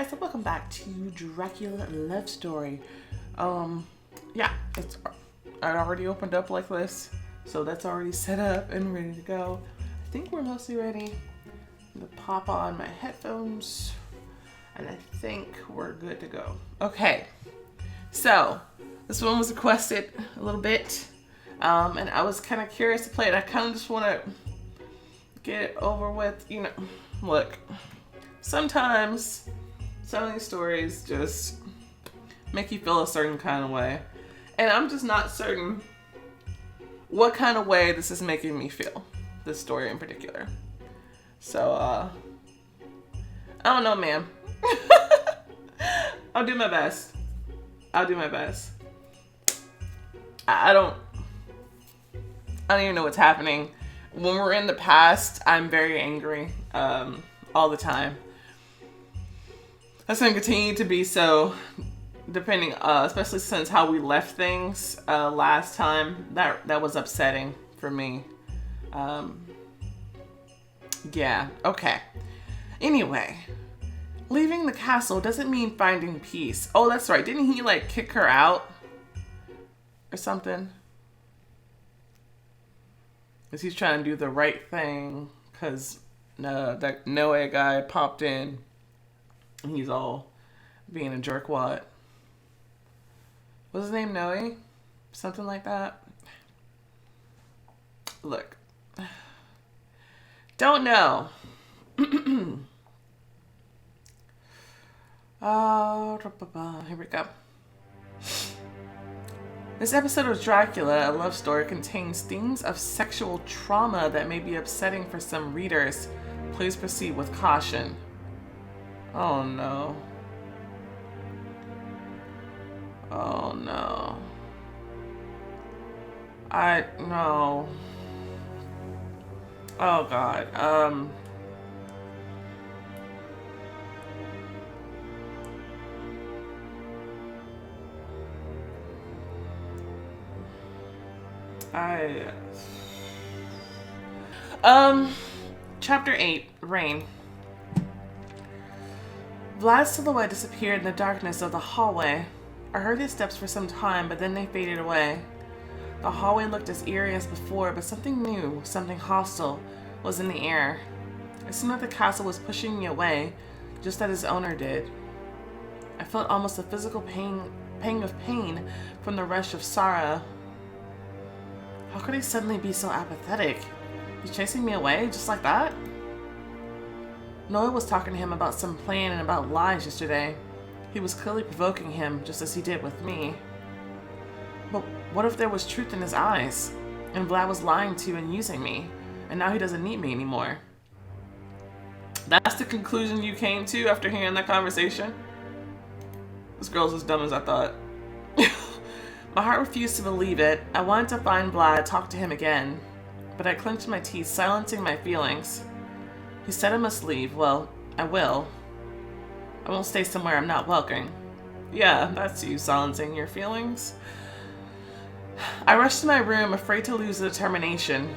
guys, so welcome back to Dracula Love Story. Yeah, I already opened up like this, so that's already set up and ready to go. I think we're mostly ready. I'm gonna pop on my headphones, and I think we're good to go. Okay, so this one was requested a little bit, and I was kind of curious to play it. I kind of just want to get it over with, you know. Look, sometimes some of these stories just make you feel a certain kind of way, and I'm just not certain what kind of way this is making me feel, this story in particular. So, I don't know, man. I'll do my best. I don't even know what's happening. When we're in the past, I'm very angry, all the time. That's going to continue to be so, depending, especially since how we left things, last time. That was upsetting for me. Yeah, okay. Anyway, leaving the castle doesn't mean finding peace. Oh, that's right. Didn't he, like, kick her out? Or something? Because he's trying to do the right thing. Because that Noah guy popped in. And he's all being a jerkwad. What's his name, Noah? Something like that? Look. Don't know. Here we go. This episode of Dracula, a love story, contains themes of sexual trauma that may be upsetting for some readers. Please proceed with caution. Oh no. Oh no. No. Oh god. Chapter 8, Rain. Vlad's silhouette disappeared in the darkness of the hallway. I heard his steps for some time, but then they faded away. The hallway looked as eerie as before, but something new, something hostile, was in the air. It seemed like the castle was pushing me away, just as its owner did. I felt almost a physical pang of pain from the rush of sorrow. How could he suddenly be so apathetic? He's chasing me away, just like that? Noah was talking to him about some plan and about lies yesterday. He was clearly provoking him, just as he did with me. But what if there was truth in his eyes, and Vlad was lying to and using me, and now he doesn't need me anymore? That's the conclusion you came to after hearing that conversation? This girl's as dumb as I thought. My heart refused to believe it. I wanted to find Vlad, talk to him again, but I clenched my teeth, silencing my feelings. He said I must leave. Well, I will. I won't stay somewhere I'm not welcome. Yeah, that's you, silencing your feelings. I rushed to my room, afraid to lose the determination.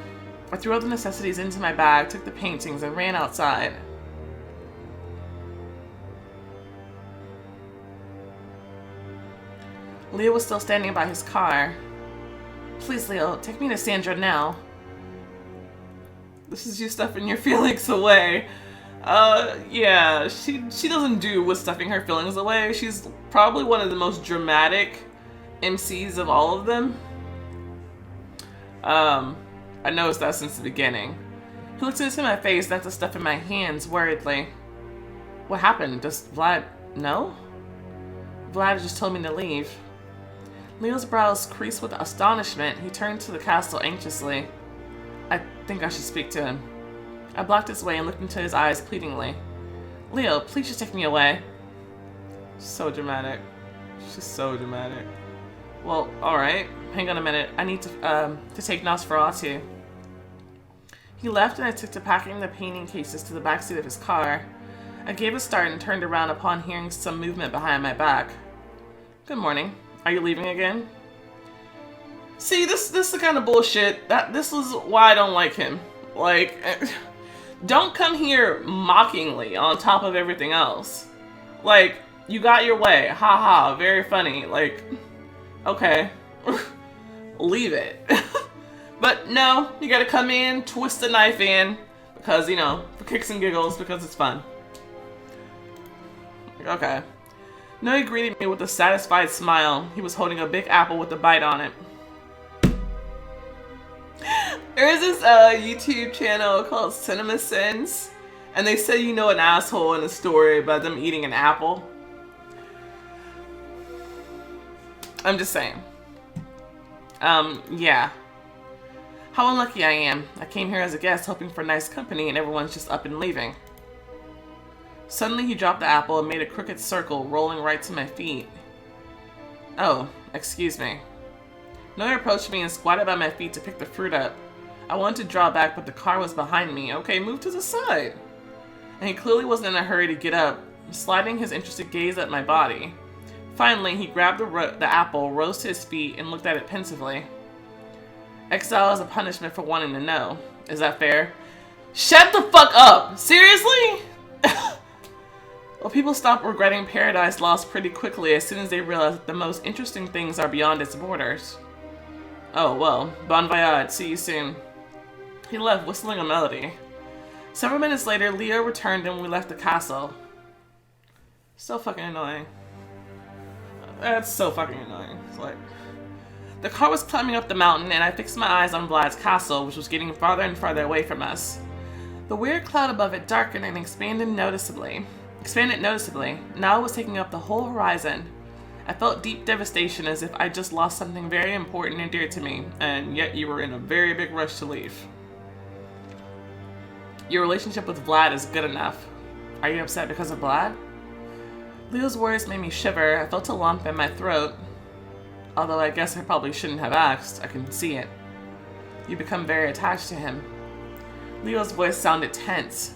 I threw all the necessities into my bag, took the paintings, and ran outside. Leo was still standing by his car. Please, Leo, take me to Sandra now. This is you stuffing your feelings away. Yeah, she doesn't do with stuffing her feelings away. She's probably one of the most dramatic MCs of all of them. I noticed that since the beginning. He looked into my face, not the stuff in my hands, worriedly. What happened? Does Vlad know? Vlad just told me to leave. Leo's brows creased with astonishment. He turned to the castle anxiously. I think I should speak to him. I blocked his way and looked into his eyes pleadingly. Leo, please just take me away. So dramatic. She's so dramatic. Well, alright. Hang on a minute. I need to take Nosferatu. He left and I took to packing the painting cases to the backseat of his car. I gave a start and turned around upon hearing some movement behind my back. Good morning. Are you leaving again? See, this is the kind of bullshit this is why I don't like him. Like, don't come here mockingly on top of everything else. Like, you got your way. Ha ha. Very funny. Like, okay. Leave it. But no, you gotta come in, twist the knife in, because, you know, for kicks and giggles, because it's fun. Okay. No, he greeted me with a satisfied smile. He was holding a big apple with a bite on it. There is this YouTube channel called Cinema Sins, and they say you know an asshole in a story about them eating an apple. I'm just saying. Yeah. How unlucky I am. I came here as a guest hoping for nice company and everyone's just up and leaving. Suddenly he dropped the apple and made a crooked circle, rolling right to my feet. Oh, excuse me. Noe approached me and squatted by my feet to pick the fruit up. I wanted to draw back, but the car was behind me. Okay, move to the side. And he clearly wasn't in a hurry to get up, sliding his interested gaze at my body. Finally, he grabbed the apple, rose to his feet, and looked at it pensively. Exile is a punishment for wanting to know. Is that fair? Shut the fuck up! Seriously? Well, people stop regretting Paradise Lost pretty quickly as soon as they realize that the most interesting things are beyond its borders. Oh, well, bon voyage, see you soon. He left, whistling a melody. Several minutes later, Leo returned and we left the castle. So fucking annoying. That's so fucking annoying. It's like... The car was climbing up the mountain and I fixed my eyes on Vlad's castle, which was getting farther and farther away from us. The weird cloud above it darkened and expanded noticeably. Now it was taking up the whole horizon. I felt deep devastation as if I just lost something very important and dear to me, and yet you were in a very big rush to leave. Your relationship with Vlad is good enough. Are you upset because of Vlad? Leo's words made me shiver. I felt a lump in my throat. Although I guess I probably shouldn't have asked. I can see it. You become very attached to him. Leo's voice sounded tense.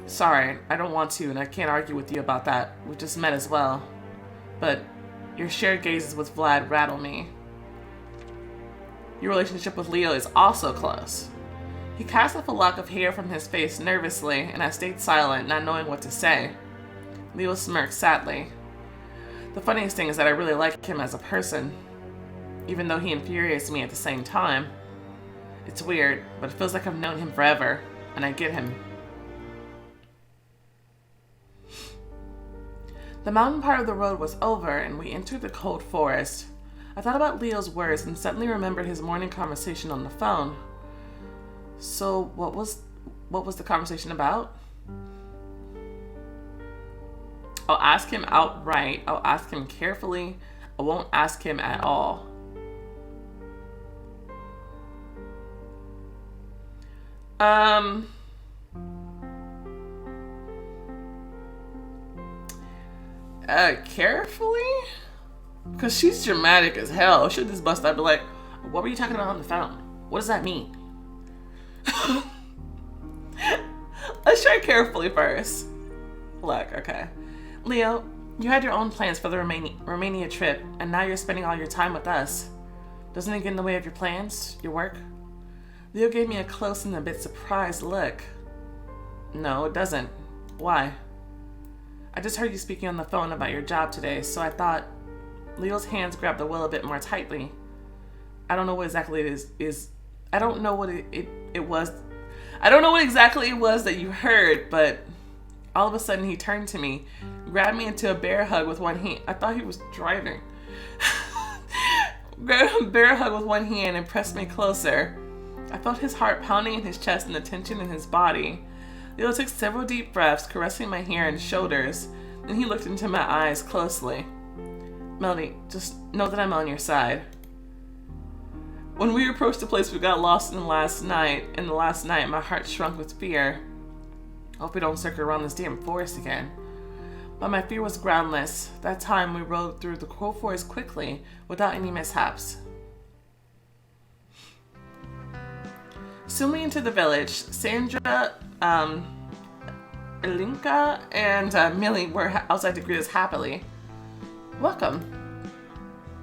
Sorry, I don't want to, and I can't argue with you about that. We just met as well. But your shared gazes with Vlad rattle me. Your relationship with Leo is also close. He cast off a lock of hair from his face nervously, and I stayed silent, not knowing what to say. Leo smirked sadly. The funniest thing is that I really like him as a person, even though he infuriates me at the same time. It's weird, but it feels like I've known him forever, and I get him. The mountain part of the road was over, and we entered the cold forest. I thought about Leo's words and suddenly remembered his morning conversation on the phone. So, what was the conversation about? I'll ask him outright. I'll ask him carefully. I won't ask him at all. Carefully? Because she's dramatic as hell. She'll just bust out, be like, what were you talking about on the phone? What does that mean? Let's try carefully first. Look, okay. Leo, you had your own plans for the Romania trip, and now you're spending all your time with us. Doesn't it get in the way of your plans, your work? Leo gave me a close and a bit surprised look. No, it doesn't. Why? I just heard you speaking on the phone about your job today, so I thought... Leo's hands grabbed the wheel a bit more tightly. I don't know what exactly it is. I don't know what it was. I don't know what exactly it was that you heard, but all of a sudden he turned to me, grabbed me into a bear hug with one hand. I thought he was driving. Grabbed a bear hug with one hand and pressed me closer. I felt his heart pounding in his chest and the tension in his body. Leo took several deep breaths, caressing my hair and shoulders. Then he looked into my eyes closely. Melody, just know that I'm on your side. When we approached the place we got lost in the last night, my heart shrunk with fear. I hope we don't circle around this damn forest again. But my fear was groundless. That time we rode through the cold forest quickly, without any mishaps. Soon we entered the village. Sandra, Elinka, and Millie were outside to greet us happily. Welcome.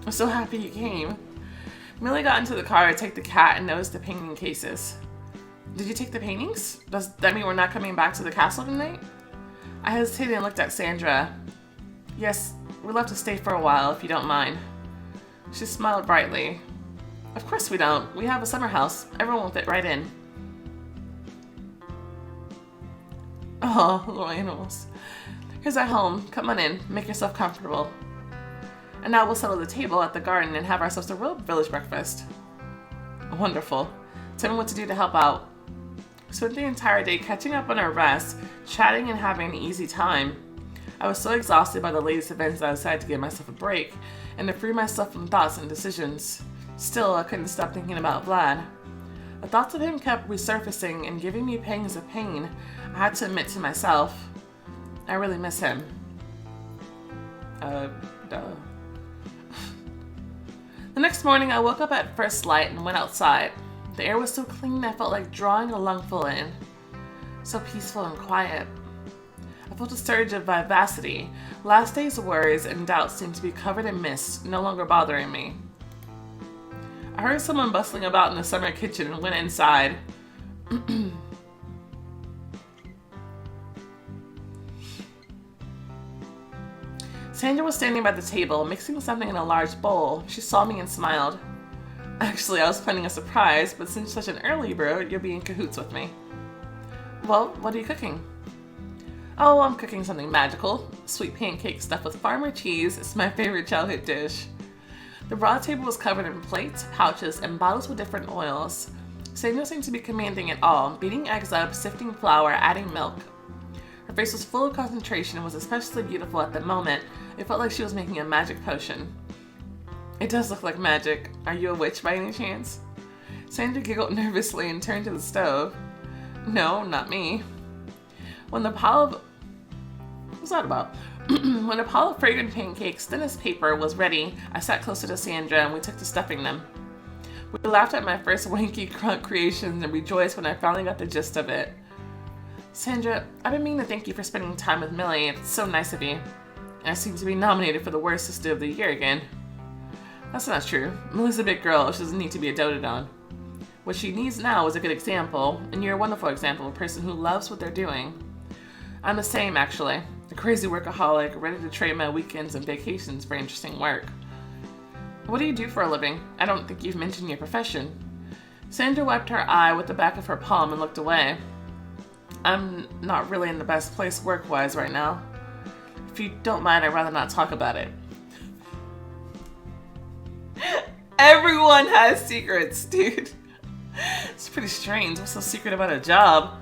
I'm so happy you came. Millie got into the car to take the cat and noticed the painting cases. Did you take the paintings? Does that mean we're not coming back to the castle tonight? I hesitated and looked at Sandra. Yes, we'd love to stay for a while, if you don't mind. She smiled brightly. Of course we don't. We have a summer house. Everyone will fit right in. Oh, little animals. Here's our home. Come on in. Make yourself comfortable. And now we'll settle the table at the garden and have ourselves a real village breakfast. Wonderful. Tell me what to do to help out. We spent the entire day catching up on our rest, chatting and having an easy time. I was so exhausted by the latest events that I decided to give myself a break and to free myself from thoughts and decisions. Still, I couldn't stop thinking about Vlad. The thoughts of him kept resurfacing and giving me pangs of pain. I had to admit to myself, I really miss him. Duh. The next morning, I woke up at first light and went outside. The air was so clean I felt like drawing a lungful in. So peaceful and quiet. I felt a surge of vivacity. Last day's worries and doubts seemed to be covered in mist, no longer bothering me. I heard someone bustling about in the summer kitchen and went inside. Sandra was standing by the table, mixing something in a large bowl. She saw me and smiled. Actually, I was planning a surprise, but since you're such an early bird, you'll be in cahoots with me. Well, what are you cooking? Oh, I'm cooking something magical. Sweet pancake stuffed with farmer cheese. It's my favorite childhood dish. The broad table was covered in plates, pouches, and bottles with different oils. Sandra seemed to be commanding it all, beating eggs up, sifting flour, adding milk. Her face was full of concentration and was especially beautiful at the moment. It felt like she was making a magic potion. It does look like magic. Are you a witch by any chance? Sandra giggled nervously and turned to the stove. No, not me. When the pile of... What's that about? When a pile of fragrant pancakes, thin as paper, was ready, I sat closer to Sandra and we took to stuffing them. We laughed at my first wanky crunk creations and rejoiced when I finally got the gist of it. Sandra, I've been meaning to thank you for spending time with Millie. It's so nice of you. I seem to be nominated for the worst sister of the year again. That's not true. Millie's a big girl. She doesn't need to be doted on. What she needs now is a good example, and you're a wonderful example of a person who loves what they're doing. I'm the same, actually. A crazy workaholic, ready to trade my weekends and vacations for interesting work. What do you do for a living? I don't think you've mentioned your profession. Sandra wiped her eye with the back of her palm and looked away. I'm not really in the best place work-wise right now. If you don't mind, I'd rather not talk about it. Everyone has secrets, dude. It's pretty strange. What's so secret about a job?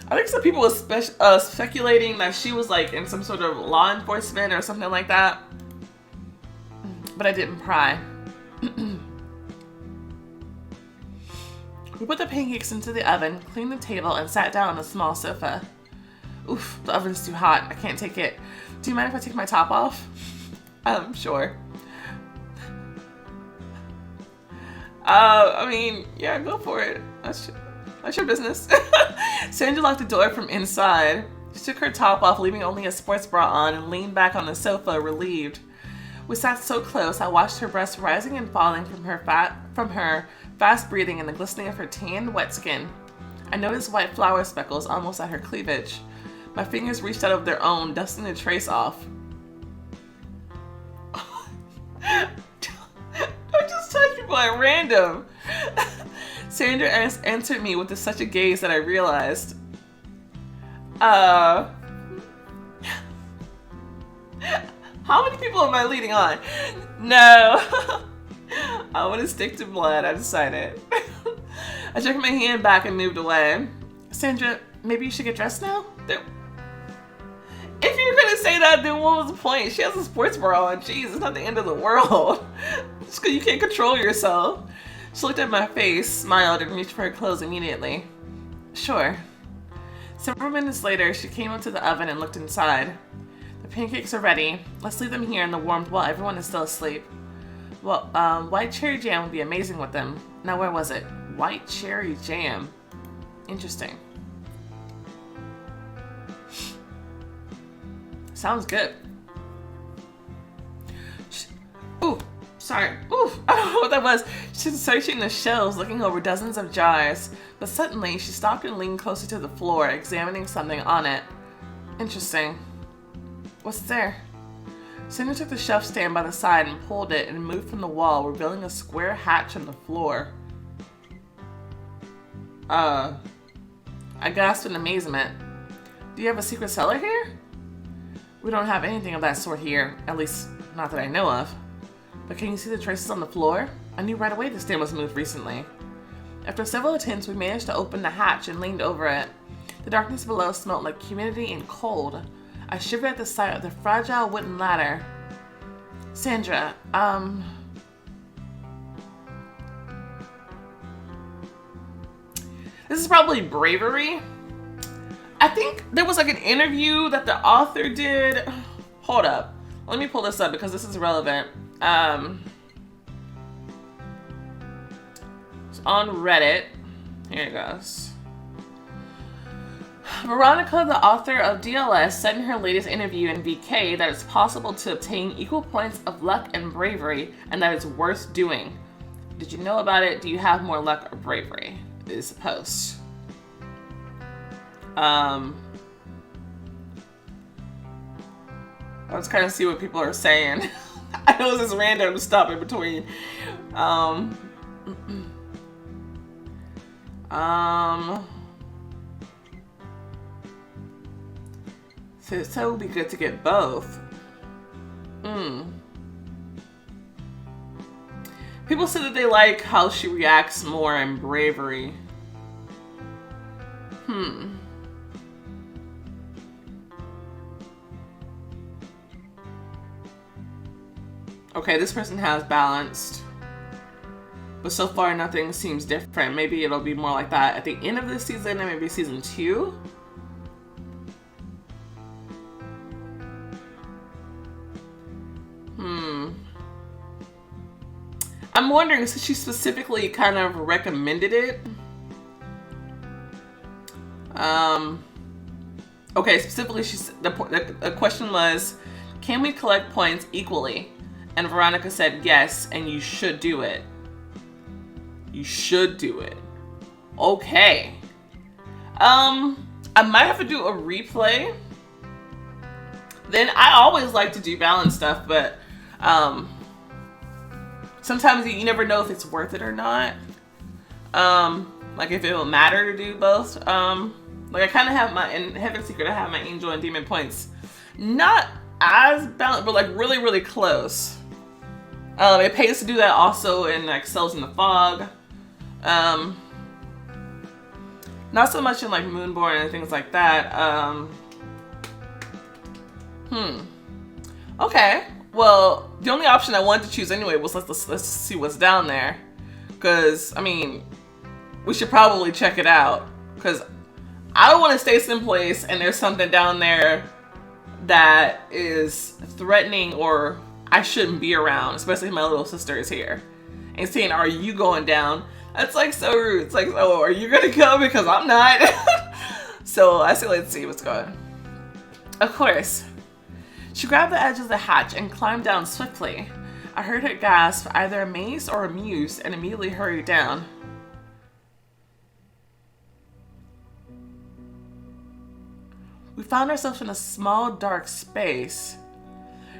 I think some people were speculating that she was like in some sort of law enforcement or something like that. But I didn't pry. We put the pancakes into the oven, cleaned the table, and sat down on a small sofa. Oof, the oven's too hot. I can't take it. Do you mind if I take my top off? Sure. I mean, yeah, go for it. That's your business. Sandra locked the door from inside. She took her top off, leaving only a sports bra on, and leaned back on the sofa, relieved. We sat so close, I watched her breasts rising and falling from her fast breathing and the glistening of her tanned, wet skin. I noticed white flour speckles almost at her cleavage. My fingers reached out of their own, dusting the trace off. Don't just touch people at random. Sandra answered me with such a gaze that I realized. How many people am I leading on? No. I want to stick to blood, I decided. I took my hand back and moved away. Sandra, maybe you should get dressed now? If you're gonna say that, then what was the point? She has a sports bra on. Jeez, it's not the end of the world. Just because you can't control yourself. She looked at my face, smiled, and reached for her clothes immediately. Sure. Several minutes later, she came into the oven and looked inside. The pancakes are ready. Let's leave them here in the warmth while everyone is still asleep. Well, white cherry jam would be amazing with them. Now, where was it? White cherry jam. Interesting. Sounds good. Ooh, sorry. Ooh, I don't know what that was. She's searching the shelves, looking over dozens of jars. But suddenly, she stopped and leaned closer to the floor, examining something on it. Interesting. What's there? Sandra took the shelf stand by the side and pulled it and moved from the wall, revealing a square hatch on the floor. I gasped in amazement. Do you have a secret cellar here? We don't have anything of that sort here, at least not that I know of. But can you see the traces on the floor? I knew right away the stand was moved recently. After several attempts, we managed to open the hatch and leaned over it. The darkness below smelled like humidity and cold. I shivered at the sight of the fragile wooden ladder. Sandra, this is probably bravery. I think there was like an interview that the author did. Hold up. Let me pull this up because this is relevant. It's on Reddit. Here it goes. Veronica, the author of DLS, said in her latest interview in VK that it's possible to obtain equal points of luck and bravery and that it's worth doing. Did you know about it? Do you have more luck or bravery? Is the post. Let's kind of see what people are saying. I know this is random stuff in between. So it would be good to get both. People say that they like how she reacts more in bravery. Okay, this person has balanced. But so far nothing seems different. Maybe it'll be more like that at the end of this season and maybe season 2. I'm wondering, since she specifically kind of recommended it. Okay, specifically, the question was, can we collect points equally? And Veronica said yes, and you should do it. You should do it. Okay. I might have to do a replay. Then I always like to do balance stuff, but sometimes you never know if it's worth it or not. Like if it will matter to do both. Like I kind of have in Heaven's Secret, I have my Angel and Demon points not as balanced, but like really, really close. It pays to do that also in like Cells in the Fog. Not so much in like Moonborn and things like that. Okay. Well, the only option I wanted to choose anyway was let's see what's down there. Cause I mean, we should probably check it out. Cause I don't want to stay someplace and there's something down there that is threatening or I shouldn't be around, especially if my little sister is here. And saying, are you going down? That's like so rude. It's like, oh, are you gonna go? Because I'm not. So I say, let's see what's going on. Of course. She grabbed the edge of the hatch and climbed down swiftly. I heard her gasp, either amazed or amused, and immediately hurried down. We found ourselves in a small, dark space.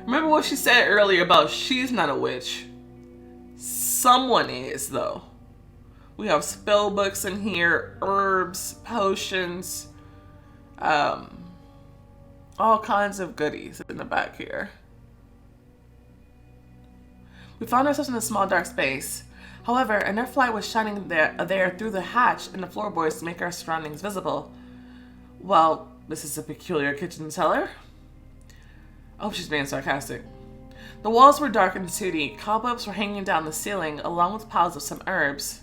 Remember what she said earlier about she's not a witch? Someone is, though. We have spell books in here, herbs, potions, all kinds of goodies in the back here. We found ourselves in a small, dark space. However, enough light was shining there through the hatch and the floorboards to make our surroundings visible. Well, this is a peculiar kitchen cellar. I hope she's being sarcastic. The walls were dark and sooty. Cobwebs were hanging down the ceiling, along with piles of some herbs.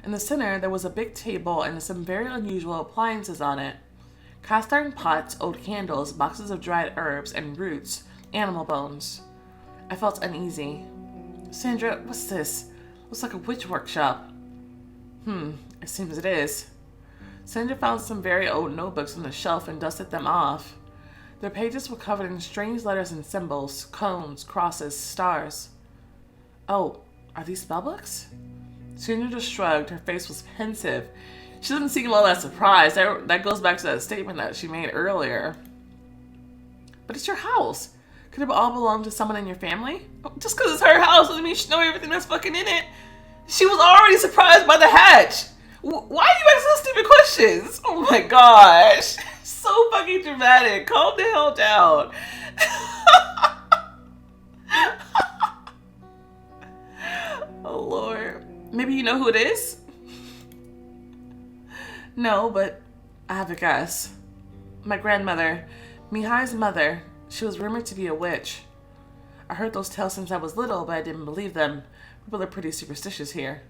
In the center, there was a big table and some very unusual appliances on it. Cast iron pots, old candles, boxes of dried herbs and roots, animal bones. I felt uneasy. Sandra, what's this? Looks like a witch workshop. It seems it is. Sandra found some very old notebooks on the shelf and dusted them off. Their pages were covered in strange letters and symbols, cones, crosses, stars. Oh, are these spellbooks? Sandra just shrugged. Her face was pensive. She doesn't seem all that surprised. That goes back to that statement that she made earlier. But it's your house. Could it all belong to someone in your family? Just because it's her house doesn't mean she knows everything that's fucking in it. She was already surprised by the hatch. Why are you asking so stupid questions? Oh my gosh. So fucking dramatic. Calm the hell down. Oh Lord. Maybe you know who it is? No, but I have a guess. My grandmother, Mihai's mother, she was rumored to be a witch. I heard those tales since I was little, but I didn't believe them. People are pretty superstitious here.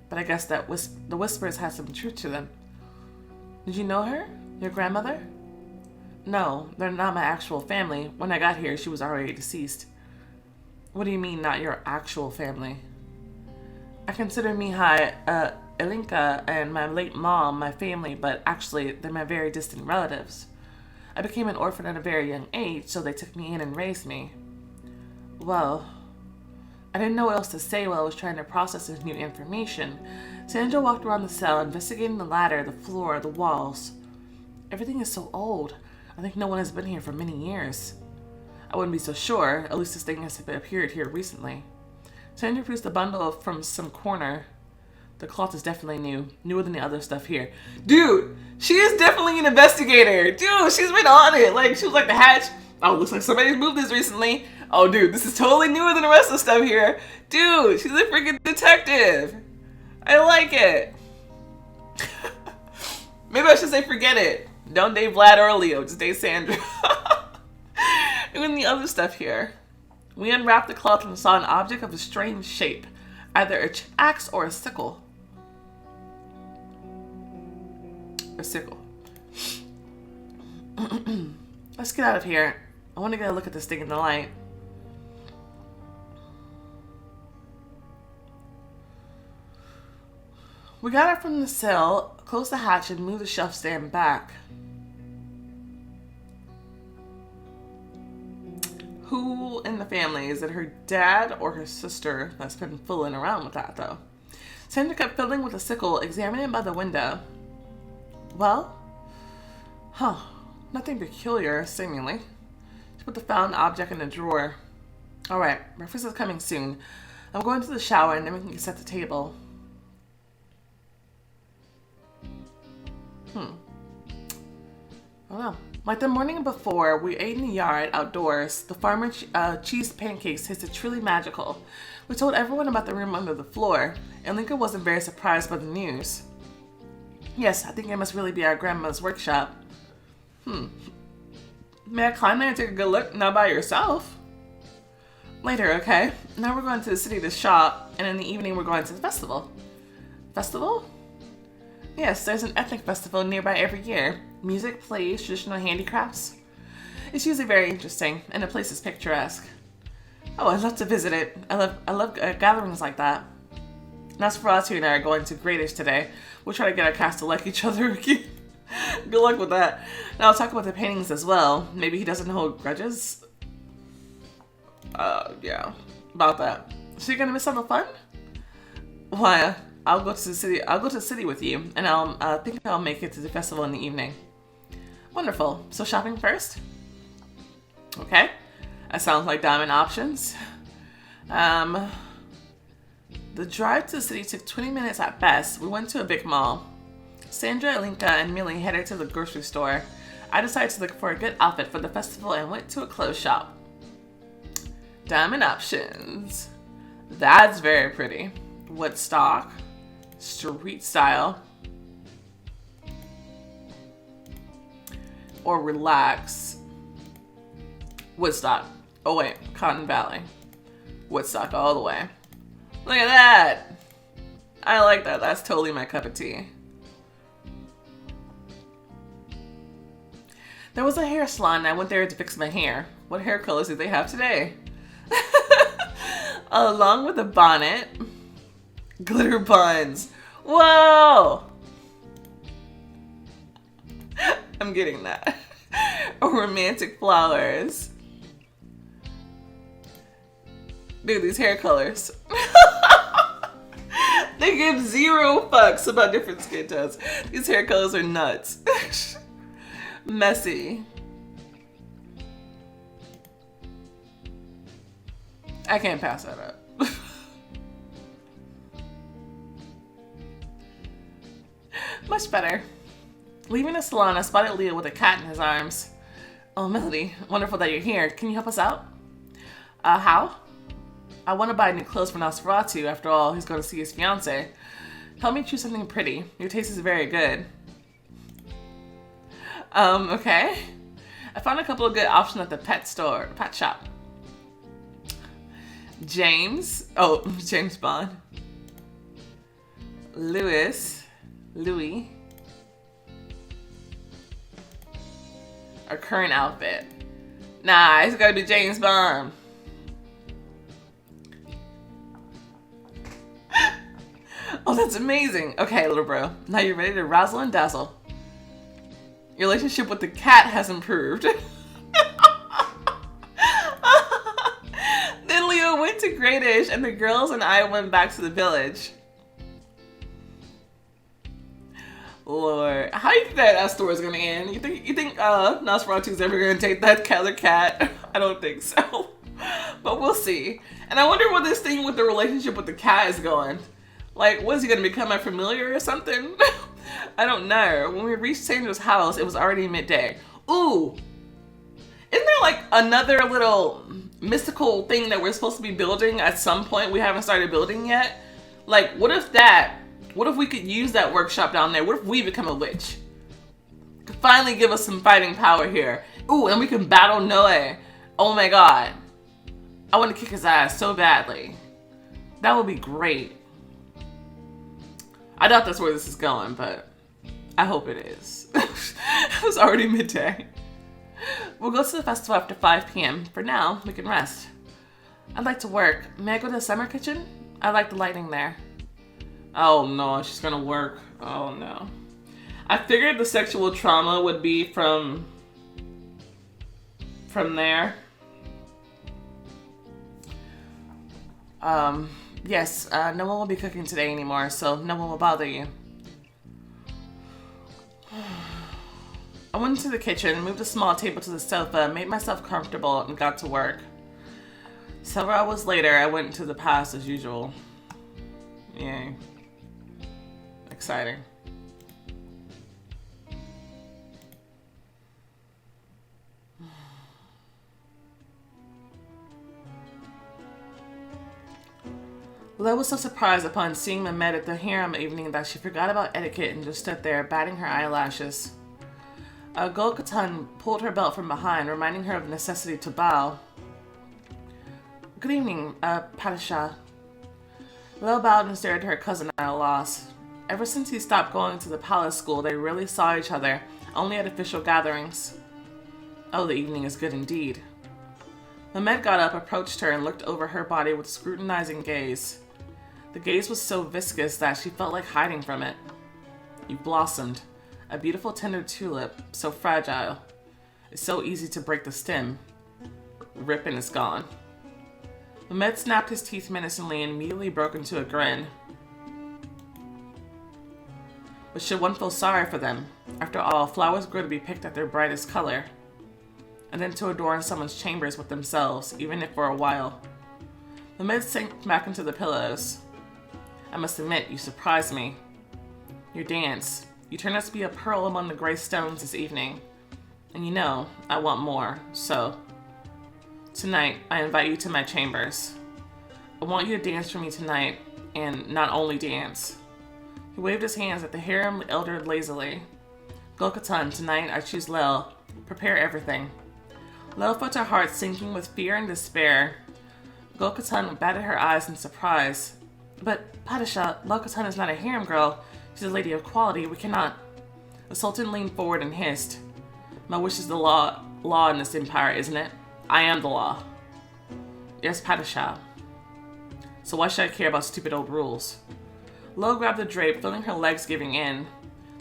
But I guess that the whispers had some truth to them. Did you know her? Your grandmother? No, they're not my actual family. When I got here, she was already deceased. What do you mean, not your actual family? I consider Mihai, Ilinka, and my late mom my family, but actually, they're my very distant relatives. I became an orphan at a very young age, so they took me in and raised me. Well, I didn't know what else to say while I was trying to process this new information. Sandra walked around the cell, investigating the ladder, the floor, the walls. Everything is so old. I think no one has been here for many years. I wouldn't be so sure. At least this thing has appeared here recently. Sandra produced a bundle from some corner. The cloth is definitely new. Newer than the other stuff here. Dude, she is definitely an investigator. Dude, she's been on it. Like, she was like the hatch. Oh, looks like somebody's moved this recently. Oh, dude, this is totally newer than the rest of the stuff here. Dude, she's a freaking detective. I like it. Maybe I should say forget it. Don't date Vlad or Leo. Just date Sandra. And the other stuff here. We unwrapped the cloth and saw an object of a strange shape. Either an axe or a sickle. A sickle. Let's get out of here. I want to get a look at this thing in the light. We got it from the cell, closed the hatch, and moved the shelf stand back. Who in the family? Is it her dad or her sister that's been fooling around with that, though? Sandra kept fiddling with a sickle, examining it by the window. Well? Huh. Nothing peculiar, seemingly. She put the found object in a drawer. Alright, breakfast is coming soon. I'm going to the shower and then we can set the table. I don't know. Like the morning before, we ate in the yard outdoors. The farmer cheese pancakes tasted truly magical. We told everyone about the room under the floor, and Lincoln wasn't very surprised by the news. Yes, I think it must really be our grandma's workshop. May I climb there and take a good look? Not by yourself. Later, okay? Now we're going to the city to shop, and in the evening we're going to the festival. Festival? Yes, there's an ethnic festival nearby every year. Music, plays, traditional handicrafts. It's usually very interesting, and the place is picturesque. Oh, I'd love to visit it. I love gatherings like that. And as for us, and I are going to Gradish today. We'll try to get our cast to like each other again. Good luck with that. Now I'll talk about the paintings as well. Maybe he doesn't hold grudges. Yeah, about that. So you're gonna miss all the fun? Why? I'll go to the city. I'll go to the city with you, and I think I'll make it to the festival in the evening. Wonderful. So shopping first. Okay, that sounds like diamond options. The drive to the city took 20 minutes at best. We went to a big mall. Sandra, Alinka, and Millie headed to the grocery store. I decided to look for a good outfit for the festival and went to a clothes shop. Diamond options. That's very pretty. Woodstock. Street style. Or relax. Woodstock. Oh wait, Cotton Valley. Woodstock all the way. Look at that. I like that. That's totally my cup of tea. There was a hair salon and I went there to fix my hair. What hair colors do they have today? Along with a bonnet. Glitter buns. Whoa! I'm getting that. Romantic flowers. Dude, these hair colors. They give 0 fucks about different skin tones. These hair colors are nuts. Messy. I can't pass that up. Much better. Leaving the salon, I spotted Leo with a cat in his arms. Oh, Melody, wonderful that you're here. Can you help us out? How? I want to buy new clothes for Nosferatu. After all, he's going to see his fiancée. Help me choose something pretty. Your taste is very good. Okay. I found a couple of good options at the pet shop. James. Oh, James Bond. Louis. Our current outfit. Nah, it's gotta be James Bond. Oh, that's amazing. Okay, little bro. Now you're ready to razzle and dazzle. Your relationship with the cat has improved. Then Leo went to Gradish and the girls and I went back to the village. Lord, how do you think that story is gonna end? You think Nosferatu's ever gonna take that other cat? I don't think so. But we'll see. And I wonder where this thing with the relationship with the cat is going. Like, was he gonna become a familiar or something? I don't know. When we reached Sandra's house, it was already midday. Ooh! Isn't there like another little mystical thing that we're supposed to be building at some point we haven't started building yet? Like, what if we could use that workshop down there? What if we become a witch? Could finally give us some fighting power here. Ooh, and we can battle Noe. Oh my god. I want to kick his ass so badly. That would be great. I doubt that's where this is going, but I hope it is. It was already midday. We'll go to the festival after 5 p.m. For now, we can rest. I'd like to work. May I go to the summer kitchen? I like the lighting there. Oh no, she's gonna work. Oh no. I figured the sexual trauma would be from there. Yes, no one will be cooking today anymore, so no one will bother you. I went into the kitchen, moved a small table to the sofa, made myself comfortable, and got to work. Several hours later, I went into the past as usual. Yay. Exciting. Lo was so surprised upon seeing Mehmed at the harem evening that she forgot about etiquette and just stood there, batting her eyelashes. Golkatan pulled her belt from behind, reminding her of the necessity to bow. Good evening, Padishah. Lo bowed and stared at her cousin at a loss. Ever since he stopped going to the palace school, they rarely saw each other, only at official gatherings. Oh, the evening is good indeed. Mehmed got up, approached her, and looked over her body with a scrutinizing gaze. The gaze was so viscous that she felt like hiding from it. You blossomed. A beautiful tender tulip, so fragile. It's so easy to break the stem. Rip and it's gone. Mehmed snapped his teeth menacingly and immediately broke into a grin. But should one feel sorry for them? After all, flowers grow to be picked at their brightest color. And then to adorn someone's chambers with themselves, even if for a while. Mehmed sank back into the pillows. I must admit, you surprised me. Your dance. You turned out to be a pearl among the gray stones this evening. And you know, I want more, so... Tonight, I invite you to my chambers. I want you to dance for me tonight, and not only dance. He waved his hands at the harem elder lazily. Golkatan, tonight I choose Lel. Prepare everything. Lel felt her heart sinking with fear and despair. Golkatan batted her eyes in surprise. But, Padishah, Golkatan is not a harem girl. She's a lady of quality. We cannot... The Sultan leaned forward and hissed. My wish is the law in this empire, isn't it? I am the law. Yes, Padishah. So why should I care about stupid old rules? Lo grabbed the drape, feeling her legs giving in.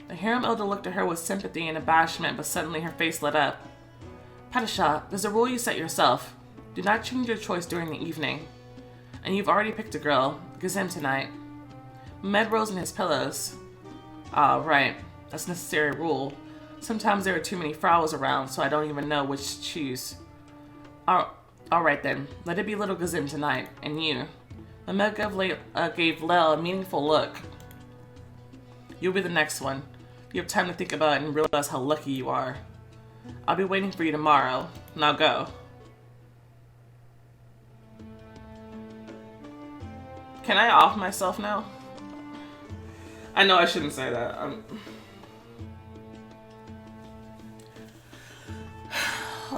The harem elder looked at her with sympathy and abashment, but suddenly her face lit up. Padishah, there's a rule you set yourself. Do not change your choice during the evening. And you've already picked a girl. Gazem tonight. Mehmed rose in his pillows. Ah, right. That's a necessary rule. Sometimes there are too many frowns around, so I don't even know which to choose. Alright then, let it be Little Gazin tonight, and you. Mehmet gave Lel a meaningful look. You'll be the next one. You have time to think about it and realize how lucky you are. I'll be waiting for you tomorrow. Now go. Can I off myself now? I know I shouldn't say that.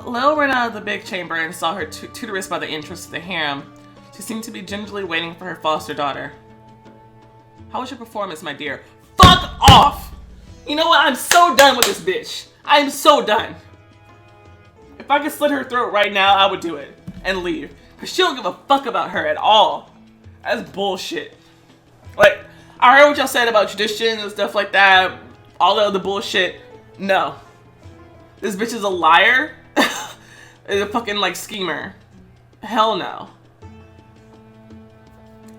Lil ran out of the big chamber and saw her tutoress by the entrance to the harem. She seemed to be gingerly waiting for her foster daughter. How was your performance, my dear? Fuck off! You know what? I'm so done with this bitch. I am so done. If I could slit her throat right now, I would do it. And leave. Because she don't give a fuck about her at all. That's bullshit. Like, I heard what y'all said about tradition and stuff like that. All the other bullshit. No. This bitch is a liar. Is a fucking, like, schemer. Hell no.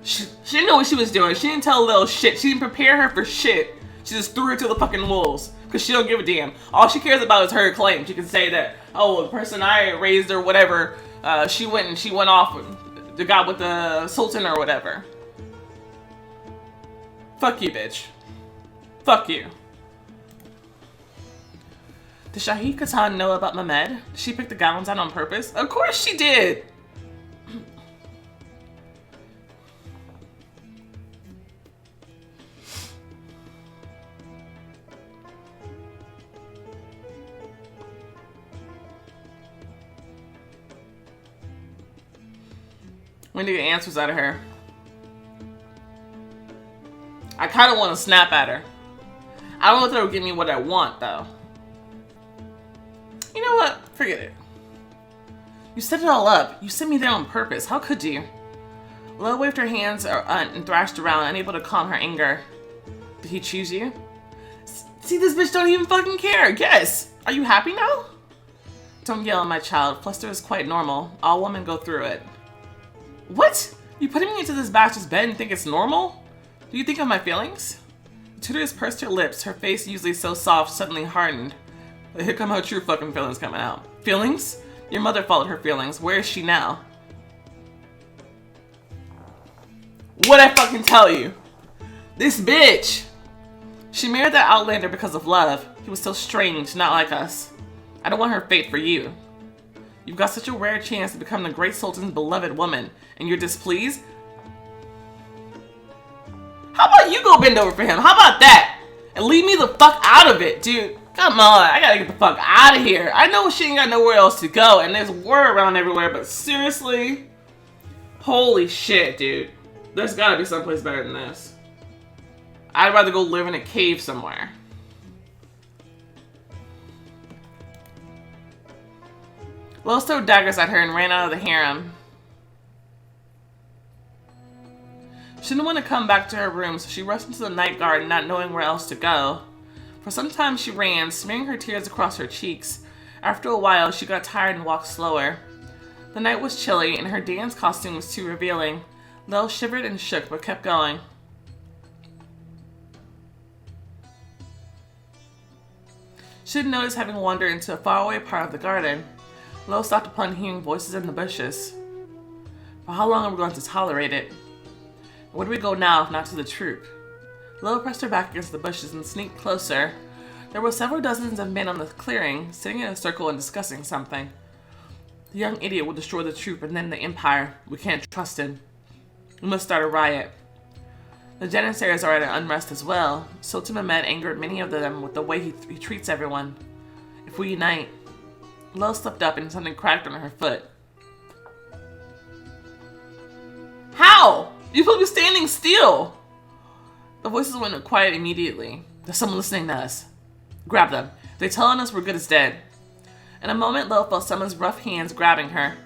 She didn't know what she was doing. She didn't tell Lil shit. She didn't prepare her for shit. She just threw her to the fucking wolves. Because she don't give a damn. All she cares about is her claim. She can say that, oh, the person I raised or whatever, she went off with the guy with the sultan or whatever. Fuck you, bitch. Fuck you. Did Shahid Katan know about Mehmet? Did she pick the gowns out on purpose? Of course she did! We need answers out of her. I kind of want to snap at her. I don't know if that'll give me what I want, though. You know what? Forget it. You set it all up. You sent me there on purpose. How could you? Lil waved her hands and thrashed around, unable to calm her anger. Did he choose you? See, this bitch don't even fucking care. Yes. Are you happy now? Don't yell, my child. Fluster is quite normal. All women go through it. What? You putting me into this bastard's bed and think it's normal? Do you think of my feelings? The tutoress pursed her lips, her face usually so soft suddenly hardened. Here come her true fucking feelings coming out. Feelings? Your mother followed her feelings. Where is she now? What'd I fucking tell you? This bitch! She married that outlander because of love. He was so strange, not like us. I don't want her fate for you. You've got such a rare chance to become the great sultan's beloved woman, and you're displeased? How about you go bend over for him? How about that? And leave me the fuck out of it, dude. Come on, I gotta get the fuck out of here. I know she ain't got nowhere else to go, and there's war around everywhere, but seriously? Holy shit, dude. There's gotta be someplace better than this. I'd rather go live in a cave somewhere. Lil threw daggers at her and ran out of the harem. She didn't want to come back to her room, so she rushed into the night garden, not knowing where else to go. For some time she ran, smearing her tears across her cheeks. After a while, she got tired and walked slower. The night was chilly, and her dance costume was too revealing. Lil shivered and shook, but kept going. She didn't notice having wandered into a faraway part of the garden. Lil stopped upon hearing voices in the bushes. For how long are we going to tolerate it? Where do we go now if not to the troop? Lil pressed her back against the bushes and sneaked closer. There were several dozens of men on the clearing, sitting in a circle and discussing something. The young idiot will destroy the troop and then the empire. We can't trust him. We must start a riot. The Janissaries are at an unrest as well. Sultan Mehmet angered many of them with the way he treats everyone. If we unite... Lil slipped up and something cracked on her foot. How? You're supposed to be standing still! The voices went quiet immediately. There's someone listening to us. Grab them. They're telling us we're good as dead. In a moment, Lil felt someone's rough hands grabbing her.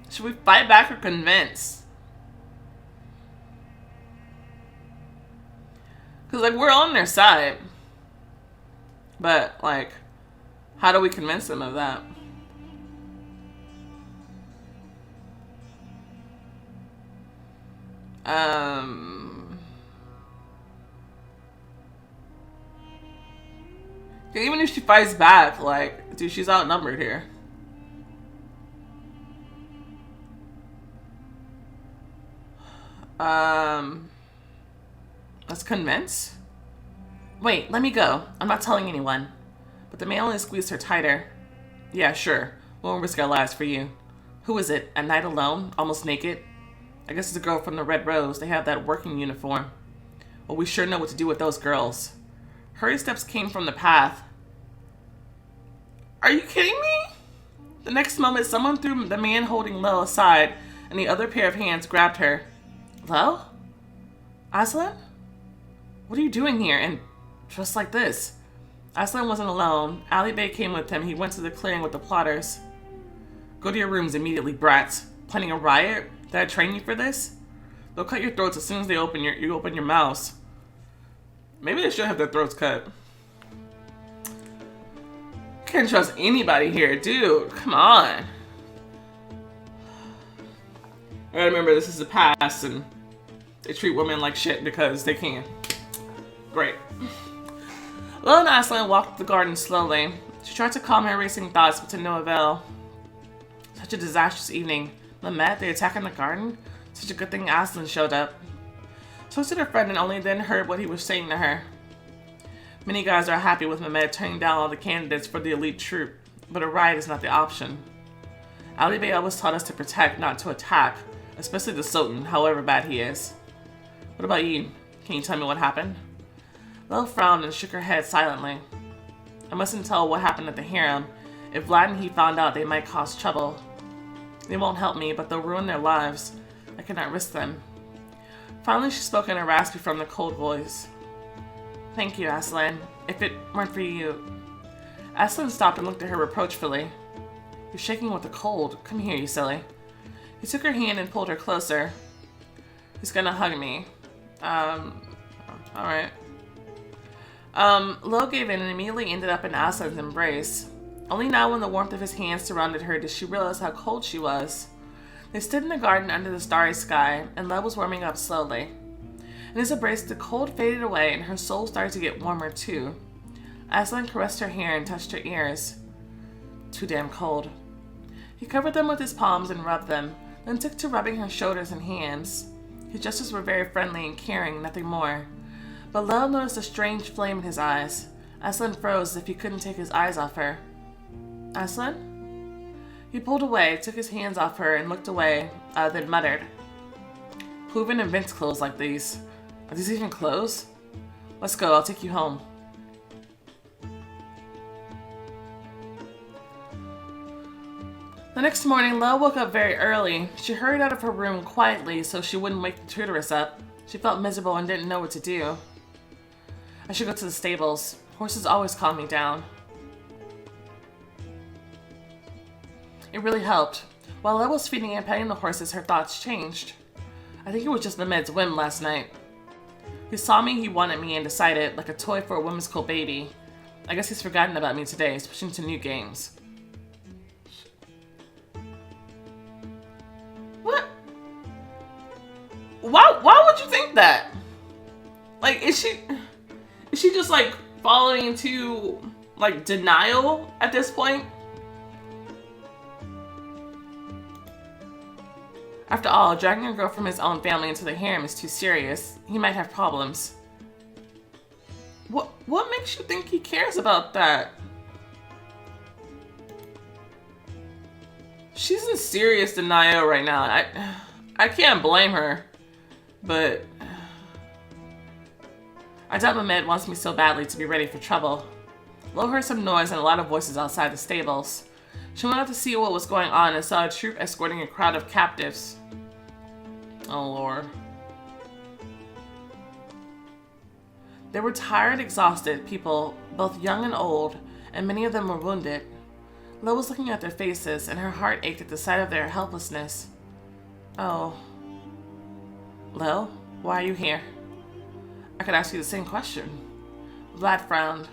Should we fight back or convince? Because, like, we're on their side. But, like, how do we convince them of that? Even if she fights back, like, dude, she's outnumbered here. Let's convince? Wait, let me go. I'm not telling anyone. But the man only squeezed her tighter. Yeah, sure. Won't risk our lives for you. Who is it? At night alone? Almost naked? I guess it's a girl from the Red Rose. They have that working uniform. Well, we sure know what to do with those girls. Hurried steps came from the path. Are you kidding me? The next moment, someone threw the man holding Lo aside, and the other pair of hands grabbed her. Lo? Aslan? What are you doing here? And just like this. Aslan wasn't alone. Ali Bey came with him. He went to the clearing with the plotters. Go to your rooms immediately, brats. Planning a riot? Did I train you for this? They'll cut your throats as soon as they open your mouths. Maybe they should have their throats cut. Can't trust anybody here, dude. Come on. I gotta remember this is the past and they treat women like shit because they can. Great. Lo and Aslan walked the garden slowly. She tried to calm her racing thoughts, but to no avail. Such a disastrous evening. Mehmet, they attack in the garden? Such a good thing Aslan showed up. She looked at her friend and only then heard what he was saying to her. Many guys are happy with Mehmet turning down all the candidates for the elite troop, but a riot is not the option. Ali Bey always taught us to protect, not to attack, especially the Sultan, however bad he is. What about you? Can you tell me what happened? Lo frowned and shook her head silently. I mustn't tell what happened at the harem. If Vlad and he found out, they might cause trouble. They won't help me, but they'll ruin their lives. I cannot risk them. Finally, she spoke in a raspy from the cold voice. Thank you, Aslan. If it weren't for you... Aslan stopped and looked at her reproachfully. You're shaking with the cold. Come here, you silly. He took her hand and pulled her closer. He's gonna hug me. Alright. Lo gave in and immediately ended up in Aslan's embrace. Only now when the warmth of his hands surrounded her did she realize how cold she was. They stood in the garden under the starry sky, and Lo was warming up slowly. In his embrace, the cold faded away, and her soul started to get warmer too. Aslan caressed her hair and touched her ears. Too damn cold. He covered them with his palms and rubbed them, then took to rubbing her shoulders and hands. His gestures were very friendly and caring, nothing more. But Lo noticed a strange flame in his eyes. Aslan froze as if he couldn't take his eyes off her. Aslan? He pulled away, took his hands off her, and looked away, then muttered. Who even invents clothes like these? Are these even clothes? Let's go, I'll take you home. The next morning, Lo woke up very early. She hurried out of her room quietly so she wouldn't wake the tutoress up. She felt miserable and didn't know what to do. I should go to the stables. Horses always calm me down. It really helped. While Lo was feeding and petting the horses, her thoughts changed. I think it was just Mehmet's whim last night. He saw me, he wanted me, and decided, like a toy for a whimsical baby. I guess he's forgotten about me today, switching to new games. What? Why would you think that? Like, is she just like falling into like denial at this point? After all, dragging a girl from his own family into the harem is too serious. He might have problems. What makes you think he cares about that? She's in serious denial right now. I can't blame her, but I doubt Mehmet wants me so badly to be ready for trouble. Lo heard some noise and a lot of voices outside the stables. She went out to see what was going on and saw a troop escorting a crowd of captives. Oh Lord. They were tired, exhausted people, both young and old, and many of them were wounded. Lo was looking at their faces, and her heart ached at the sight of their helplessness. Oh. Lo, why are you here? I could ask you the same question. Vlad frowned.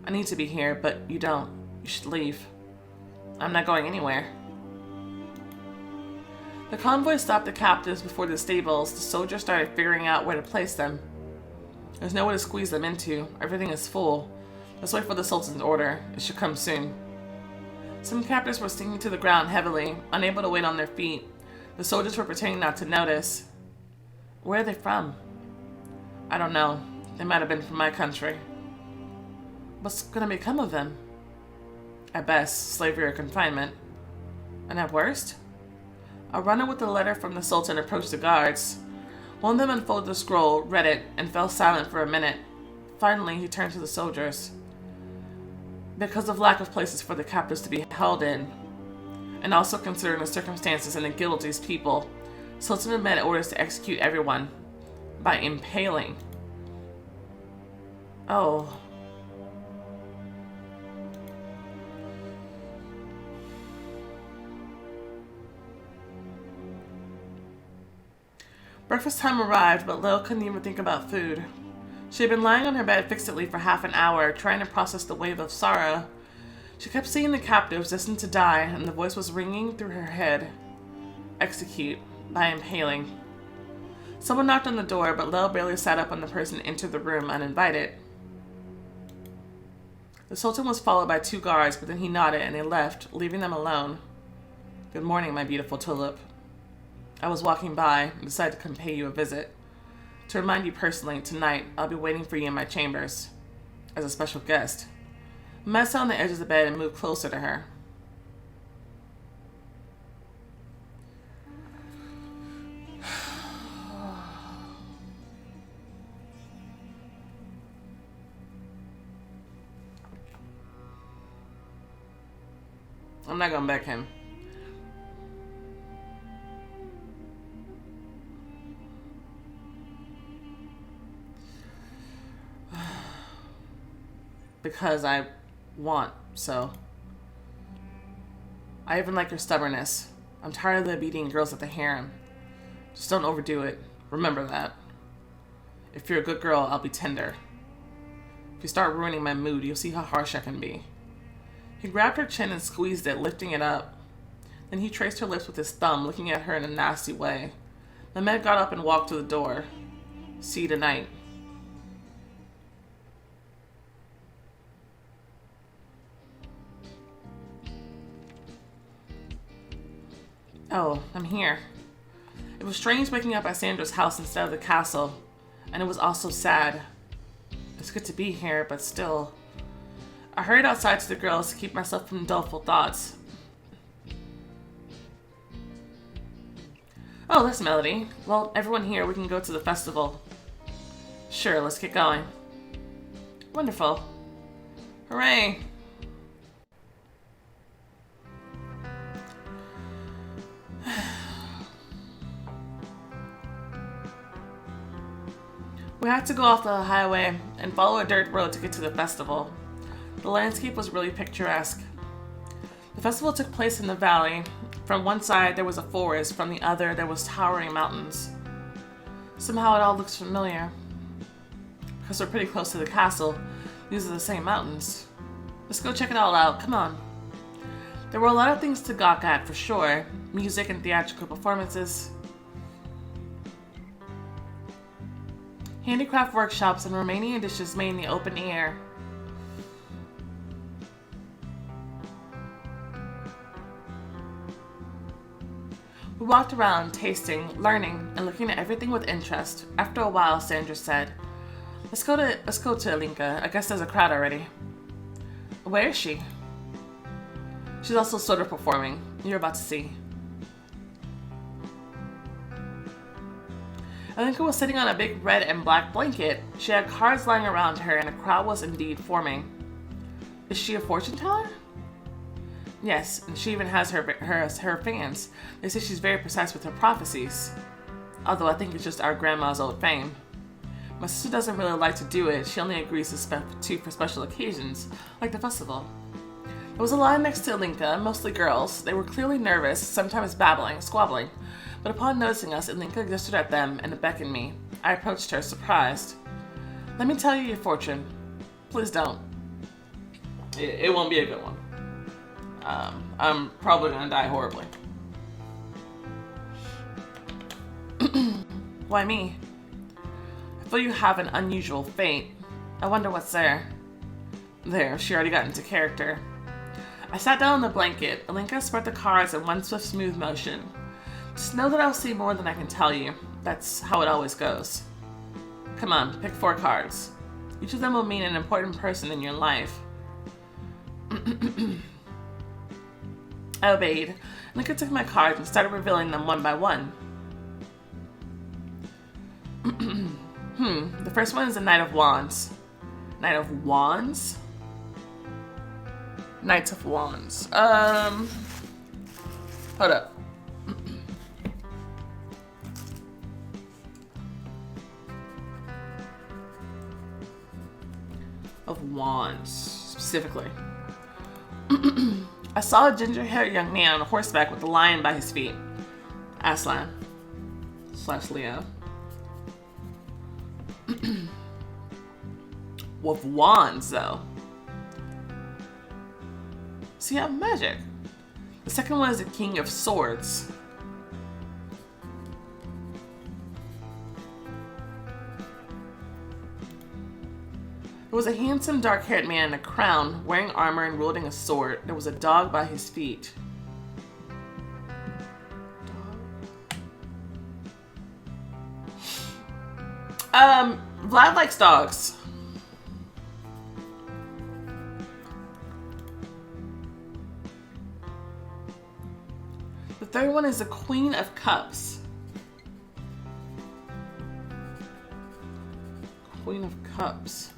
I need to be here, but you don't. You should leave. I'm not going anywhere. The convoy stopped the captives before the stables. The soldiers started figuring out where to place them. There's nowhere to squeeze them into. Everything is full. Let's wait for the Sultan's order. It should come soon. Some captives were sinking to the ground heavily, unable to wait on their feet. The soldiers were pretending not to notice. Where are they from? I don't know. They might have been from my country. What's gonna become of them? At best, slavery or confinement. And at worst? A runner with a letter from the Sultan approached the guards. One of them unfolded the scroll, read it, and fell silent for a minute. Finally, he turned to the soldiers. Because of lack of places for the captives to be held in, and also considering the circumstances and the guilt of these people, Sultan Ahmed orders to execute everyone by impaling. Oh. Breakfast time arrived, but Lil couldn't even think about food. She had been lying on her bed fixedly for half an hour, trying to process the wave of sorrow. She kept seeing the captives destined to die, and the voice was ringing through her head. Execute by impaling. Someone knocked on the door, but Lil barely sat up when the person entered the room uninvited. The Sultan was followed by 2 guards, but then he nodded and they left, leaving them alone. Good morning, my beautiful tulip. I was walking by and decided to come pay you a visit. To remind you personally, tonight I'll be waiting for you in my chambers as a special guest. Ahmed sat on the edge of the bed and moved closer to her. I'm not gonna back him. Because I want, so. I even like your stubbornness. I'm tired of the obedient girls at the harem. Just don't overdo it. Remember that. If you're a good girl, I'll be tender. If you start ruining my mood, you'll see how harsh I can be. He grabbed her chin and squeezed it, lifting it up. Then he traced her lips with his thumb, looking at her in a nasty way. Mehmed got up and walked to the door. See you tonight. Oh, I'm here. It was strange waking up at Sandra's house instead of the castle, and it was also sad. It's good to be here, but still. I hurried outside to the girls to keep myself from doleful thoughts. Oh, that's Melody. Well, everyone here, we can go to the festival. Sure, let's get going. Wonderful. Hooray! We had to go off the highway and follow a dirt road to get to the festival. The landscape was really picturesque. The festival took place in the valley. From one side there was a forest, from the other there was towering mountains. Somehow it all looks familiar. Because we're pretty close to the castle, these are the same mountains. Let's go check it all out, come on. There were a lot of things to gawk at for sure. Music and theatrical performances. Handicraft workshops and Romanian dishes made in the open air. We walked around, tasting, learning, and looking at everything with interest. After a while, Sandra said, Let's go to Alinka. I guess there's a crowd already. Where is she? She's also sort of performing. You're about to see. Alinka was sitting on a big red and black blanket. She had cards lying around her, and a crowd was indeed forming. Is she a fortune teller? Yes, and she even has her fans. They say she's very precise with her prophecies. Although I think it's just our grandma's old fame. My sister doesn't really like to do it. She only agrees to for special occasions, like the festival. There was a line next to Alinka, mostly girls. They were clearly nervous, sometimes babbling, squabbling. But upon noticing us, Alinka gestured at them and beckoned me. I approached her, surprised. Let me tell you your fortune. Please don't. It won't be a good one. I'm probably gonna die horribly. Why me? I feel you have an unusual fate. I wonder what's there. There, she already got into character. I sat down on the blanket. Alinka spread the cards in one swift, smooth motion. Just know that I'll see more than I can tell you. That's how it always goes. Come on, pick 4 cards. Each of them will mean an important person in your life. I obeyed. Alinka took my cards and started revealing them one by one. The first one is the Knight of Wands. Knight of Wands? Knights of Wands. Hold up. Of Wands, specifically. I saw a ginger-haired young man on a horseback with a lion by his feet. Aslan. / Leo. With wands, though. So you have magic. The second one is the King of Swords. There was a handsome, dark-haired man in a crown, wearing armor and wielding a sword. There was a dog by his feet. Vlad likes dogs. The third one is the Queen of Cups. Queen of Cups.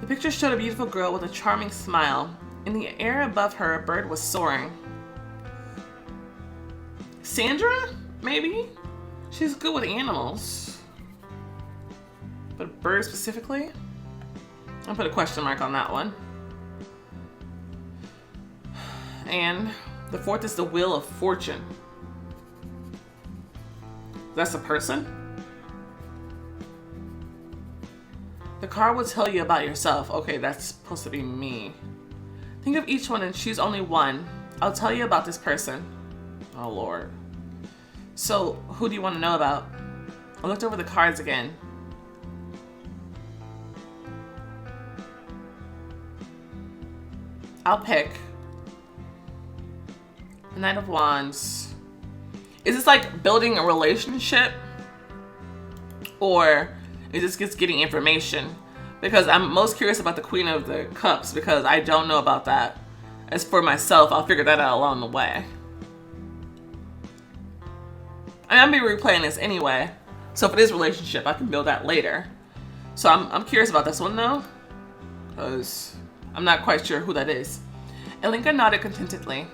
The picture showed a beautiful girl with a charming smile. In the air above her, a bird was soaring. Sandra? Maybe? She's good with animals. But a bird specifically? I'll put a question mark on that one. And the fourth is the Wheel of Fortune. That's a person? The card will tell you about yourself. Okay, that's supposed to be me. Think of each one and choose only one. I'll tell you about this person. Oh, Lord. So, who do you want to know about? I looked over the cards again. I'll pick the Knight of Wands. Is this like building a relationship? Or is this just getting information? Because I'm most curious about the Queen of the Cups because I don't know about that. As for myself, I'll figure that out along the way. I mean, I'm gonna be replaying this anyway. So if it is relationship, I can build that later. So I'm curious about this one though. Because I'm not quite sure who that is. Alinka nodded contentedly.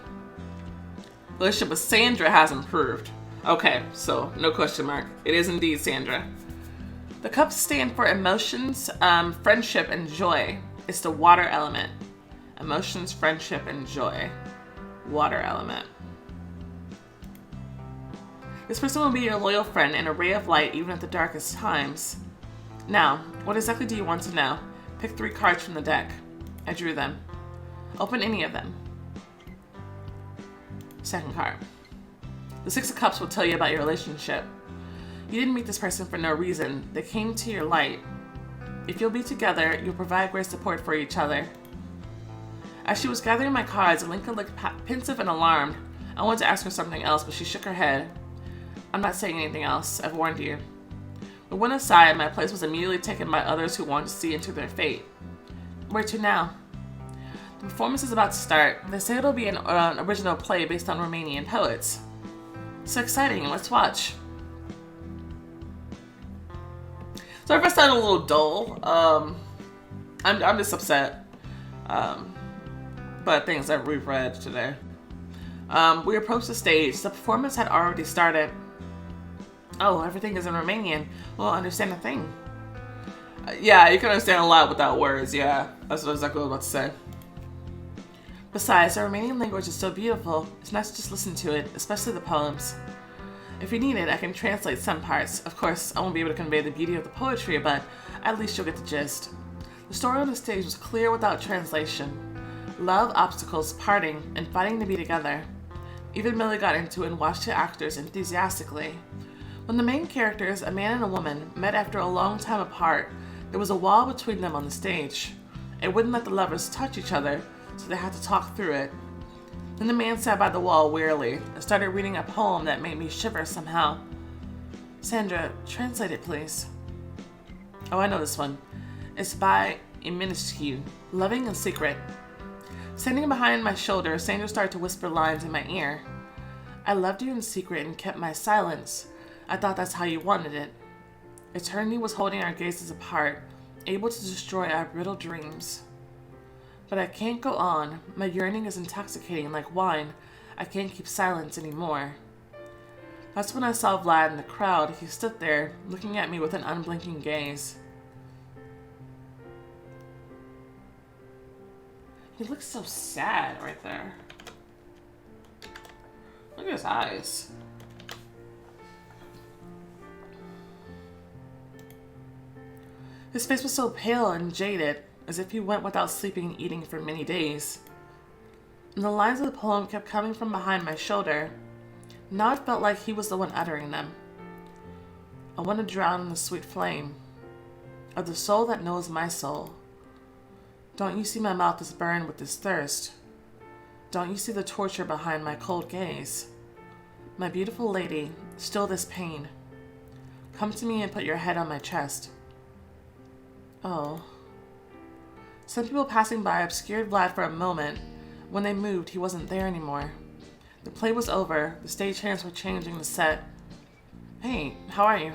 Relationship with Sandra has improved. Okay, so no question mark. It is indeed Sandra. The cups stand for emotions, friendship, and joy. It's the water element. Emotions, friendship, and joy. Water element. This person will be your loyal friend and a ray of light even at the darkest times. Now, what exactly do you want to know? Pick 3 cards from the deck. I drew them. Open any of them. Second card. The 6 of Cups will tell you about your relationship. You didn't meet this person for no reason. They came to your light. If you'll be together, you'll provide great support for each other. As she was gathering my cards, Alinka looked pensive and alarmed. I wanted to ask her something else, but she shook her head. I'm not saying anything else. I've warned you. We went aside. My place was immediately taken by others who wanted to see into their fate. Where to now? The performance is about to start. They say it'll be an original play based on Romanian poets. So exciting. Let's watch. Sorry if I sound a little dull. I'm just upset. But things I've reread today. We approached the stage. The performance had already started. Oh, everything is in Romanian. We'll understand a thing. Yeah, you can understand a lot without words. Yeah, that's exactly what I was about to say. Besides, the Romanian language is so beautiful. It's nice to just listen to it, especially the poems. If you need it, I can translate some parts. Of course, I won't be able to convey the beauty of the poetry, but at least you'll get the gist. The story on the stage was clear without translation. Love, obstacles, parting, and fighting to be together. Even Millie got into it and watched the actors enthusiastically. When the main characters, a man and a woman, met after a long time apart, there was a wall between them on the stage. It wouldn't let the lovers touch each other, so they had to talk through it. Then the man sat by the wall wearily and started reading a poem that made me shiver somehow. Sandra, translate it, please. Oh, I know this one. It's by SweetMelodyxx, Loving in Secret. Standing behind my shoulder, Sandra started to whisper lines in my ear. I loved you in secret and kept my silence. I thought that's how you wanted it. Eternity was holding our gazes apart, able to destroy our brittle dreams. But I can't go on. My yearning is intoxicating like wine. I can't keep silence anymore. That's when I saw Vlad in the crowd. He stood there, looking at me with an unblinking gaze. He looks so sad right there. Look at his eyes. His face was so pale and jaded, as if he went without sleeping and eating for many days. And the lines of the poem kept coming from behind my shoulder. Now it felt like he was the one uttering them. I want to drown in the sweet flame of the soul that knows my soul. Don't you see my mouth is burned with this thirst? Don't you see the torture behind my cold gaze? My beautiful lady, still this pain. Come to me and put your head on my chest. Oh. Some people passing by obscured Vlad for a moment. When they moved, he wasn't there anymore. The play was over. The stagehands were changing the set. Hey, how are you?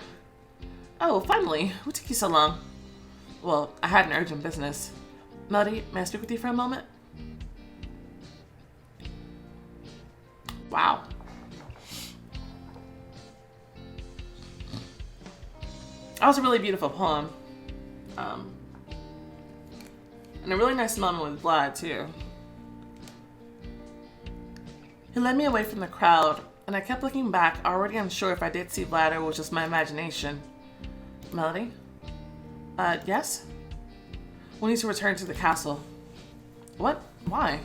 Oh, finally. Who took you so long? Well, I had an urgent business. Melody, may I speak with you for a moment? Wow. That was a really beautiful poem. And a really nice moment with Vlad, too. He led me away from the crowd, and I kept looking back, already unsure if I did see Vlad or it was just my imagination. Melody? Yes? We need to return to the castle. What? Why?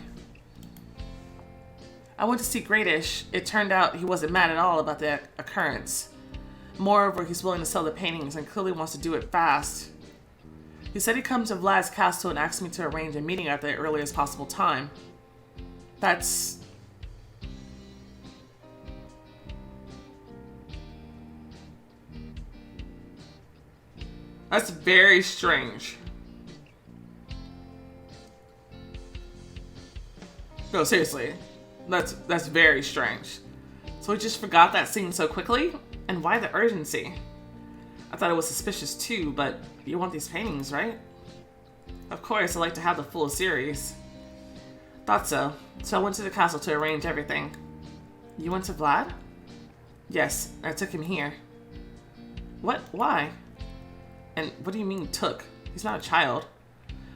I went to see Greatish. It turned out he wasn't mad at all about the occurrence. Moreover, he's willing to sell the paintings and clearly wants to do it fast. He said he'd come to Vlad's castle and asked me to arrange a meeting at the earliest possible time. That's very strange. No, seriously. That's very strange. So he just forgot that scene so quickly? And why the urgency? I thought it was suspicious too, but you want these paintings, right? Of course, I'd like to have the full series. Thought so. So I went to the castle to arrange everything. You went to Vlad? Yes, I took him here. What? Why? And what do you mean took? He's not a child.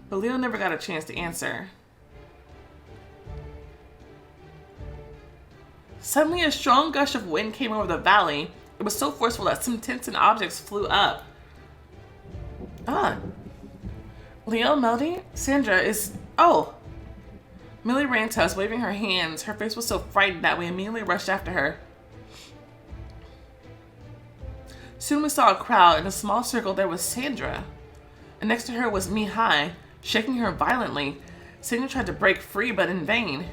But Leo never got a chance to answer. Suddenly a strong gush of wind came over the valley. It was so forceful that some tents and objects flew up. Leo, Melody? Sandra is... Oh! Millie ran to us, waving her hands. Her face was so frightened that we immediately rushed after her. Soon we saw a crowd. In a small circle there was Sandra. And next to her was Mihai, shaking her violently. Sandra tried to break free, but in vain.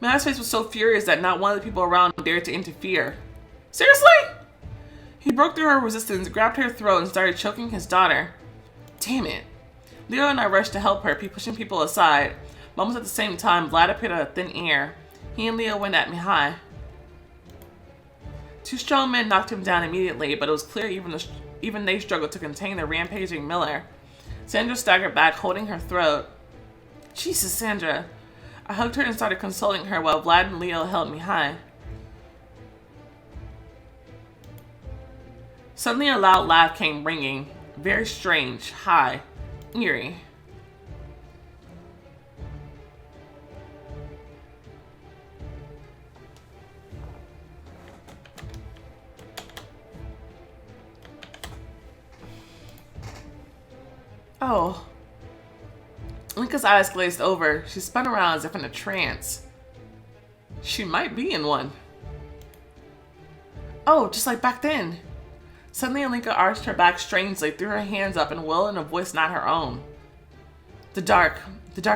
Mihai's face was so furious that not one of the people around dared to interfere. Seriously? He broke through her resistance, grabbed her throat, and started choking his daughter. Damn it. Leo and I rushed to help her, pushing people aside. Almost at the same time, Vlad appeared out of thin air. He and Leo went at Mihai. Two strong men knocked him down immediately, but it was clear even they struggled to contain the rampaging Miller. Sandra staggered back, holding her throat. Jesus, Sandra. I hugged her and started consoling her while Vlad and Leo held Mihai. Suddenly a loud laugh came ringing. Very strange, high, eerie. Oh. Linka's eyes glazed over. She spun around as if in a trance. She might be in one. Oh, just like back then. Suddenly, Alinka arched her back strangely, threw her hands up, and wailed in a voice not her own. The dark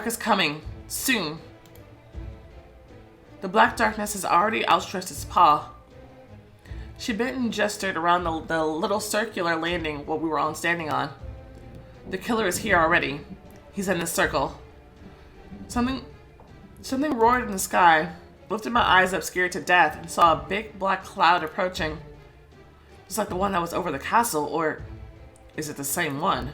is coming. Soon. The black darkness has already outstretched its paw. She bent and gestured around the little circular landing what we were all standing on. The killer is here already. He's in this circle. Something roared in the sky. Lifted my eyes up, scared to death, and saw a big black cloud approaching. Just like the one that was over the castle, or is it the same one?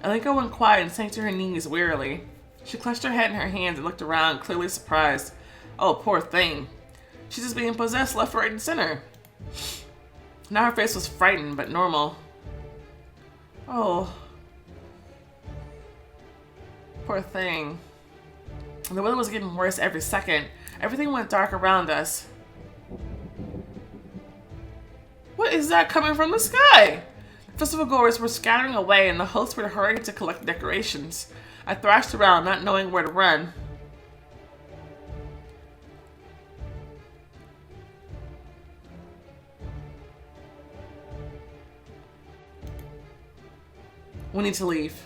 Alinka went quiet and sank to her knees wearily. She clutched her head in her hands and looked around, clearly surprised. Oh, poor thing. She's just being possessed left, right, and center. Now her face was frightened, but normal. Oh. Poor thing. The weather was getting worse every second. Everything went dark around us. What is that coming from the sky? Festival goers were scattering away and the hosts were hurrying to collect decorations. I thrashed around, not knowing where to run. We need to leave.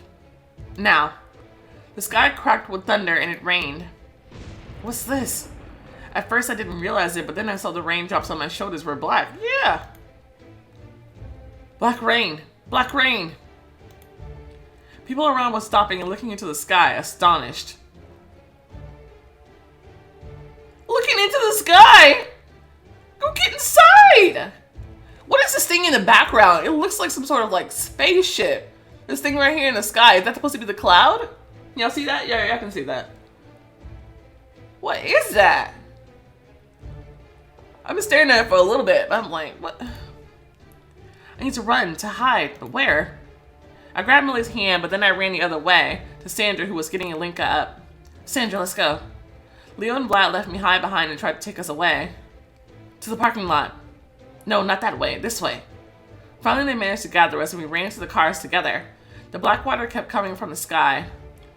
Now. The sky cracked with thunder and it rained. What's this? At first I didn't realize it, but then I saw the raindrops on my shoulders were black. Yeah! Black rain! Black rain! People around were stopping and looking into the sky, astonished. Looking into the sky? Go get inside! What is this thing in the background? It looks like some sort of like spaceship. This thing right here in the sky, is that supposed to be the cloud? Y'all see that? Yeah, I can see that. What is that? I've been staring at it for a little bit, but I'm like, what? I need to run, to hide, but where? I grabbed Millie's hand, but then I ran the other way, to Sandra, who was getting Alinka up. Sandra, let's go. Leo and Vlad left me high behind and tried to take us away. To the parking lot. No, not that way, this way. Finally, they managed to gather us and we ran to the cars together. The black water kept coming from the sky,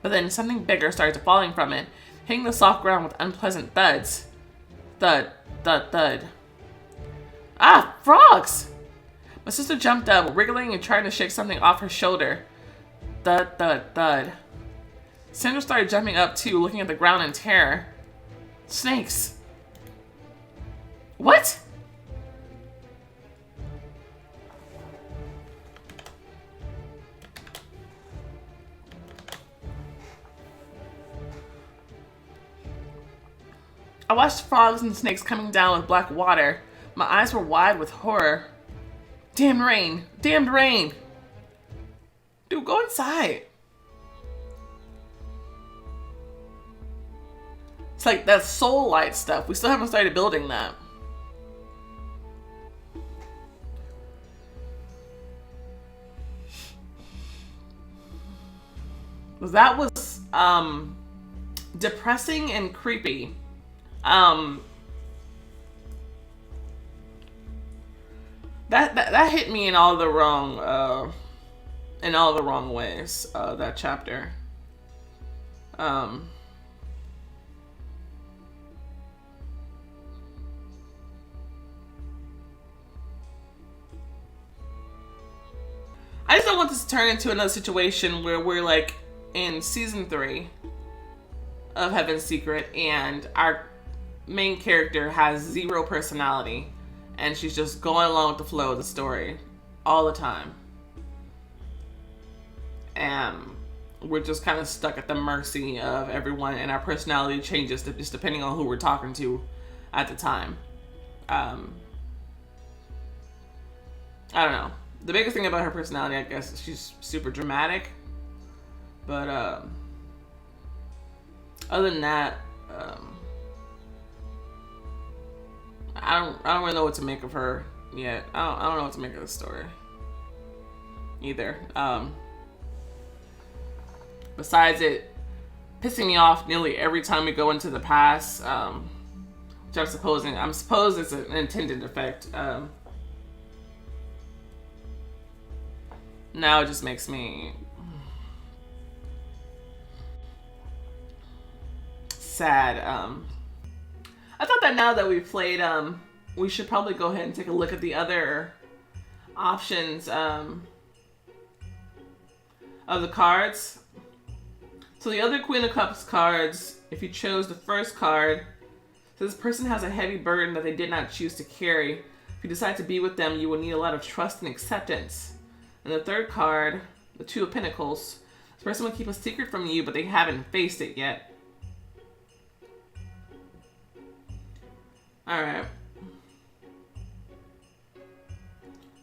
but then something bigger started falling from it, hitting the soft ground with unpleasant thuds. Thud, thud, thud. Ah, frogs! My sister jumped up, wriggling and trying to shake something off her shoulder. Thud, thud, thud. Sandra started jumping up too, looking at the ground in terror. Snakes. What? I watched frogs and snakes coming down with black water. My eyes were wide with horror. Damn rain! Damned rain! Dude, go inside. It's like that soul light stuff. We still haven't started building that. That was depressing and creepy. That hit me in all the wrong ways. That chapter. I just don't want this to turn into another situation where we're like in season 3 of Heaven's Secret and our main character has 0 personality and she's just going along with the flow of the story all the time. And we're just kind of stuck at the mercy of everyone and our personality changes just depending on who we're talking to at the time. I don't know. The biggest thing about her personality, I guess, is she's super dramatic. But other than that, I don't really know what to make of her yet. I don't know what to make of the story either. Besides it pissing me off nearly every time we go into the past, which I'm suppose it's an intended effect. Now it just makes me sad. I thought thought that now that we've played, we should probably go ahead and take a look at the other options of the cards. So the other Queen of Cups cards, if you chose the first card, so this person has a heavy burden that they did not choose to carry. If you decide to be with them, you will need a lot of trust and acceptance. And the third card, the Two of Pentacles, this person will keep a secret from you, but they haven't faced it yet. Alright.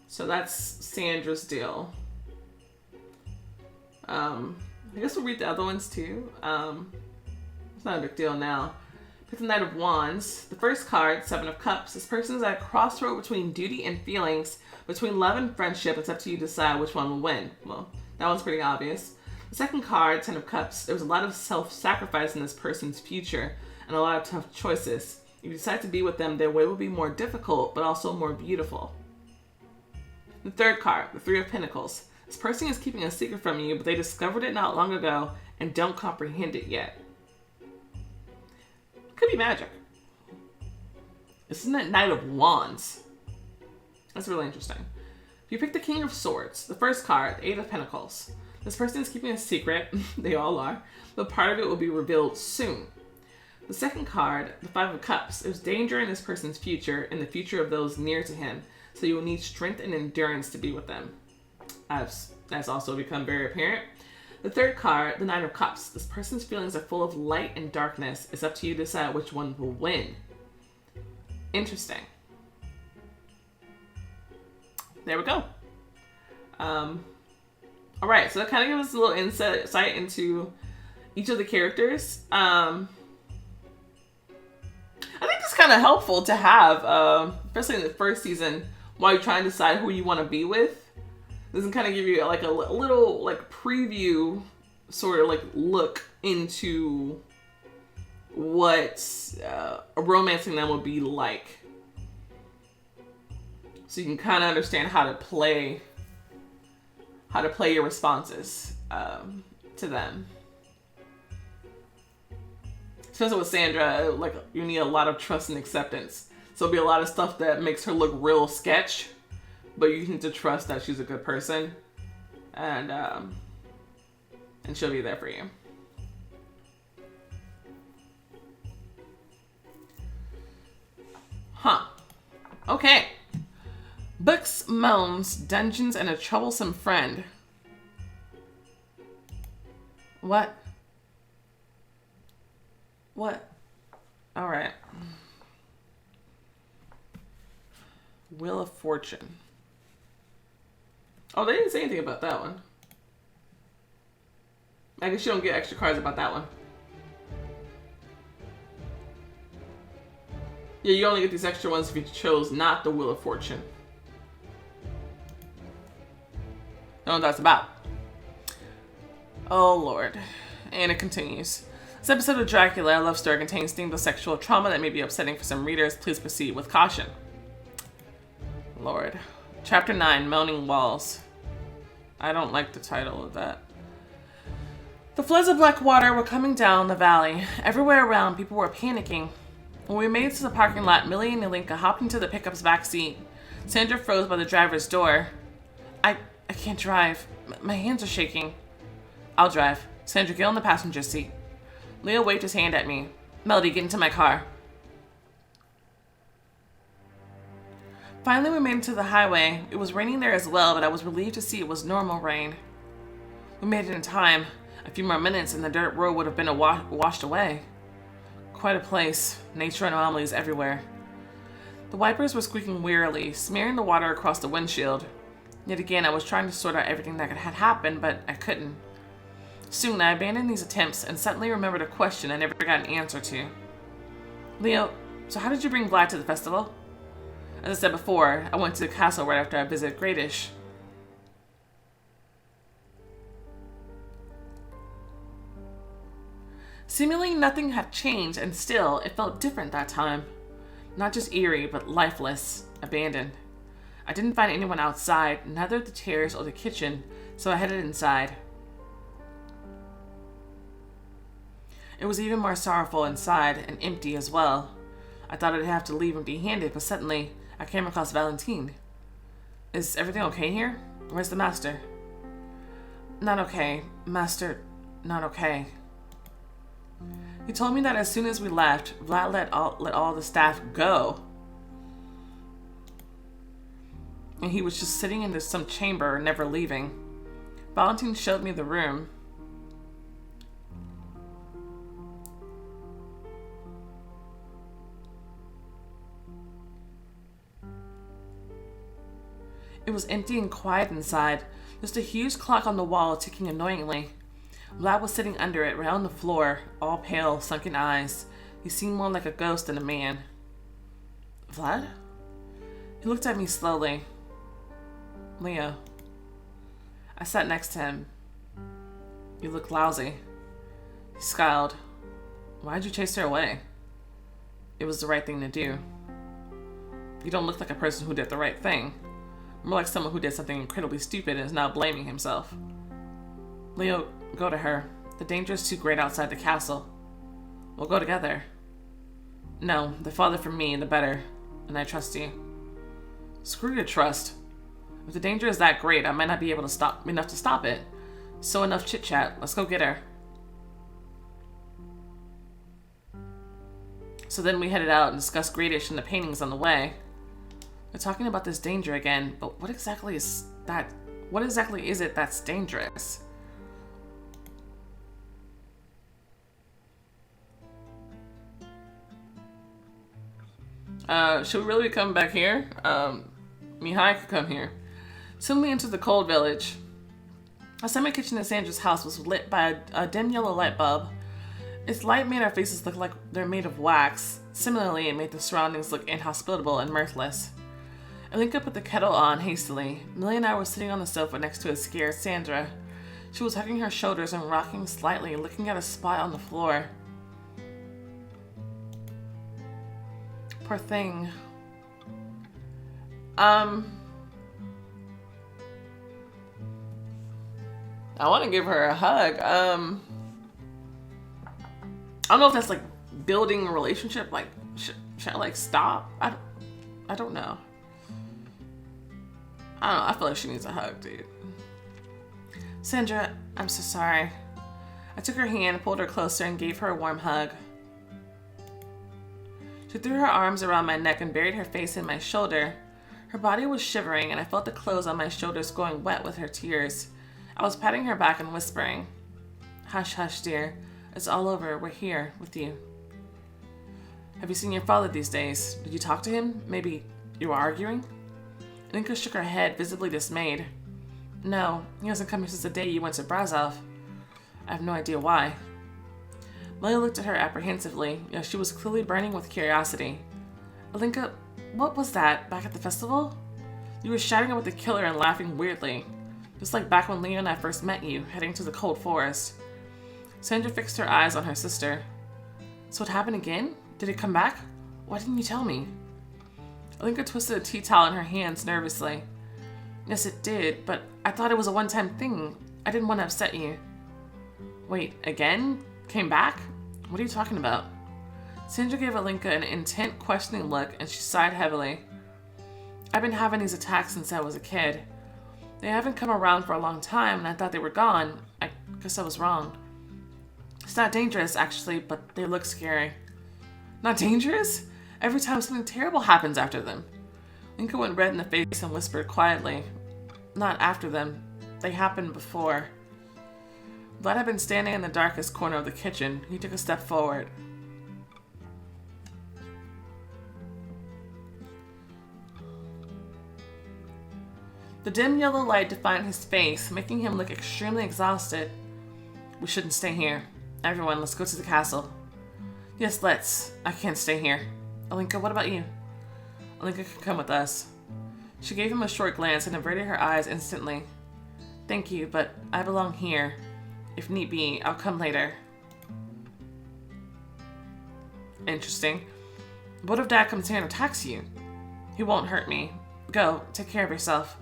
So that's Sandra's deal. I guess we'll read the other ones too. It's not a big deal now. Pick the Knight of Wands. The first card, Seven of Cups. This person is at a crossroad between duty and feelings, between love and friendship. It's up to you to decide which one will win. Well, that one's pretty obvious. The second card, Ten of Cups. There's a lot of self-sacrifice in this person's future and a lot of tough choices. If you decide to be with them, their way will be more difficult, but also more beautiful. The third card, the Three of Pentacles. This person is keeping a secret from you, but they discovered it not long ago and don't comprehend it yet. Could be magic. Isn't it Knight of Wands? That's really interesting. If you pick the King of Swords, the first card, Eight of Pentacles. This person is keeping a secret. They all are. But part of it will be revealed soon. The second card, the Five of Cups. There's danger in this person's future and the future of those near to him. So you will need strength and endurance to be with them. That's also become very apparent. The third card, the Nine of Cups. This person's feelings are full of light and darkness. It's up to you to decide which one will win. Interesting. There we go. Alright, so that kind of gives us a little insight into each of the characters. I think it's kind of helpful to have, especially in the first season, while you're trying to decide who you want to be with. This can kind of give you like a little like preview, sort of like look into what romancing them would be like. So you can kind of understand how to play your responses to them. Especially with Sandra, like you need a lot of trust and acceptance. So there'll be a lot of stuff that makes her look real sketch, but you need to trust that she's a good person, and she'll be there for you. Huh. Okay. Books, moans, dungeons, and a troublesome friend. What? What? All right. Wheel of Fortune. Oh, they didn't say anything about that one. I guess you don't get extra cards about that one. Yeah, you only get these extra ones if you chose not the Wheel of Fortune. Don't know what that's about. Oh, Lord. And it continues. This episode of Dracula, a love story, contains themes of sexual trauma that may be upsetting for some readers. Please proceed with caution. Lord. Chapter 9, Moaning Walls. I don't like the title of that. The floods of black water were coming down the valley. Everywhere around, people were panicking. When we made it to the parking lot, Millie and Alinka hopped into the pickup's back seat. Sandra froze by the driver's door. I can't drive. My hands are shaking. I'll drive. Sandra, get on the passenger seat. Leo waved his hand at me. Melody, get into my car. Finally, we made it to the highway. It was raining there as well, but I was relieved to see it was normal rain. We made it in time. A few more minutes and the dirt road would have been washed away. Quite a place. Nature anomalies everywhere. The wipers were squeaking wearily, smearing the water across the windshield. Yet again, I was trying to sort out everything that had happened, but I couldn't. Soon, I abandoned these attempts and suddenly remembered a question I never got an answer to. Leo, so how did you bring Vlad to the festival? As I said before, I went to the castle right after I visited Gradish. Seemingly nothing had changed, and still, it felt different that time. Not just eerie, but lifeless, abandoned. I didn't find anyone outside, neither the terrace or the kitchen, so I headed inside. It was even more sorrowful inside, and empty as well. I thought I'd have to leave empty-handed, but suddenly I came across Valentine. Is everything okay here? Where's the master? Not okay. Master, not okay. He told me that as soon as we left, Vlad let all the staff go. And he was just sitting in some chamber, never leaving. Valentine showed me the room. It was empty and quiet inside, just a huge clock on the wall ticking annoyingly. Vlad was sitting under it, right on the floor, all pale, sunken eyes. He seemed more like a ghost than a man. Vlad? He looked at me slowly. Leo. I sat next to him. You look lousy. He scowled. Why'd you chase her away? It was the right thing to do. You don't look like a person who did the right thing. More like someone who did something incredibly stupid and is now blaming himself. Leo, go to her. The danger is too great outside the castle. We'll go together. No, the farther from me, the better. And I trust you. Screw your trust. If the danger is that great, I might not be able to stop it. So enough chit-chat. Let's go get her. So then we headed out and discussed Gradish and the paintings on the way. We're talking about this danger again, but what exactly is that? What exactly is it that's dangerous? Should we really come back here? Mihai could come here. Soon we entered the cold village. A semi-kitchen at Sandra's house was lit by a dim yellow light bulb. Its light made our faces look like they're made of wax. Similarly, it made the surroundings look inhospitable and mirthless. Alinka put the kettle on hastily. Millie and I were sitting on the sofa next to a scared Sandra. She was hugging her shoulders and rocking slightly, looking at a spot on the floor. Poor thing. I want to give her a hug. I don't know if that's like building a relationship. Like, should I like stop? I don't know. I don't know. I feel like she needs a hug, dude. Sandra, I'm so sorry. I took her hand, pulled her closer, and gave her a warm hug. She threw her arms around my neck and buried her face in my shoulder. Her body was shivering, and I felt the clothes on my shoulders going wet with her tears. I was patting her back and whispering, Hush, hush, dear. It's all over. We're here with you. Have you seen your father these days? Did you talk to him? Maybe you were arguing? Alinka shook her head, visibly dismayed. No, he hasn't come here since the day you went to Brazov. I have no idea why. Molly looked at her apprehensively. She was clearly burning with curiosity. Alinka, what was that, back at the festival? You were shouting about the killer and laughing weirdly. Just like back when Leo and I first met you, heading to the cold forest. Sandra fixed her eyes on her sister. So it happened again? Did it come back? Why didn't you tell me? Alinka twisted a tea towel in her hands nervously. Yes, it did, but I thought it was a one-time thing. I didn't want to upset you. Wait, again? Came back? What are you talking about? Sandra gave Alinka an intent, questioning look, and she sighed heavily. I've been having these attacks since I was a kid. They haven't come around for a long time, and I thought they were gone. I guess I was wrong. It's not dangerous, actually, but they look scary. Not dangerous? Every time something terrible happens after them. Alinka went red in the face and whispered quietly. Not after them. They happened before. Vlad had been standing in the darkest corner of the kitchen. He took a step forward. The dim yellow light defined his face, making him look extremely exhausted. We shouldn't stay here. Everyone, let's go to the castle. Yes, let's. I can't stay here. Alinka, what about you? Alinka can come with us. She gave him a short glance and averted her eyes instantly. Thank you, but I belong here. If need be, I'll come later. Interesting. What if Dad comes here and attacks you? He won't hurt me. Go, take care of yourself.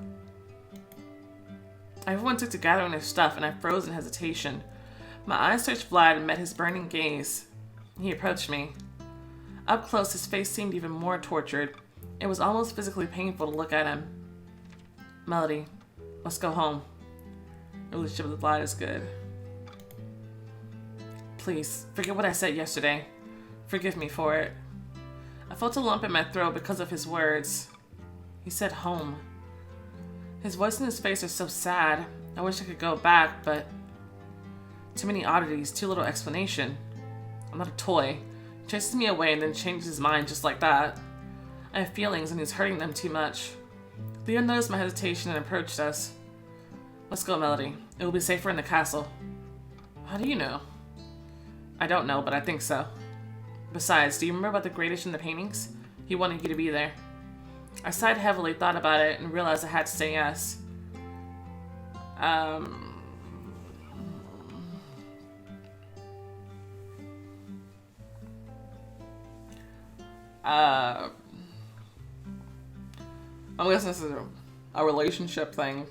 Everyone took to gathering their stuff, and I froze in hesitation. My eyes searched Vlad and met his burning gaze. He approached me. Up close, his face seemed even more tortured. It was almost physically painful to look at him. Melody, let's go home. The relationship with the light is good. Please, forget what I said yesterday. Forgive me for it. I felt a lump in my throat because of his words. He said home. His voice and his face are so sad. I wish I could go back, but too many oddities, too little explanation. I'm not a toy. He chases me away and then changes his mind just like that. I have feelings and he's hurting them too much. Leo noticed my hesitation and approached us. Let's go, Melody. It will be safer in the castle. How do you know? I don't know, but I think so. Besides, do you remember about the greatest in the paintings? He wanted you to be there. I sighed heavily, thought about it, and realized I had to say yes. I'm guessing this is a relationship thing.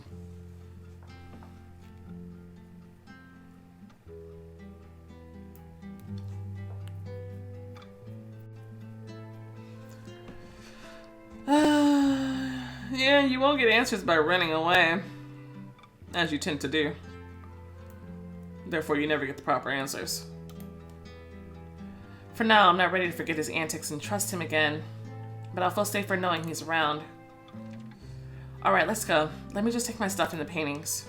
Yeah, you won't get answers by running away, as you tend to do. Therefore, you never get the proper answers. For now, I'm not ready to forget his antics and trust him again, but I'll feel safer knowing he's around. Alright, let's go. Let me just take my stuff in the paintings.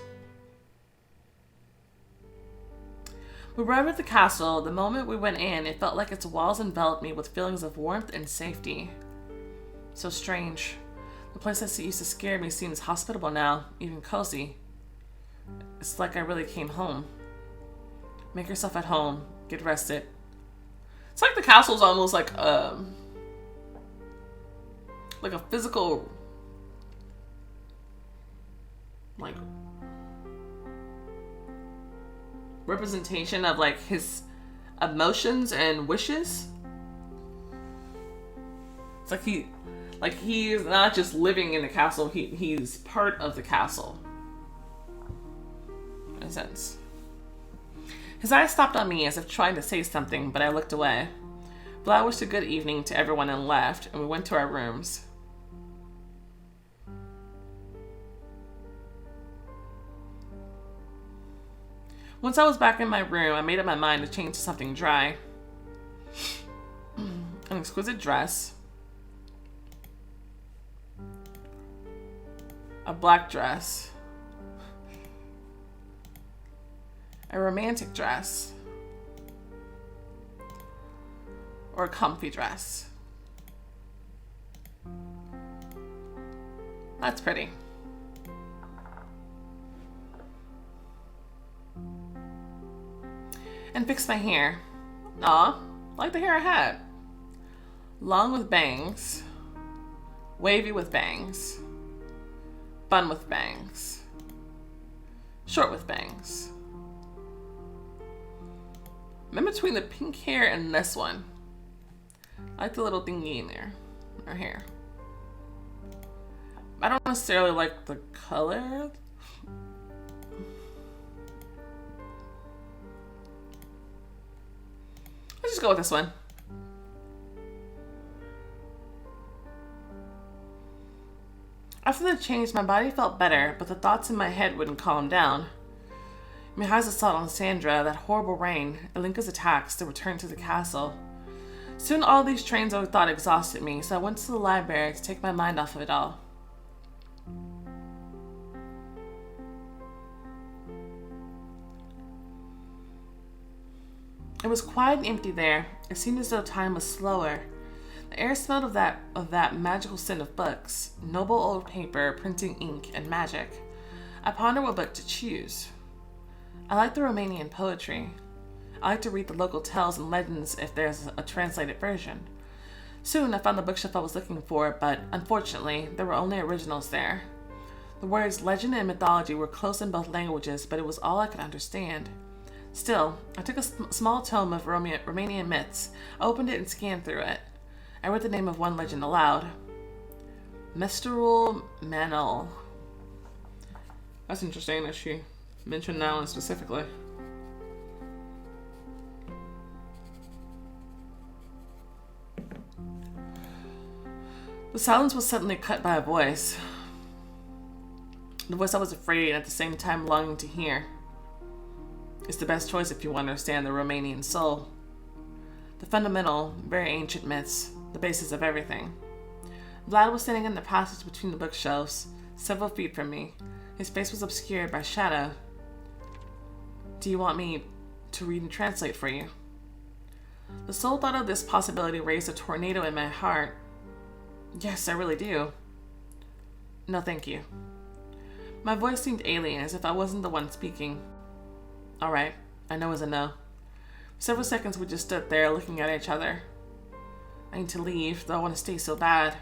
We arrived at the castle. The moment we went in, it felt like its walls enveloped me with feelings of warmth and safety. So strange. The place that used to scare me seems hospitable now, even cozy. It's like I really came home. Make yourself at home. Get rested. It's like the castle's almost like a physical, like, representation of like his emotions and wishes. It's like he's not just living in the castle, he's part of the castle. In a sense. His eyes stopped on me as if trying to say something, but I looked away. Vlad wished a good evening to everyone and left, and we went to our rooms. Once I was back in my room, I made up my mind to change to something dry. An exquisite dress. A black dress. A romantic dress. Or a comfy dress. That's pretty. And fix my hair. Aw, like the hair I had. Long with bangs. Wavy with bangs. Bun with bangs. Short with bangs. I'm in between the pink hair and this one. I like the little thingy in there. Her hair. I don't necessarily like the color. Let's just go with this one. After the change, my body felt better, but the thoughts in my head wouldn't calm down. Mihai's assault on Sandra, that horrible rain, Elinka's attacks, the return to the castle. Soon all these trains of thought exhausted me, so I went to the library to take my mind off of it all. It was quiet and empty there. It seemed as though time was slower. The air smelled of that magical scent of books, noble old paper, printing ink, and magic. I pondered what book to choose. I like the Romanian poetry. I like to read the local tales and legends if there's a translated version. Soon I found the bookshelf I was looking for, but unfortunately, there were only originals there. The words legend and mythology were close in both languages, but it was all I could understand. Still, I took a small tome of Romanian myths, opened it and scanned through it. I read the name of one legend aloud. Mesterul Manel. That's interesting that she mentioned that one specifically. The silence was suddenly cut by a voice. The voice I was afraid and at the same time longing to hear. It's the best choice if you understand the Romanian soul. The fundamental, very ancient myths, the basis of everything. Vlad was standing in the passage between the bookshelves, several feet from me. His face was obscured by shadow. Do you want me to read and translate for you? The sole thought of this possibility raised a tornado in my heart. Yes, I really do. No, thank you. My voice seemed alien, as if I wasn't the one speaking. All right, I know it's a no. For several seconds we just stood there looking at each other. I need to leave, though I want to stay so bad.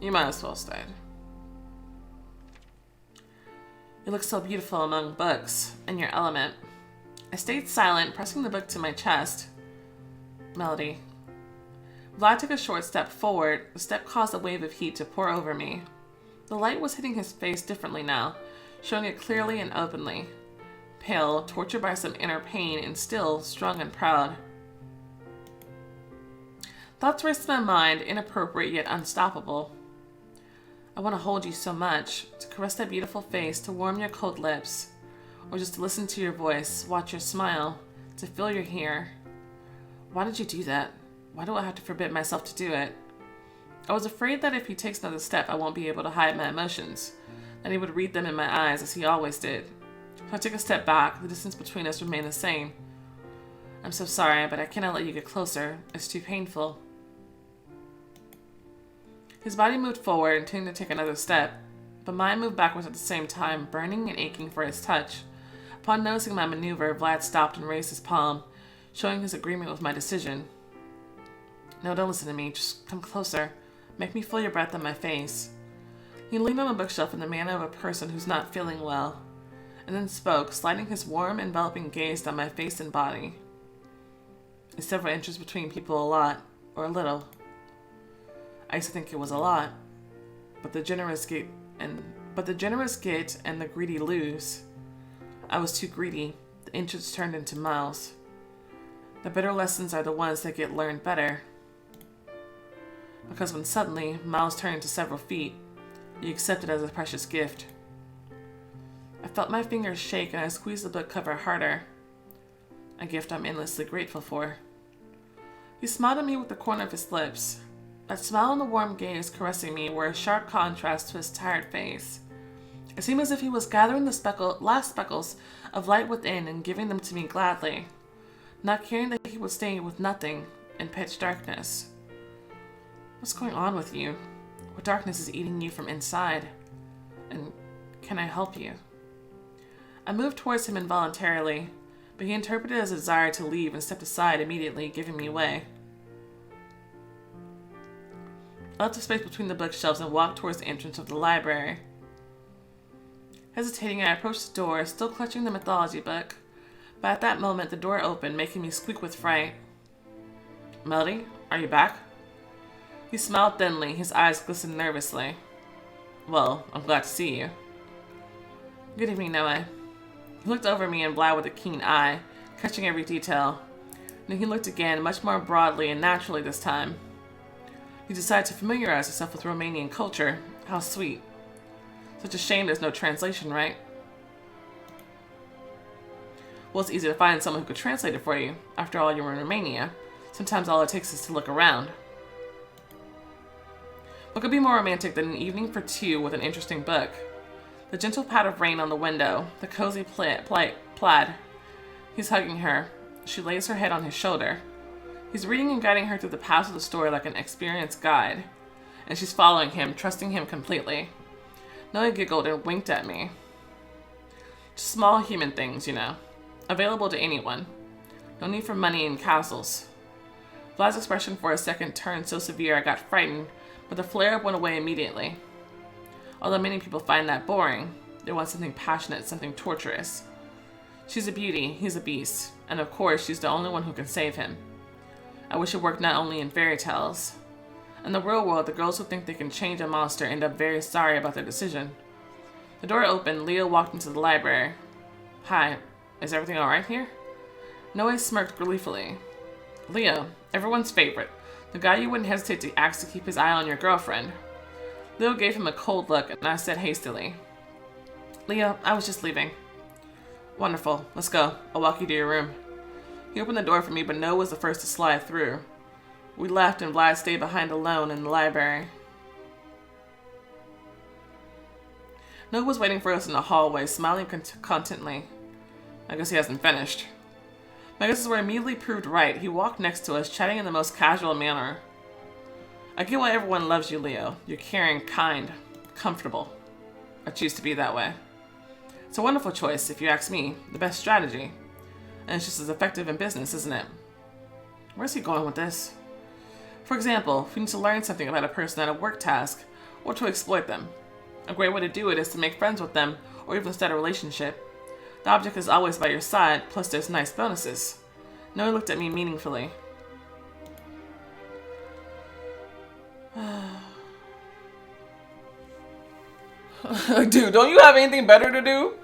You might as well stay. You look so beautiful among books, in your element. I stayed silent, pressing the book to my chest. Melody. Vlad took a short step forward. The step caused a wave of heat to pour over me. The light was hitting his face differently now, showing it clearly and openly. Pale, tortured by some inner pain, and still strong and proud. Thoughts raced in my mind, inappropriate yet unstoppable. I want to hold you so much, to caress that beautiful face, to warm your cold lips, or just to listen to your voice, watch your smile, to feel your hair. Why did you do that? Why do I have to forbid myself to do it? I was afraid that if he takes another step, I won't be able to hide my emotions, that he would read them in my eyes as he always did. So I took a step back. The distance between us remained the same. I'm so sorry, but I cannot let you get closer. It's too painful. His body moved forward, intending to take another step, but mine moved backwards at the same time, burning and aching for his touch. Upon noticing my maneuver, Vlad stopped and raised his palm, showing his agreement with my decision. No, don't listen to me. Just come closer. Make me feel your breath on my face. He leaned on a bookshelf in the manner of a person who's not feeling well, and then spoke, sliding his warm, enveloping gaze down my face and body. Is several inches between people a lot, or a little? I used to think it was a lot, but the generous get and the greedy lose. I was too greedy. The inches turned into miles. The bitter lessons are the ones that get learned better. Because when suddenly miles turn into several feet, you accept it as a precious gift. I felt my fingers shake and I squeezed the book cover harder. A gift I'm endlessly grateful for. He smiled at me with the corner of his lips. That smile and the warm gaze caressing me were a sharp contrast to his tired face. It seemed as if he was gathering the last speckles of light within and giving them to me gladly, not caring that he was staying with nothing in pitch darkness. What's going on with you? What darkness is eating you from inside? And can I help you? I moved towards him involuntarily, but he interpreted it as a desire to leave and stepped aside immediately, giving me way. I left the space between the bookshelves and walked towards the entrance of the library. Hesitating, I approached the door, still clutching the mythology book, but at that moment the door opened, making me squeak with fright. Melody, are you back? He smiled thinly, his eyes glistened nervously. Well, I'm glad to see you. Good evening, Noah. He looked over me and Vlad with a keen eye, catching every detail. Then he looked again, much more broadly and naturally this time. You decided to familiarize yourself with Romanian culture. How sweet. Such a shame there's no translation, right? Well, it's easy to find someone who could translate it for you. After all, you're in Romania. Sometimes all it takes is to look around. What could be more romantic than an evening for two with an interesting book? The gentle pat of rain on the window, the cozy plaid. He's hugging her. She lays her head on his shoulder. He's reading and guiding her through the paths of the story like an experienced guide. And she's following him, trusting him completely. Noah giggled and winked at me. Just small human things, you know. Available to anyone. No need for money and castles. Vlad's expression for a second turned so severe I got frightened, but the flare-up went away immediately. Although many people find that boring, they want something passionate, something torturous. She's a beauty, he's a beast, and of course she's the only one who can save him. I wish it worked not only in fairy tales. In the real world, the girls who think they can change a monster end up very sorry about their decision. The door opened, Leo walked into the library. Hi, is everything alright here? Noe smirked gleefully. Leo, everyone's favorite. The guy you wouldn't hesitate to ask to keep his eye on your girlfriend. Leo gave him a cold look, and I said hastily, Leo, I was just leaving. Wonderful. Let's go. I'll walk you to your room. He opened the door for me, but Noah was the first to slide through. We left, and Vlad stayed behind alone in the library. Noah was waiting for us in the hallway, smiling contently. I guess he hasn't finished. My guesses were immediately proved right. He walked next to us, chatting in the most casual manner. I get why everyone loves you, Leo. You're caring, kind, comfortable. I choose to be that way. It's a wonderful choice, if you ask me. The best strategy. And it's just as effective in business, isn't it? Where's he going with this? For example, if you need to learn something about a person at a work task, or to exploit them. A great way to do it is to make friends with them, or even start a relationship. The object is always by your side, plus there's nice bonuses. Noah looked at me meaningfully. Dude, don't you have anything better to do?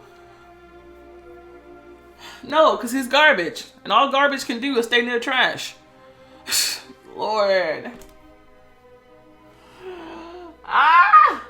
No, because he's garbage. And all garbage can do is stay near trash. Lord. Ah!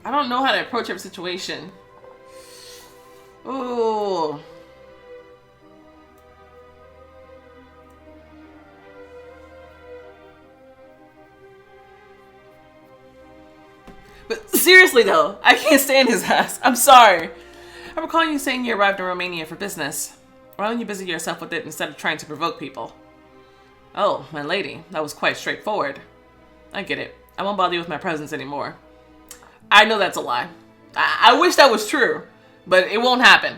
I don't know how to approach every situation. Ooh. But seriously though, I can't stand his ass. I'm sorry. I recall you saying you arrived in Romania for business. Why don't you busy yourself with it instead of trying to provoke people? Oh, my lady, that was quite straightforward. I get it. I won't bother you with my presence anymore. I know that's a lie. I wish that was true, but it won't happen.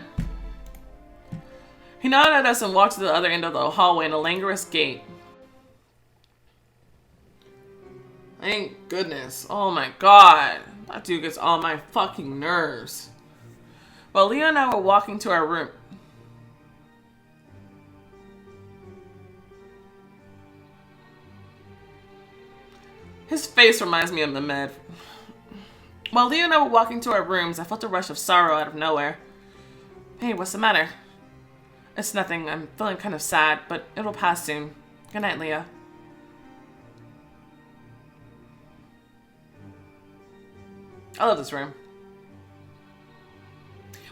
He nodded at us and walked to the other end of the hallway in a languorous gait. Thank goodness. Oh my god. That dude gets on my fucking nerves. While Leo and I were walking to our room. His face reminds me of the med. While Leo and I were walking to our rooms, I felt a rush of sorrow out of nowhere. Hey, what's the matter? It's nothing. I'm feeling kind of sad, but it'll pass soon. Good night, Leo. I love this room.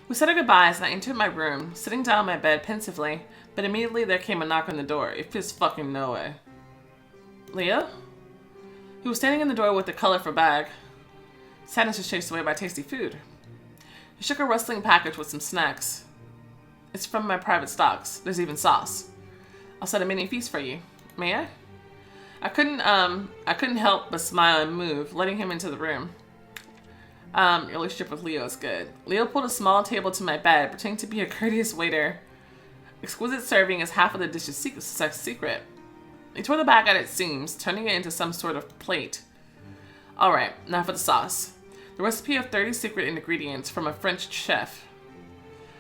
We said our goodbyes and I entered my room, sitting down on my bed pensively, but immediately there came a knock on the door. It fits fucking no way. Leo? He was standing in the door with a colorful bag. Sadness was chased away by tasty food. He shook a rustling package with some snacks. It's from my private stocks. There's even sauce. I'll set a mini feast for you. May I? I couldn't help but smile and move, letting him into the room. Your relationship with Leo is good. Leo pulled a small table to my bed, pretending to be a courteous waiter. Exquisite serving is half of the dish's secret. He tore the bag at its seams, turning it into some sort of plate. Alright, now for the sauce. The recipe of 30 secret ingredients from a French chef.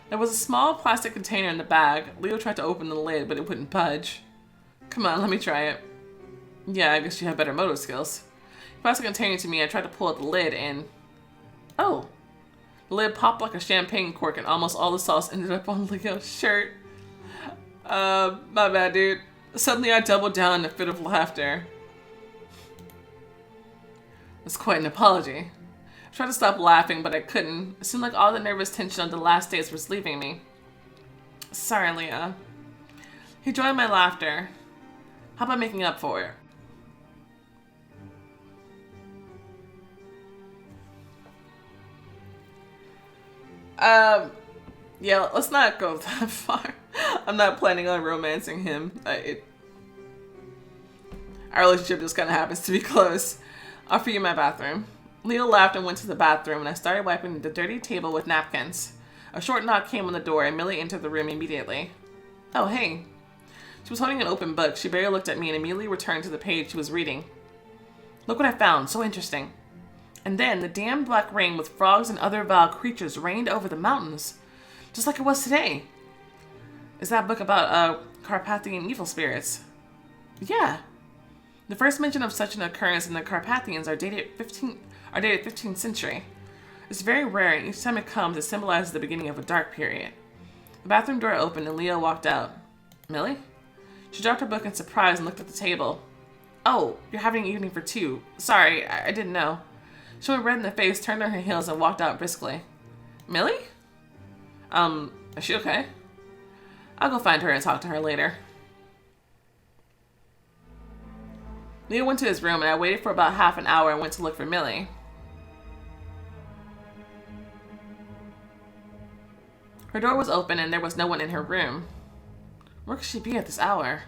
There was a small plastic container in the bag. Leo tried to open the lid, but it wouldn't budge. Come on, let me try it. Yeah, I guess you have better motor skills. He passed the container to me. I tried to pull out the lid and... Oh! The lid popped like a champagne cork and almost all the sauce ended up on Leo's shirt. My bad, dude. Suddenly I doubled down in a fit of laughter. That's quite an apology. I tried to stop laughing, but I couldn't. It seemed like all the nervous tension of the last days was leaving me. Sorry, Leo. He joined my laughter. How about making up for it? Yeah, let's not go that far. I'm not planning on romancing him. Our relationship just kind of happens to be close. I'll offer you my bathroom. Leo laughed and went to the bathroom, and I started wiping the dirty table with napkins. A short knock came on the door, and Millie entered the room immediately. Oh, hey. She was holding an open book. She barely looked at me and immediately returned to the page she was reading. Look what I found. So interesting. And then the damn black rain with frogs and other vile creatures rained over the mountains. Just like it was today. Is that book about Carpathian evil spirits? Yeah. The first mention of such an occurrence in the Carpathians are dated 15th century. It's very rare, and each time it comes, it symbolizes the beginning of a dark period. The bathroom door opened, and Leo walked out. Millie? She dropped her book in surprise and looked at the table. Oh, you're having an evening for two. Sorry, I didn't know. She went red in the face, turned on her heels, and walked out briskly. Millie? Is she okay? I'll go find her and talk to her later. Leo went to his room, and I waited for about half an hour and went to look for Millie. Her door was open, and there was no one in her room. Where could she be at this hour?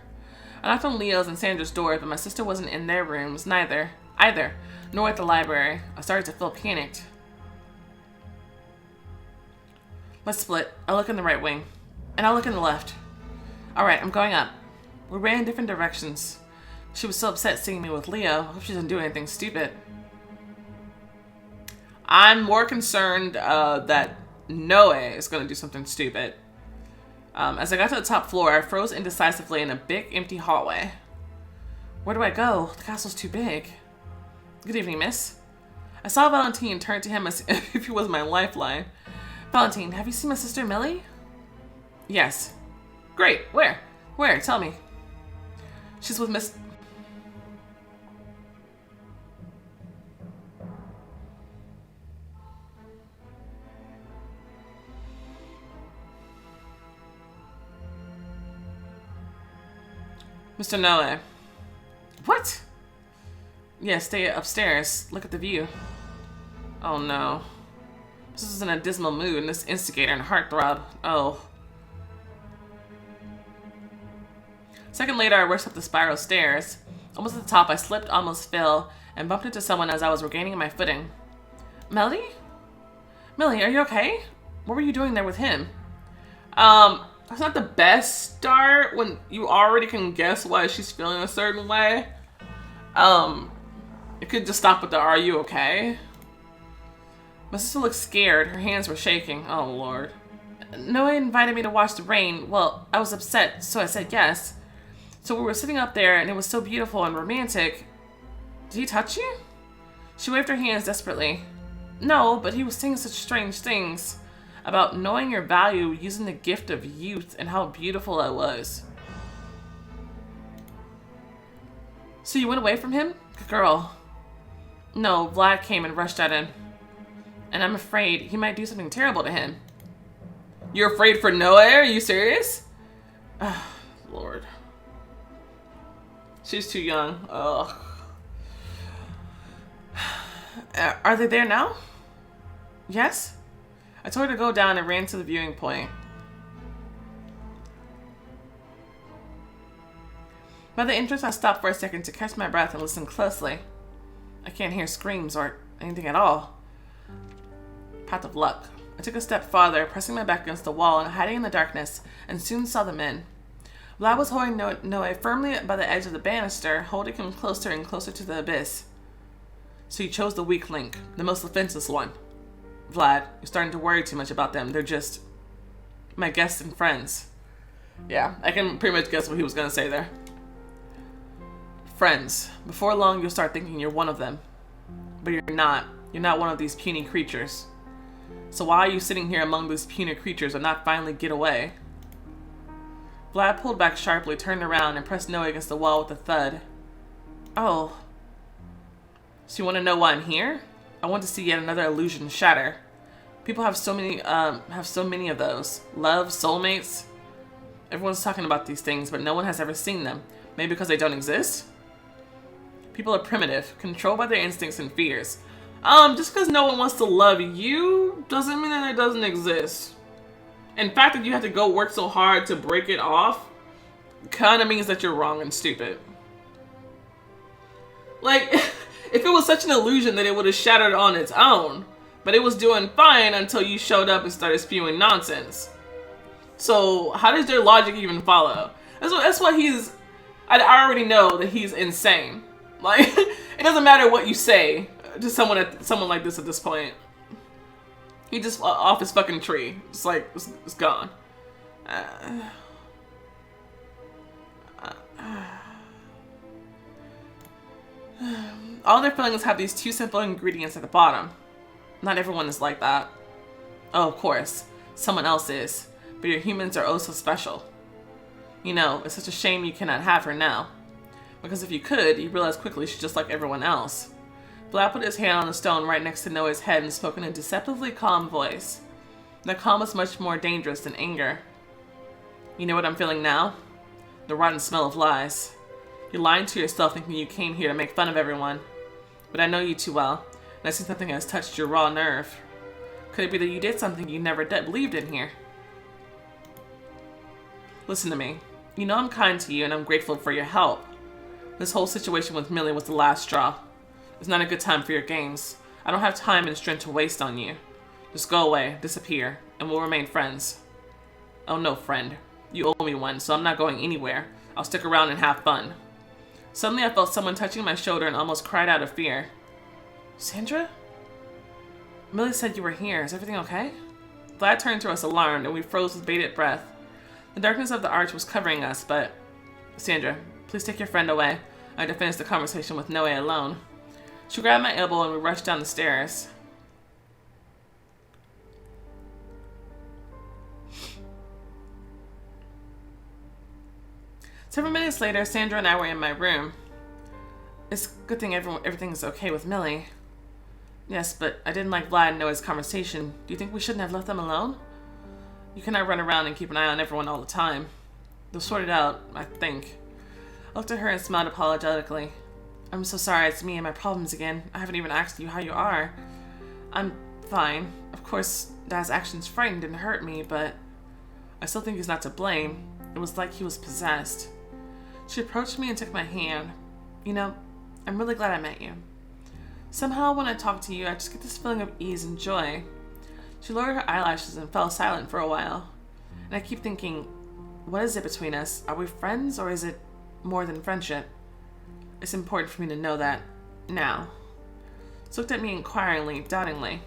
I knocked on Leo's and Sandra's doors, but my sister wasn't in their rooms, either, nor at the library. I started to feel panicked. Let's split. I'll look in the right wing. And I'll look in the left. Alright, I'm going up. We ran in different directions. She was so upset seeing me with Leo. I hope she doesn't do anything stupid. I'm more concerned that Noe is going to do something stupid. As I got to the top floor, I froze indecisively in a big, empty hallway. Where do I go? The castle's too big. Good evening, miss. I saw Valentine turn to him as if he was my lifeline. Valentine, have you seen my sister Millie? Yes. Great. Where? Where? Tell me. She's with Miss... Mr. Noe. What? Yeah, stay upstairs. Look at the view. Oh no. This is in a dismal mood, and this instigator and heartthrob. Oh. A second later, I rushed up the spiral stairs. Almost at the top, I slipped, almost fell, and bumped into someone as I was regaining my footing. Melody? Millie, are you okay? What were you doing there with him? That's not the best start when you already can guess why she's feeling a certain way. It could just stop with the "Are you okay?" My sister looked scared. Her hands were shaking. Oh, Lord. Noah invited me to watch the rain. Well, I was upset, so I said yes. So we were sitting up there, and it was so beautiful and romantic. Did he touch you? She waved her hands desperately. No, but he was saying such strange things about knowing your value, using the gift of youth, and how beautiful I was. So you went away from him? Good girl. No, Vlad came and rushed at him. And I'm afraid he might do something terrible to him. You're afraid for Noah? Are you serious? Oh, Lord. She's too young. Ugh. Are they there now? Yes? I told her to go down and ran to the viewing point. By the entrance, I stopped for a second to catch my breath and listen closely. I can't hear screams or anything at all. Path of luck. I took a step farther, pressing my back against the wall and hiding in the darkness, and soon saw the men. Vlad was holding Noe firmly by the edge of the banister, holding him closer and closer to the abyss. So you chose the weak link, the most offenseless one. Vlad, you're starting to worry too much about them. They're just my guests and friends. Yeah, I can pretty much guess what he was going to say there. Friends. Before long, you'll start thinking you're one of them. But you're not. You're not one of these puny creatures. So why are you sitting here among these puny creatures and not finally get away? Vlad pulled back sharply, turned around, and pressed Noe against the wall with a thud. Oh. So you want to know why I'm here? I want to see yet another illusion shatter. People have so many of those. Love, soulmates. Everyone's talking about these things, but no one has ever seen them. Maybe because they don't exist? People are primitive, controlled by their instincts and fears. Just because no one wants to love you doesn't mean that it doesn't exist. In fact, that you have to go work so hard to break it off kind of means that you're wrong and stupid. Like, if it was such an illusion that it would have shattered on its own, but it was doing fine until you showed up and started spewing nonsense. So, how does their logic even follow? That's why he's. I already know that he's insane. Like it doesn't matter what you say to someone like this at this point. He just off his fucking tree. It's like it's gone. All their fillings have these two simple ingredients at the bottom. Not everyone is like that. Oh, of course, someone else is, but your humans are oh so special. You know, it's such a shame you cannot have her now. Because if you could, you realize quickly she's just like everyone else. Vlad put his hand on the stone right next to Noah's head and spoke in a deceptively calm voice. The calm was much more dangerous than anger. You know what I'm feeling now? The rotten smell of lies. You're lying to yourself thinking you came here to make fun of everyone. But I know you too well, and I see something has touched your raw nerve. Could it be that you did something you never believed in here? Listen to me. You know I'm kind to you and I'm grateful for your help. This whole situation with Millie was the last straw. It's not a good time for your games. I don't have time and strength to waste on you. Just go away, disappear, and we'll remain friends. Oh no, friend. You owe me one, so I'm not going anywhere. I'll stick around and have fun. Suddenly I felt someone touching my shoulder and almost cried out of fear. Sandra? Millie said you were here. Is everything okay? Vlad turned to us alarmed, and we froze with bated breath. The darkness of the arch was covering us, but... Sandra, please take your friend away. I had to finish the conversation with Noe alone. She grabbed my elbow and we rushed down the stairs. Several minutes later, Sandra and I were in my room. It's a good thing everything's okay with Millie. Yes, but I didn't like Vlad and Noah's conversation. Do you think we shouldn't have left them alone? You cannot run around and keep an eye on everyone all the time. They'll sort it out, I think. I looked at her and smiled apologetically. I'm so sorry, it's me and my problems again. I haven't even asked you how you are. I'm fine. Of course, Dad's actions frightened and hurt me, but I still think he's not to blame. It was like he was possessed. She approached me and took my hand. You know, I'm really glad I met you. Somehow when I talk to you, I just get this feeling of ease and joy. She lowered her eyelashes and fell silent for a while. And I keep thinking, what is it between us? Are we friends or is it more than friendship? It's important for me to know that now. She looked at me inquiringly, doubtingly.